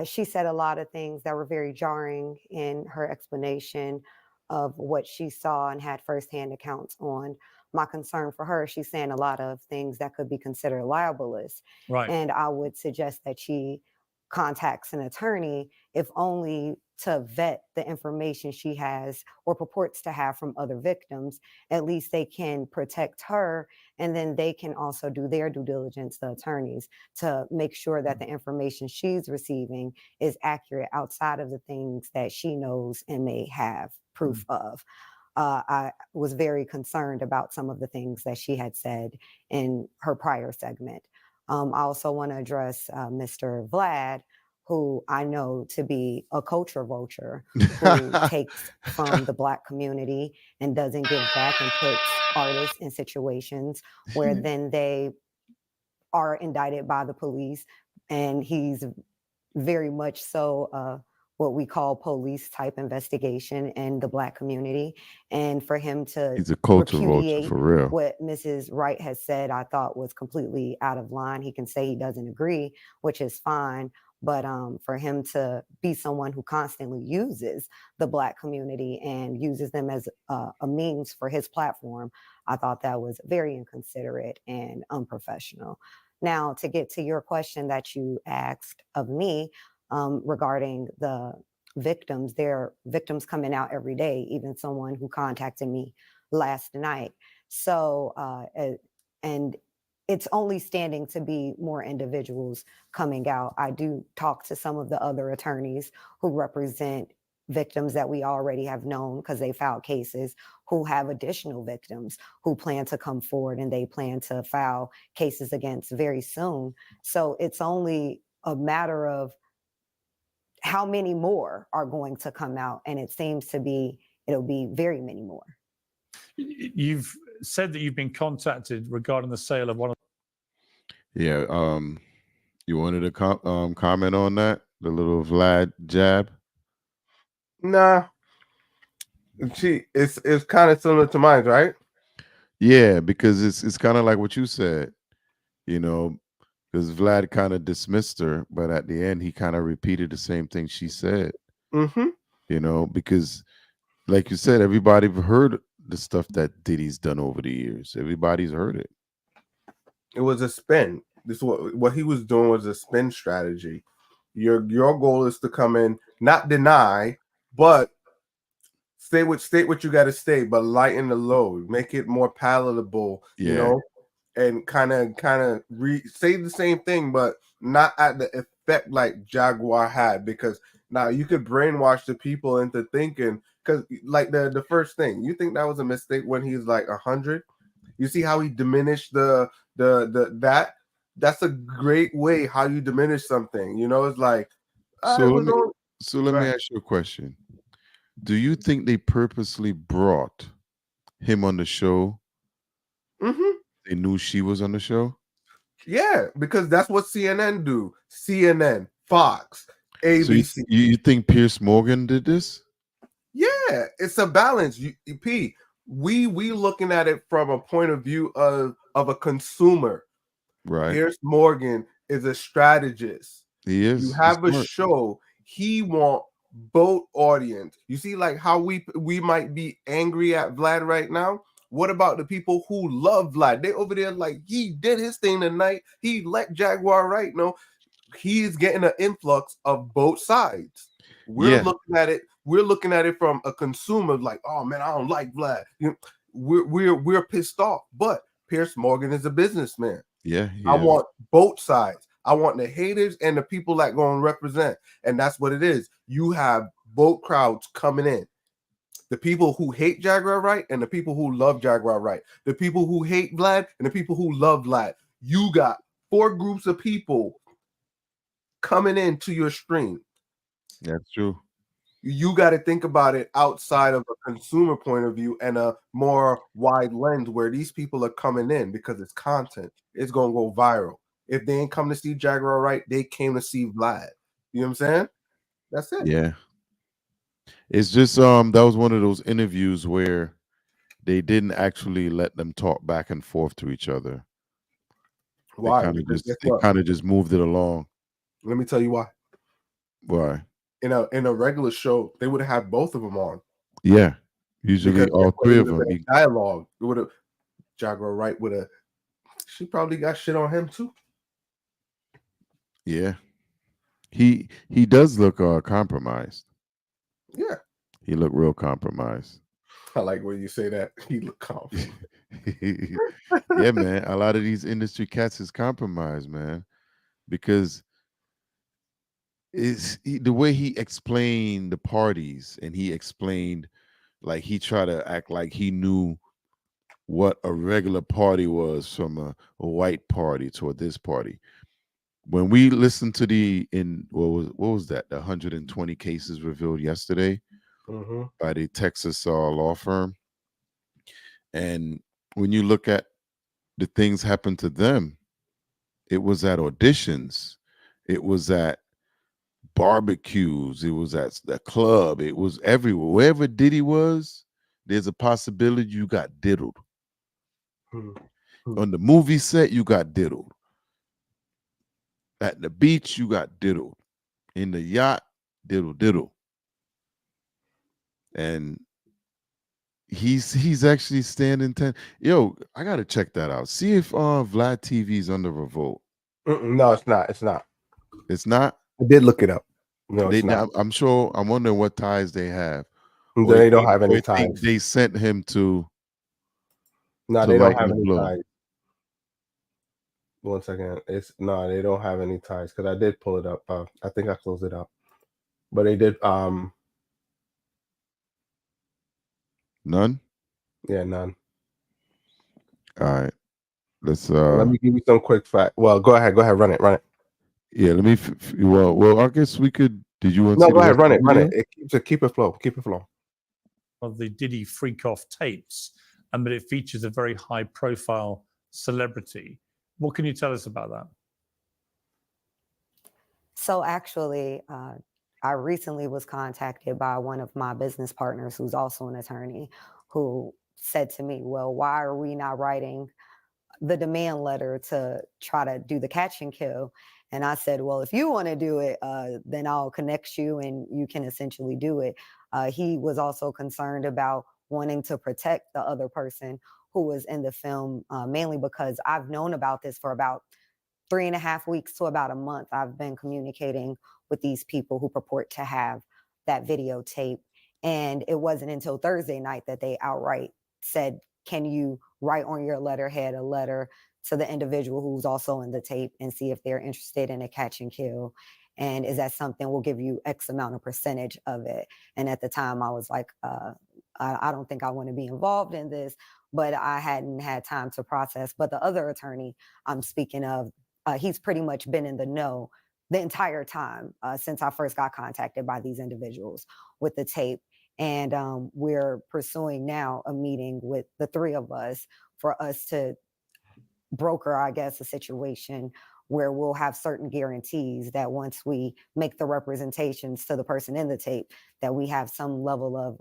[SPEAKER 9] She said a lot of things that were very jarring in her explanation of what she saw and had firsthand accounts on. My concern for her, she's saying a lot of things that could be considered libelous.
[SPEAKER 3] Right.
[SPEAKER 9] And I would suggest that she contacts an attorney, if only to vet the information she has or purports to have from other victims. At least they can protect her, and then they can also do their due diligence, the attorneys, to make sure that the information she's receiving is accurate outside of the things that she knows and may have proof of. I was very concerned about some of the things that she had said in her prior segment. I also want to address Mr. Vlad, who I know to be a culture vulture, who takes from the Black community and doesn't give back and puts artists in situations where then they are indicted by the police. And he's very much so what we call police type investigation in the Black community. And for him to
[SPEAKER 1] He's a culture vulture
[SPEAKER 9] repudiate
[SPEAKER 1] for real.
[SPEAKER 9] what Mrs. Wright has said, I thought was completely out of line. He can say he doesn't agree, which is fine. But for him to be someone who constantly uses the Black community and uses them as a means for his platform, I thought that was very inconsiderate and unprofessional. Now, to get to your question that you asked of me regarding the victims, there are victims coming out every day, even someone who contacted me last night. So, and it's only standing to be more individuals coming out. I do talk to some of the other attorneys who represent victims that we already have known because they filed cases, who have additional victims who plan to come forward, and they plan to file cases against very soon. So it's only a matter of how many more are going to come out, and it seems to be it'll be very many more.
[SPEAKER 3] You've said that you've been contacted regarding the sale of one of.
[SPEAKER 1] Yeah. You wanted to comment on that? The little Vlad jab?
[SPEAKER 2] Nah. It's kind of similar to mine, right?
[SPEAKER 1] Yeah, because it's kind of like what you said, because Vlad kind of dismissed her, but at the end he kind of repeated the same thing she said.
[SPEAKER 2] Mm-hmm.
[SPEAKER 1] Because like you said, everybody heard the stuff that Diddy's done over the years. Everybody's heard it.
[SPEAKER 2] It was a spin. This what he was doing was a spin strategy. Your goal is to come in, not deny, but state what you got to state, but lighten the load, make it more palatable, and kind of say the same thing, but not at the effect like Jaguar had, because now you could brainwash the people into thinking, because like the first thing, you think that was a mistake when he's like 100. You see how he diminished the that's a great way how you diminish something. It's like
[SPEAKER 1] so let me ask you a question. Do you think they purposely brought him on the show?
[SPEAKER 2] Mm-hmm.
[SPEAKER 1] They knew she was on the show?
[SPEAKER 2] Yeah, because that's what CNN do. CNN, Fox, ABC.
[SPEAKER 1] So you think Piers Morgan did this?
[SPEAKER 2] Yeah, it's a balance. We looking at it from a point of view of a consumer.
[SPEAKER 1] Right.
[SPEAKER 2] Piers Morgan is a strategist.
[SPEAKER 1] He is.
[SPEAKER 2] You have a show. He want boat audience. You see, like how we might be angry at Vlad right now. What about the people who love Vlad? They over there like he did his thing tonight. He let Jaguar Wright know he's getting an influx of both sides. We're
[SPEAKER 1] Yeah.
[SPEAKER 2] looking at it. We're looking at it from a consumer, like, oh man, I don't like Vlad. You know, we're pissed off. But Piers Morgan is a businessman.
[SPEAKER 1] Yeah.
[SPEAKER 2] I
[SPEAKER 1] Yeah.
[SPEAKER 2] want both sides. I want the haters and the people that go and represent. And that's what it is. You have both crowds coming in. The people who hate Jaguar Wright and the people who love Jaguar Wright. The people who hate Vlad and the people who love Vlad. You got 4 groups of people coming into your stream.
[SPEAKER 1] That's true.
[SPEAKER 2] You got to think about it outside of a consumer point of view and a more wide lens where these people are coming in because it's content. It's going to go viral. If they ain't come to see Jaguar Wright, they came to see Vlad. You know what I'm saying? That's it.
[SPEAKER 1] Yeah. It's just that was one of those interviews where they didn't actually let them talk back and forth to each other.
[SPEAKER 2] Why?
[SPEAKER 1] They kind of just moved it along.
[SPEAKER 2] Let me tell you why.
[SPEAKER 1] Why?
[SPEAKER 2] In a regular show, they would have had both of them on.
[SPEAKER 1] Yeah. Usually all 3 of them.
[SPEAKER 2] Dialogue. It would have Jaguar Wright would have. She probably got shit on him too.
[SPEAKER 1] Yeah. He does look compromised.
[SPEAKER 2] Yeah.
[SPEAKER 1] He looked real compromised.
[SPEAKER 2] I like when you say that. He looked compromised.
[SPEAKER 1] Yeah, man. A lot of these industry cats is compromised, man, because the way he explained the parties, and he explained, like, he tried to act like he knew what a regular party was from a white party to this party. When we listened to what was that, the 120 cases revealed yesterday by the Texas law firm, and when you look at the things happened to them, it was at auditions, it was at barbecues, it was at the club, it was everywhere. Wherever Diddy was, there's a possibility you got diddled. On the movie set, you got diddled. At the beach, you got diddled. In the yacht, diddle. And he's actually standing 10. Yo, I gotta check that out. See if Vlad TV's under revolt.
[SPEAKER 2] No, it's not. It's not.
[SPEAKER 1] It's not.
[SPEAKER 2] I did look it up. No, it's not.
[SPEAKER 1] I'm sure. I'm wondering what ties they have.
[SPEAKER 2] They don't have any ties.
[SPEAKER 1] They sent him to.
[SPEAKER 2] No, they don't have any ties. 1 second. They don't have any ties because I did pull it up. I think I closed it out, but they did.
[SPEAKER 1] None.
[SPEAKER 2] Yeah, none.
[SPEAKER 1] All right. Let's.
[SPEAKER 2] Let me give you some quick fact. Well, go ahead. Run it.
[SPEAKER 1] Yeah. Let me. Well. I guess we could. Did you want?
[SPEAKER 2] No, go ahead. Run it. Keep it flow.
[SPEAKER 3] Of the Diddy freak off tapes, and that it features a very high profile celebrity. What can you tell us about that?
[SPEAKER 9] So actually, I recently was contacted by one of my business partners who's also an attorney, who said to me, well, why are we not writing the demand letter to try to do the catch and kill? And I said, well, if you want to do it, then I'll connect you and you can essentially do it. He was also concerned about wanting to protect the other person who was in the film, mainly because I've known about this for about 3.5 weeks to about a month. I've been communicating with these people who purport to have that videotape. And it wasn't until Thursday night that they outright said, can you write on your letterhead a letter to the individual who's also in the tape and see if they're interested in a catch and kill? And is that something we'll give you X amount of percentage of it? And at the time I was like, I don't think I want to be involved in this, but I hadn't had time to process. But the other attorney I'm speaking of, he's pretty much been in the know the entire time since I first got contacted by these individuals with the tape. And we're pursuing now a meeting with the 3 of us for us to broker, I guess, a situation where we'll have certain guarantees that once we make the representations to the person in the tape, that we have some level of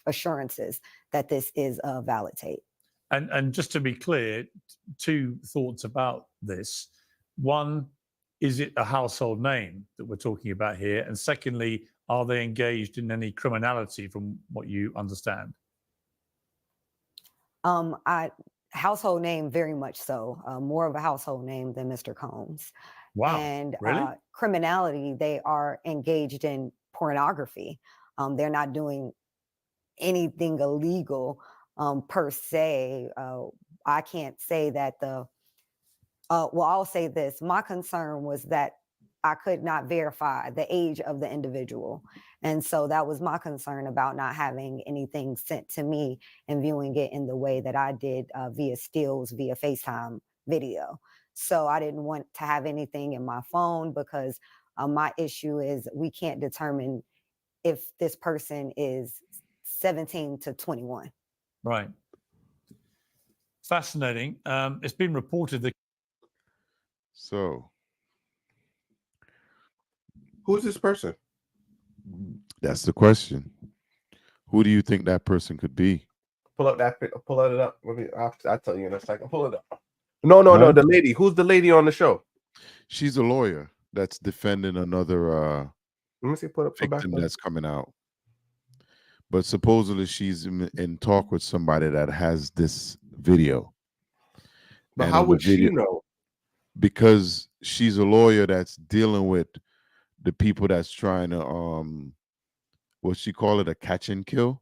[SPEAKER 9] assurances that this is a valid tape.
[SPEAKER 3] And just to be clear, 2 thoughts about this. One, is it a household name that we're talking about here? And secondly, are they engaged in any criminality from what you understand?
[SPEAKER 9] I household name, very much so. More of a household name than Mr. Combs.
[SPEAKER 3] Wow.
[SPEAKER 9] And
[SPEAKER 3] Really?
[SPEAKER 9] criminality, they are engaged in pornography. They're not doing anything illegal per se. I can't say that well, I'll say this. My concern was that I could not verify the age of the individual. And so that was my concern about not having anything sent to me and viewing it in the way that I did via stills, via FaceTime video. So I didn't want to have anything in my phone because my issue is we can't determine if this person is 17 to 21.
[SPEAKER 3] Right. Fascinating. It's been reported that.
[SPEAKER 1] So
[SPEAKER 2] Who's this person?
[SPEAKER 1] that's the question. Who do you think that person could be?
[SPEAKER 2] Pull it up. Let me. I'll tell you in a second. Pull it up. No.
[SPEAKER 1] Huh?
[SPEAKER 2] The lady. Who's the lady on the show?
[SPEAKER 1] She's a lawyer that's defending another
[SPEAKER 2] Let me see. Put back
[SPEAKER 1] victim
[SPEAKER 2] up.
[SPEAKER 1] that's coming out. But supposedly she's in talk with somebody that has this video.
[SPEAKER 2] But
[SPEAKER 1] And
[SPEAKER 2] how
[SPEAKER 1] on the
[SPEAKER 2] would she
[SPEAKER 1] video-
[SPEAKER 2] know?
[SPEAKER 1] Because she's a lawyer that's dealing with the people that's trying to what she call it, a catch and kill.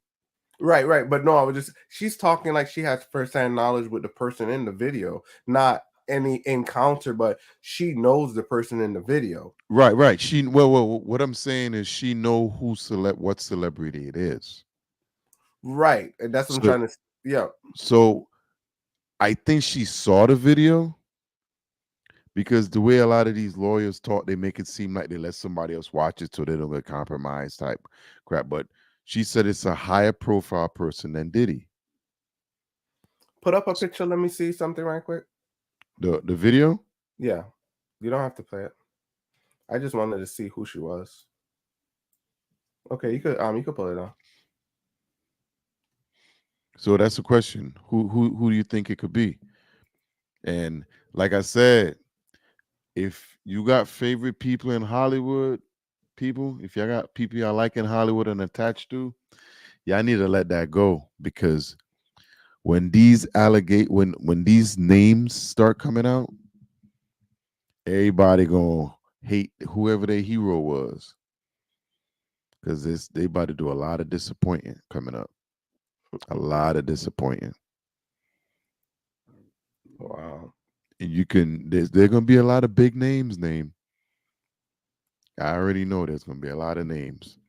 [SPEAKER 2] Right. But no, she's talking like she has firsthand knowledge with the person in the video, not any encounter, but she knows the person in the video.
[SPEAKER 1] Right. She well, what I'm saying is she know what celebrity it is.
[SPEAKER 2] Right. And that's what I'm trying to. Yeah.
[SPEAKER 1] So I think she saw the video because the way a lot of these lawyers talk, they make it seem like they let somebody else watch it so they don't get compromised type crap. But she said it's a higher profile person than Diddy.
[SPEAKER 2] Put up a picture. Let me see something right quick.
[SPEAKER 1] The video?
[SPEAKER 2] Yeah. You don't have to play it. I just wanted to see who she was. Okay, you could pull it up.
[SPEAKER 1] So that's the question. Who do you think it could be? And like I said, if you got favorite people in Hollywood, if y'all got people y'all like in Hollywood and attached to, y'all need to let that go, because when these when these names start coming out, everybody gonna hate whoever their hero was, because they about to do a lot of disappointing coming up. A lot of disappointing.
[SPEAKER 2] Wow.
[SPEAKER 1] And there's gonna be a lot of big names named. I already know there's gonna be a lot of names.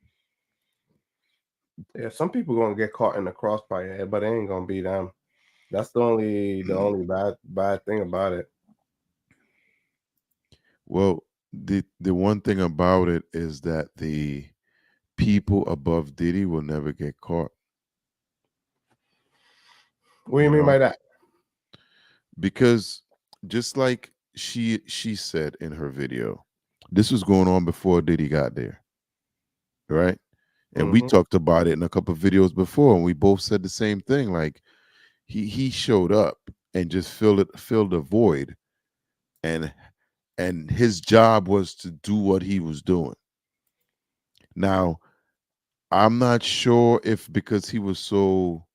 [SPEAKER 2] Yeah, some people gonna get caught in the crossfire, but it ain't gonna be them. That's the only bad thing about it.
[SPEAKER 1] Well, the one thing about it is that the people above Diddy will never get caught.
[SPEAKER 2] What do you mean by that?
[SPEAKER 1] Because just like she said in her video, this was going on before Diddy got there, right? And we talked about it in a couple of videos before, and we both said the same thing. Like he showed up and just filled the void, and his job was to do what he was doing. Now, I'm not sure if because he was so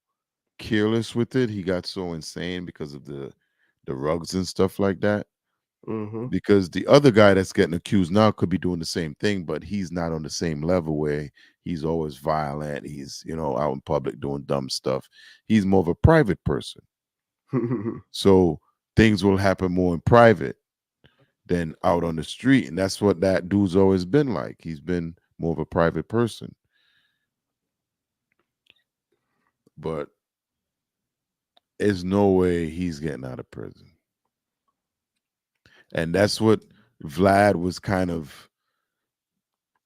[SPEAKER 1] careless with it, he got so insane because of the rugs and stuff like that. Because the other guy that's getting accused now could be doing the same thing, but he's not on the same level where he's always violent. He's, out in public doing dumb stuff. He's more of a private person. So things will happen more in private than out on the street. And that's what that dude's always been like. He's been more of a private person. But there's no way he's getting out of prison. And that's what Vlad was kind of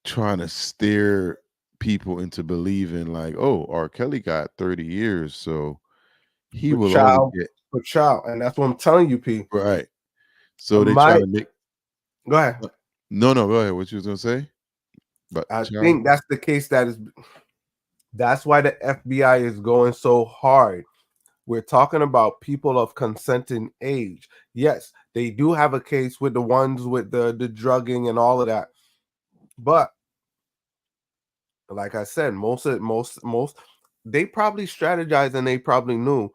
[SPEAKER 1] trying to steer people into believing, like, oh, R. Kelly got 30 years, so he will only get
[SPEAKER 2] and that's what I'm telling you, P.
[SPEAKER 1] Right. So they try to make.
[SPEAKER 2] Go ahead.
[SPEAKER 1] No, go ahead. What you was gonna say? But
[SPEAKER 2] I think that's the case. That's why the FBI is going so hard. We're talking about people of consenting age. Yes, they do have a case with the ones with the drugging and all of that. But like I said, most they probably strategized and they probably knew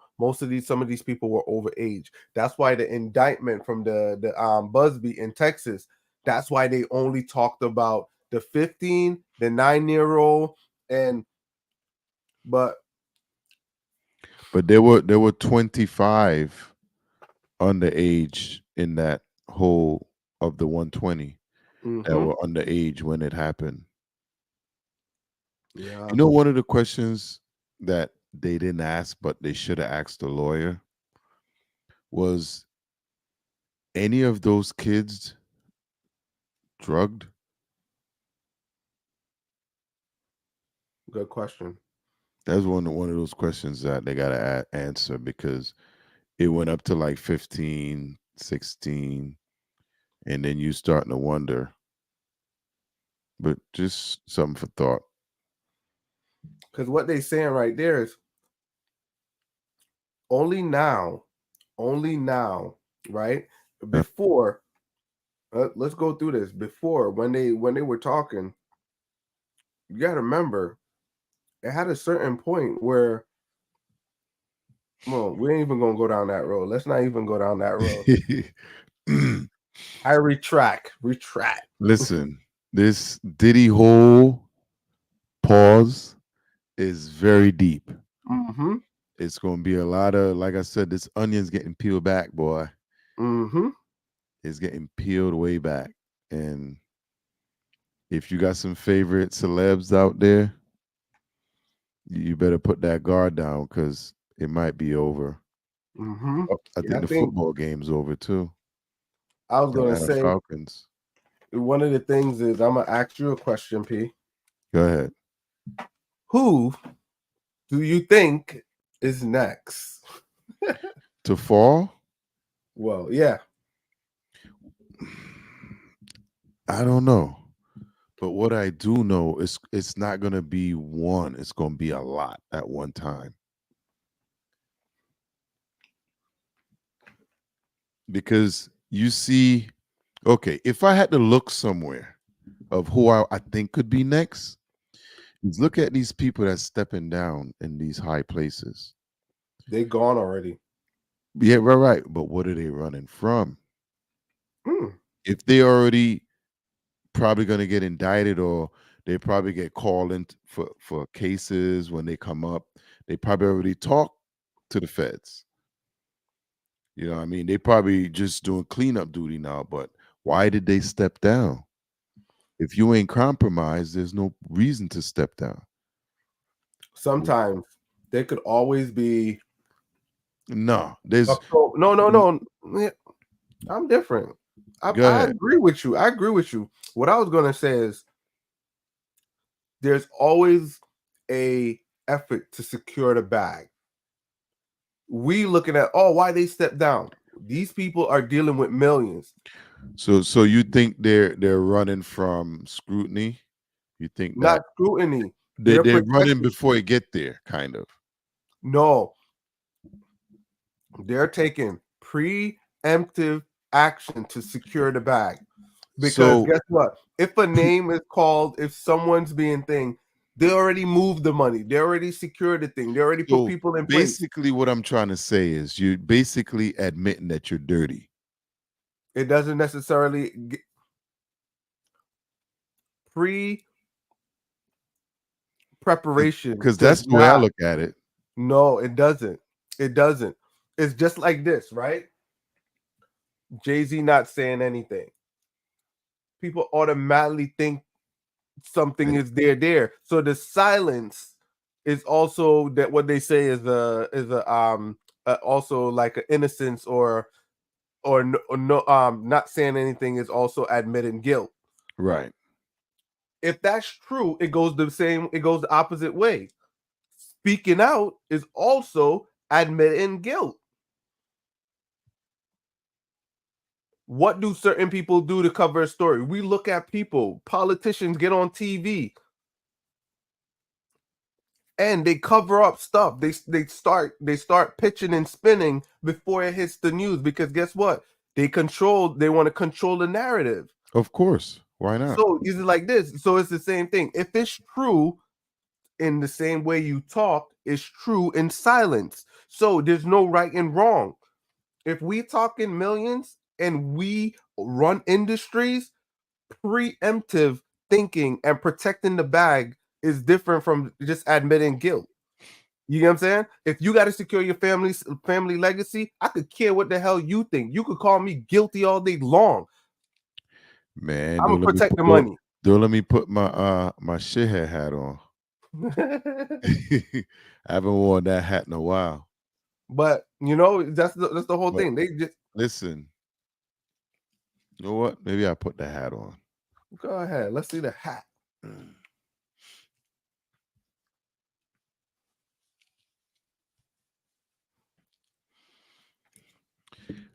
[SPEAKER 2] some of these people were overage. That's why the indictment from the Busby in Texas, that's why they only talked about the 15, the 9-year-old, but
[SPEAKER 1] there were 25 underage in that whole of the 120 that
[SPEAKER 2] mhm,
[SPEAKER 1] were underage when it happened.
[SPEAKER 2] yeah.
[SPEAKER 1] You know, one of the questions that they didn't ask, but they should have asked the lawyer was, any of those kids drugged?
[SPEAKER 2] Good question.
[SPEAKER 1] That's one of those questions that they got to answer, because it went up to like 15, 16, and then you starting to wonder. But just something for thought.
[SPEAKER 2] Because what they saying right there is only now, right? Before, let's go through this. Before, when they were talking, you got to remember, it had a certain point where, well, we ain't even gonna go down that road. Let's not even go down that road. I retract.
[SPEAKER 1] Listen, this Diddy whole pause is very deep.
[SPEAKER 2] Mm-hmm.
[SPEAKER 1] It's gonna be a lot of, like I said, this onion's getting peeled back, boy.
[SPEAKER 2] Mm-hmm.
[SPEAKER 1] It's getting peeled way back. And if you got some favorite celebs out there, you better put that guard down, because it might be over.
[SPEAKER 2] Mm-hmm.
[SPEAKER 1] I think the football game's over too.
[SPEAKER 2] I was gonna
[SPEAKER 1] Atlanta
[SPEAKER 2] say
[SPEAKER 1] Falcons.
[SPEAKER 2] one of the things is I'm gonna ask you a question, P.
[SPEAKER 1] Go ahead.
[SPEAKER 2] Who do you think is next?
[SPEAKER 1] To fall?
[SPEAKER 2] Well, yeah.
[SPEAKER 1] I don't know. But what I do know is it's not gonna be one, it's gonna be a lot at one time. Because you see, okay, if I had to look somewhere of who I think could be next, is look at these people that's stepping down in these high places.
[SPEAKER 2] They gone already.
[SPEAKER 1] Yeah, right. But what are they running from?
[SPEAKER 2] Hmm.
[SPEAKER 1] If they already probably going to get indicted, or they probably get called in for cases when they come up, they probably already talk to the feds. You know what I mean? They probably just doing cleanup duty now, but why did they step down? If you ain't compromised, there's no reason to step down.
[SPEAKER 2] Sometimes there could always be
[SPEAKER 1] No, there's
[SPEAKER 2] no. Yeah, I'm different.
[SPEAKER 1] Go
[SPEAKER 2] I
[SPEAKER 1] ahead.
[SPEAKER 2] agree with you. What I was gonna say is there's always a effort to secure the bag. We looking at why they stepped down. These people are dealing with millions.
[SPEAKER 1] So you think they're running from scrutiny? You think
[SPEAKER 2] Not
[SPEAKER 1] that
[SPEAKER 2] scrutiny.
[SPEAKER 1] they're running
[SPEAKER 2] protecting.
[SPEAKER 1] before you get there, kind of?
[SPEAKER 2] No, they're taking preemptive action to secure the bag. Because
[SPEAKER 1] So
[SPEAKER 2] guess what? If a name is called, if someone's being thing, they already moved the money. They already secured the thing. They already put people in place.
[SPEAKER 1] basically, what I'm trying to say is you're basically admitting that you're dirty.
[SPEAKER 2] It doesn't necessarily preparation.
[SPEAKER 1] Because that's the way I look at it.
[SPEAKER 2] No, it doesn't. It doesn't. It's just like this, right? Jay-Z not saying anything. People automatically think something is there. So the silence is also that what they say is also like an innocence or no not saying anything is also admitting guilt.
[SPEAKER 1] Right.
[SPEAKER 2] If that's true, it goes the opposite way. Speaking out is also admitting guilt. What do certain people do to cover a story? We look at people, politicians get on TV and they cover up stuff. They start pitching and spinning before it hits the news, because guess what? They want to control the narrative.
[SPEAKER 1] Of course. Why not?
[SPEAKER 2] So is it like this? So it's the same thing. If it's true in the same way you talk, it's true in silence. So there's no right and wrong. If we talk in millions and we run industries, preemptive thinking and protecting the bag is different from just admitting guilt. You get what I'm saying? If you got to secure your family legacy, I could care what the hell you think. You could call me guilty all day long.
[SPEAKER 1] Man,
[SPEAKER 2] I'm gonna
[SPEAKER 1] don't let me
[SPEAKER 2] protect
[SPEAKER 1] put,
[SPEAKER 2] the money.
[SPEAKER 1] don't let me put my shithead hat on. I haven't worn that hat in a while.
[SPEAKER 2] But you know, that's the whole
[SPEAKER 1] But
[SPEAKER 2] thing. They just
[SPEAKER 1] listen. You know what? Maybe I put the hat on.
[SPEAKER 2] go ahead. Let's see the hat.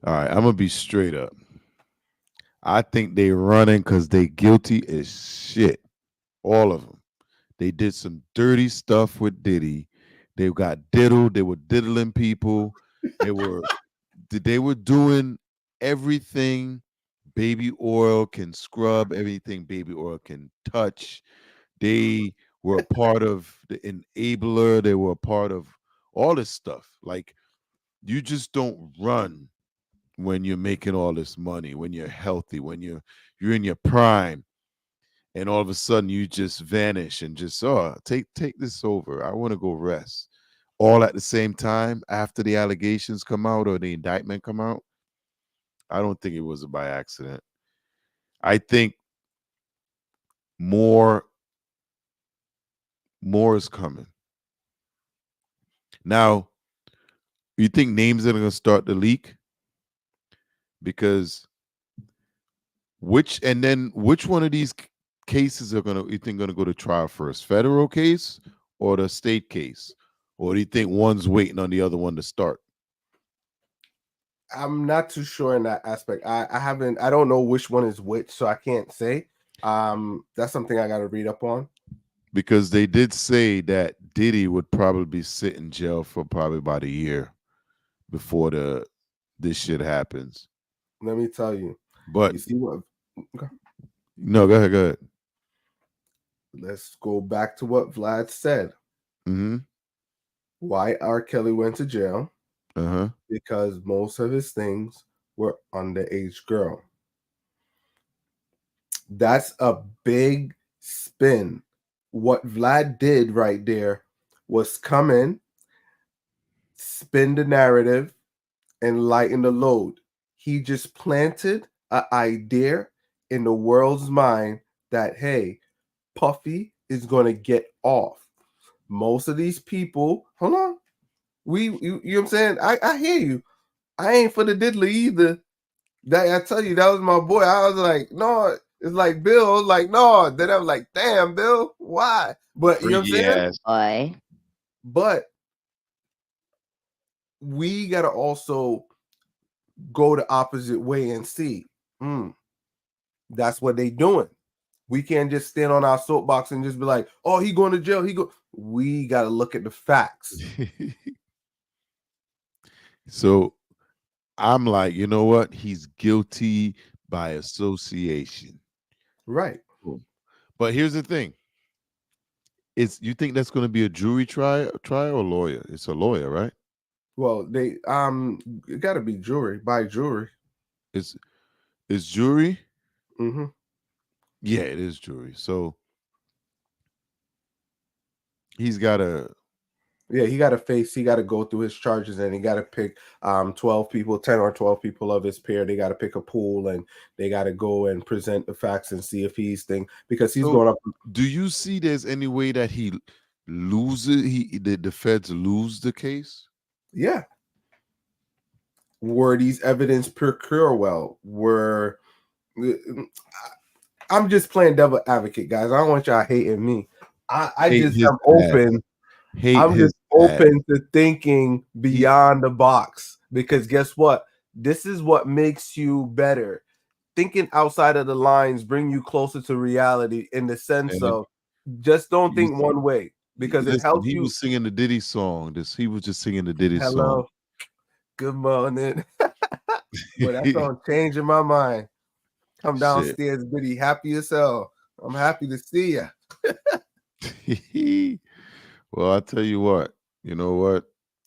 [SPEAKER 1] All right, I'm gonna be straight up. I think they running because they guilty as shit. All of them. They did some dirty stuff with Diddy. They got diddled. They were diddling people. They were doing everything baby oil can scrub, everything baby oil can touch. They were a part of the enabler. They were a part of all this stuff. Like, you just don't run when you're making all this money, when you're healthy, when you're in your prime, and all of a sudden you just vanish and just take this over. I want to go rest. All at the same time after the allegations come out or the indictment come out. I don't think it was by accident. I think more is coming. Now, you think names are going to start to leak? Because which one of these cases are you think going to go to trial first? Federal case or the state case? Or do you think one's waiting on the other one to start?
[SPEAKER 2] I'm not too sure in that aspect. I don't know which one is which, so I can't say. That's something I got to read up on.
[SPEAKER 1] Because they did say that Diddy would probably sit in jail for probably about a year before this shit happens.
[SPEAKER 2] Let me tell you.
[SPEAKER 1] But
[SPEAKER 2] you see what? Okay.
[SPEAKER 1] No, go ahead.
[SPEAKER 2] Let's go back to what Vlad said.
[SPEAKER 1] Mm-hmm.
[SPEAKER 2] Why R. Kelly went to jail?
[SPEAKER 1] Uh-huh.
[SPEAKER 2] Because most of his things were underage girl. That's a big spin. What Vlad did right there was come in, spin the narrative, and lighten the load. He just planted an idea in the world's mind that, hey, Puffy is going to get off. Most of these people, hold on. You know what I'm saying? I hear you. I ain't for the diddly either. That I tell you, that was my boy. I was like, no, it's like Bill. I was like, no. Then I was like, damn, Bill, why? But you know what I'm saying?
[SPEAKER 6] Boy.
[SPEAKER 2] But we gotta also go the opposite way and see. That's what they doing. We can't just stand on our soapbox and just be like, oh, he going to jail. We gotta look at the facts.
[SPEAKER 1] So I'm like, you know what? He's guilty by association.
[SPEAKER 2] Right.
[SPEAKER 1] But here's the thing. You think that's going to be a jury trial or lawyer? It's a lawyer, right?
[SPEAKER 2] Well, they it got to be jury by jury.
[SPEAKER 1] It's jury?
[SPEAKER 2] Mm-hmm.
[SPEAKER 1] Yeah, it is jury. So he's got to.
[SPEAKER 2] Yeah, he got to go through his charges, and he got to pick 12 people, 10 or 12 people of his pair. They got to pick a pool, and they got to go and present the facts and see if he's because he's going up.
[SPEAKER 1] Do you see there's any way that he loses? The feds lose the case?
[SPEAKER 2] Yeah. Were these evidence procure well? I'm just playing devil advocate, guys. I don't want y'all hating me. I just am open. I'm just open to thinking beyond the box, because guess what? This is what makes you better. Thinking outside of the lines bring you closer to reality, in the sense of just don't think one way, because it helps you.
[SPEAKER 1] He was singing the Diddy song. He was just singing the Diddy song.
[SPEAKER 2] Hello, good morning. But that song changing my mind. I'm
[SPEAKER 1] Shit.
[SPEAKER 2] downstairs, Diddy, happy as hell. I'm happy to see you.
[SPEAKER 1] Well, I'll tell you what. You know what?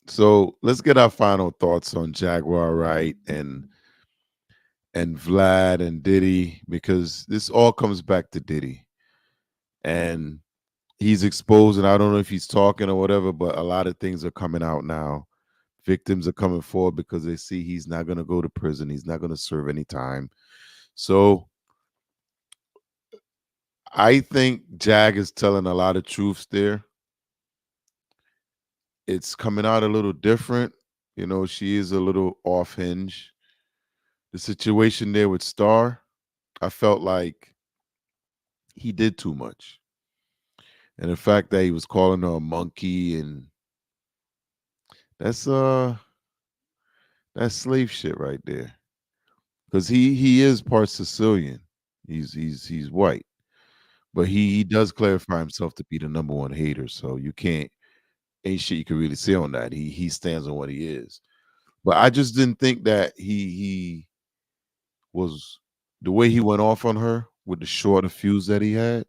[SPEAKER 1] So let's get our final thoughts on Jaguar Wright and Vlad and Diddy, because this all comes back to Diddy. And he's exposed, and I don't know if he's talking or whatever, but a lot of things are coming out now. Victims are coming forward because they see he's not going to go to prison. He's not going to serve any time. So I think Jag is telling a lot of truths there. It's coming out a little different. You know, she is a little off hinge. The situation there with Starr, I felt like he did too much. And the fact that he was calling her a monkey, and that's that's slave shit right there. Because he is part Sicilian. He's white. But he does clarify himself to be the number one hater. So you can't ain't shit you can really say on that. He stands on what he is. But I just didn't think that he was the way he went off on her with the shorter fuse that he had.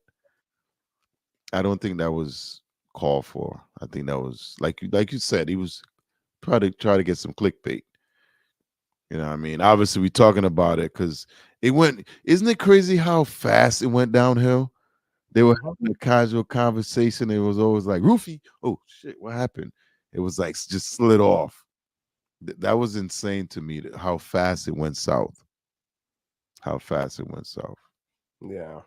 [SPEAKER 1] I don't think that was called for. I think that was like you said, he was try to get some clickbait. You know what I mean? Obviously, we talking about it because it went. Isn't it crazy how fast it went downhill? They were having a casual conversation. It was always like, Roofie, oh shit, what happened? It was like just slid off. That was insane to me, how fast it went south. How fast it went south.
[SPEAKER 2] Yeah.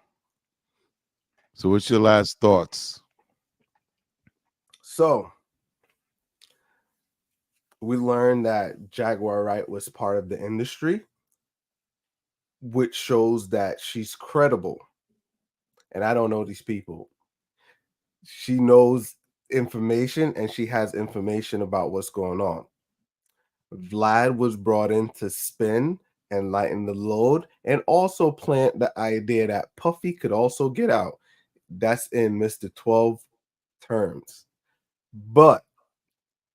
[SPEAKER 1] So, what's your last thoughts?
[SPEAKER 2] So we learned that Jaguar Wright was part of the industry, which shows that she's credible. And I don't know these people. She knows information and she has information about what's going on. Vlad was brought in to spin and lighten the load and also plant the idea that Puffy could also get out. That's in Mr. 12 terms. But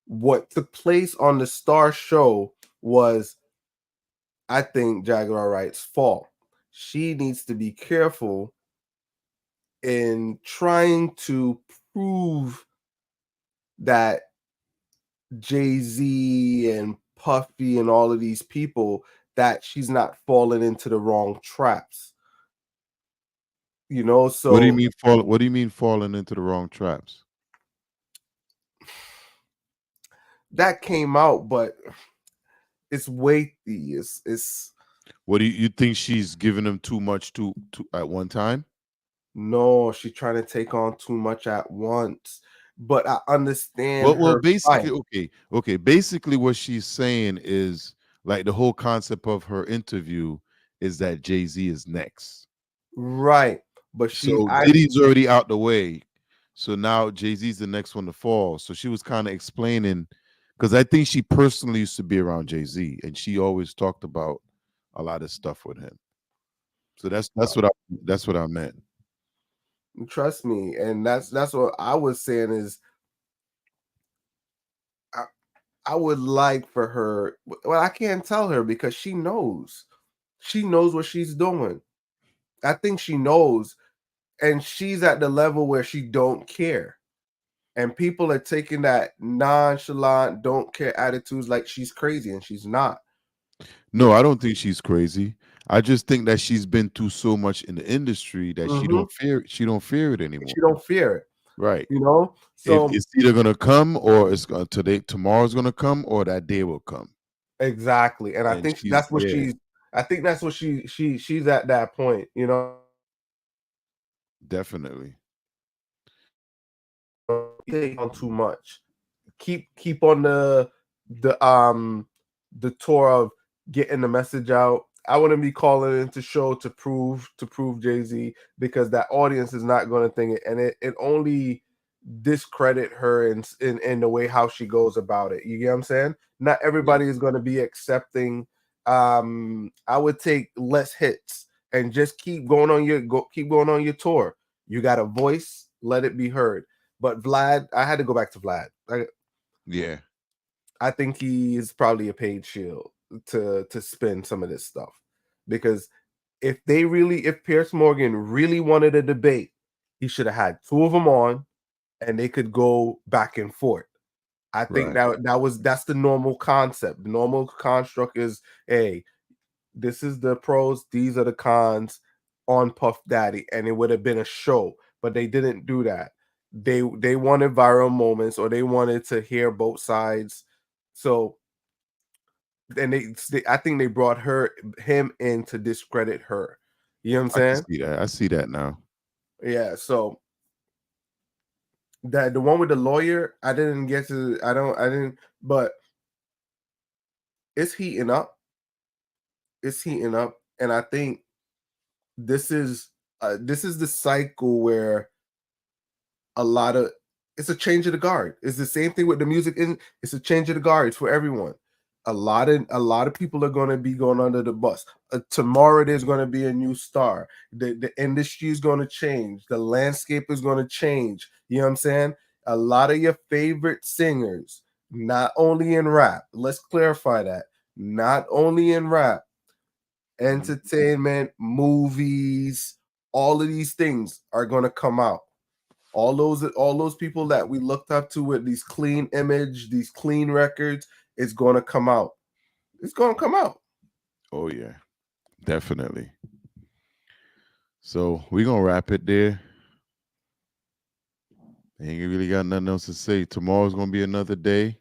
[SPEAKER 2] what took place on the Star show was, I think, Jaguar Wright's fault. She needs to be careful in trying to prove that Jay-Z and Puffy and all of these people, that she's not falling into the wrong traps. You know, so
[SPEAKER 1] What do you mean fall? What do you mean falling into the wrong traps?
[SPEAKER 2] that came out, but it's weighty. It's
[SPEAKER 1] What do you think she's giving them too much to at one time?
[SPEAKER 2] no, she's trying to take on too much at once. But I understand
[SPEAKER 1] Well,
[SPEAKER 2] her
[SPEAKER 1] basically,
[SPEAKER 2] fight.
[SPEAKER 1] okay. Basically, what she's saying is like the whole concept of her interview is that Jay-Z is next.
[SPEAKER 2] Right. But she's
[SPEAKER 1] So Diddy's already out the way. So now Jay-Z's the next one to fall. So she was kind of explaining, because I think she personally used to be around Jay-Z and she always talked about a lot of stuff with him. So that's what I meant.
[SPEAKER 2] trust me, and that's what I was saying is I would like for her. Well, I can't tell her because she knows. She knows what she's doing. I think she knows, and she's at the level where she don't care. And people are taking that nonchalant, don't care attitudes like she's crazy, and she's not.
[SPEAKER 1] No, I don't think she's crazy. I just think that she's been through so much in the industry that she don't fear it anymore.
[SPEAKER 2] She don't fear it,
[SPEAKER 1] Right.
[SPEAKER 2] you know.
[SPEAKER 1] If
[SPEAKER 2] So
[SPEAKER 1] it's either gonna come or it's gonna tomorrow's gonna come or that day will come.
[SPEAKER 2] exactly, and I
[SPEAKER 1] And
[SPEAKER 2] think
[SPEAKER 1] she's
[SPEAKER 2] that's what
[SPEAKER 1] yeah,
[SPEAKER 2] she's. I think that's what she's at that point, you know.
[SPEAKER 1] definitely.
[SPEAKER 2] Take on too much. Keep on the tour of getting the message out. I wouldn't be calling into show to prove Jay-Z, because that audience is not going to think it, and it only discredit her in the way how she goes about it. You get what I'm saying? Not everybody is going to be accepting. I would take less hits and just keep going on your tour. You got a voice, let it be heard. But Vlad, I had to go back to Vlad.
[SPEAKER 1] Yeah.
[SPEAKER 2] I think he is probably a paid shield to spin some of this stuff, because if Piers Morgan really wanted a debate, he should have had two of them on, and they could go back and forth. I think
[SPEAKER 1] Right.
[SPEAKER 2] that's the normal concept. The normal construct is, hey, this is the pros, these are the cons on Puff Daddy, and it would have been a show, but they didn't do that. They wanted viral moments, or they wanted to hear both sides. So and I think they brought him in to discredit her. You know what I'm
[SPEAKER 1] I can
[SPEAKER 2] saying?
[SPEAKER 1] see that. I see that now.
[SPEAKER 2] Yeah. So that the one with the lawyer, I didn't get to. I didn't. But it's heating up. It's heating up, and I think this is the cycle where a lot of it's a change of the guard. It's the same thing with the music. It's a change of the guards for everyone. A lot of people are going to be going under the bus. Tomorrow there's going to be a new star. The industry is going to change. The landscape is going to change. You know what I'm saying? A lot of your favorite singers, not only in rap. Let's clarify that. Not only in rap, entertainment, movies, all of these things are going to come out. All those people that we looked up to with these clean image, these clean records, it's going to come out. It's going to come out.
[SPEAKER 1] Oh yeah, definitely. So we're gonna wrap it there. Ain't really got nothing else to say. Tomorrow's gonna be another day.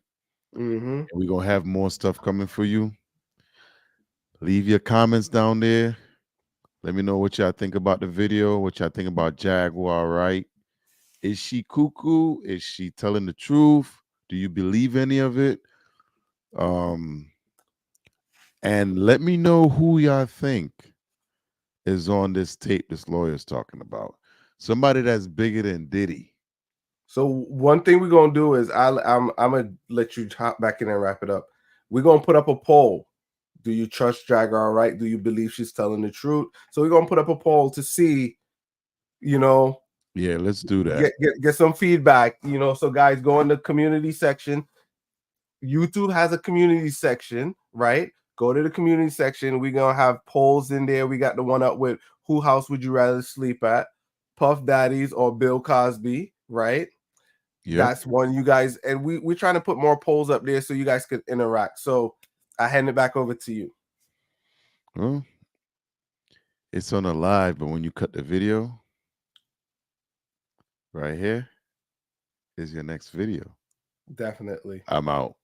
[SPEAKER 2] Mm-hmm.
[SPEAKER 1] And we're gonna have more stuff coming for you. Leave your comments down there. Let me know what y'all think about the video, what y'all think about Jaguar Wright. Is she cuckoo? Is she telling the truth? Do you believe any of it? And let me know who y'all think is on this tape this lawyer's talking about. Somebody that's bigger than Diddy.
[SPEAKER 2] So one thing we're gonna do is I'm gonna let you hop back in and wrap it up. We're gonna put up a poll. Do you trust Jaguar Wright? Do you believe she's telling the truth? So we're gonna put up a poll to see, you know,
[SPEAKER 1] Yeah, let's do that.
[SPEAKER 2] get some feedback. So guys, go in the community section. YouTube has a community section, right? Go to the community section. We're gonna have polls in there. We got the one up with who house would you rather sleep at, Puff Daddy's or Bill Cosby, right?
[SPEAKER 1] Yep.
[SPEAKER 2] That's one you guys, and we're trying to put more polls up there so you guys could interact. So I hand it back over to you.
[SPEAKER 1] Well, it's on a live, but when you cut the video, right here is your next video.
[SPEAKER 2] Definitely.
[SPEAKER 1] I'm out.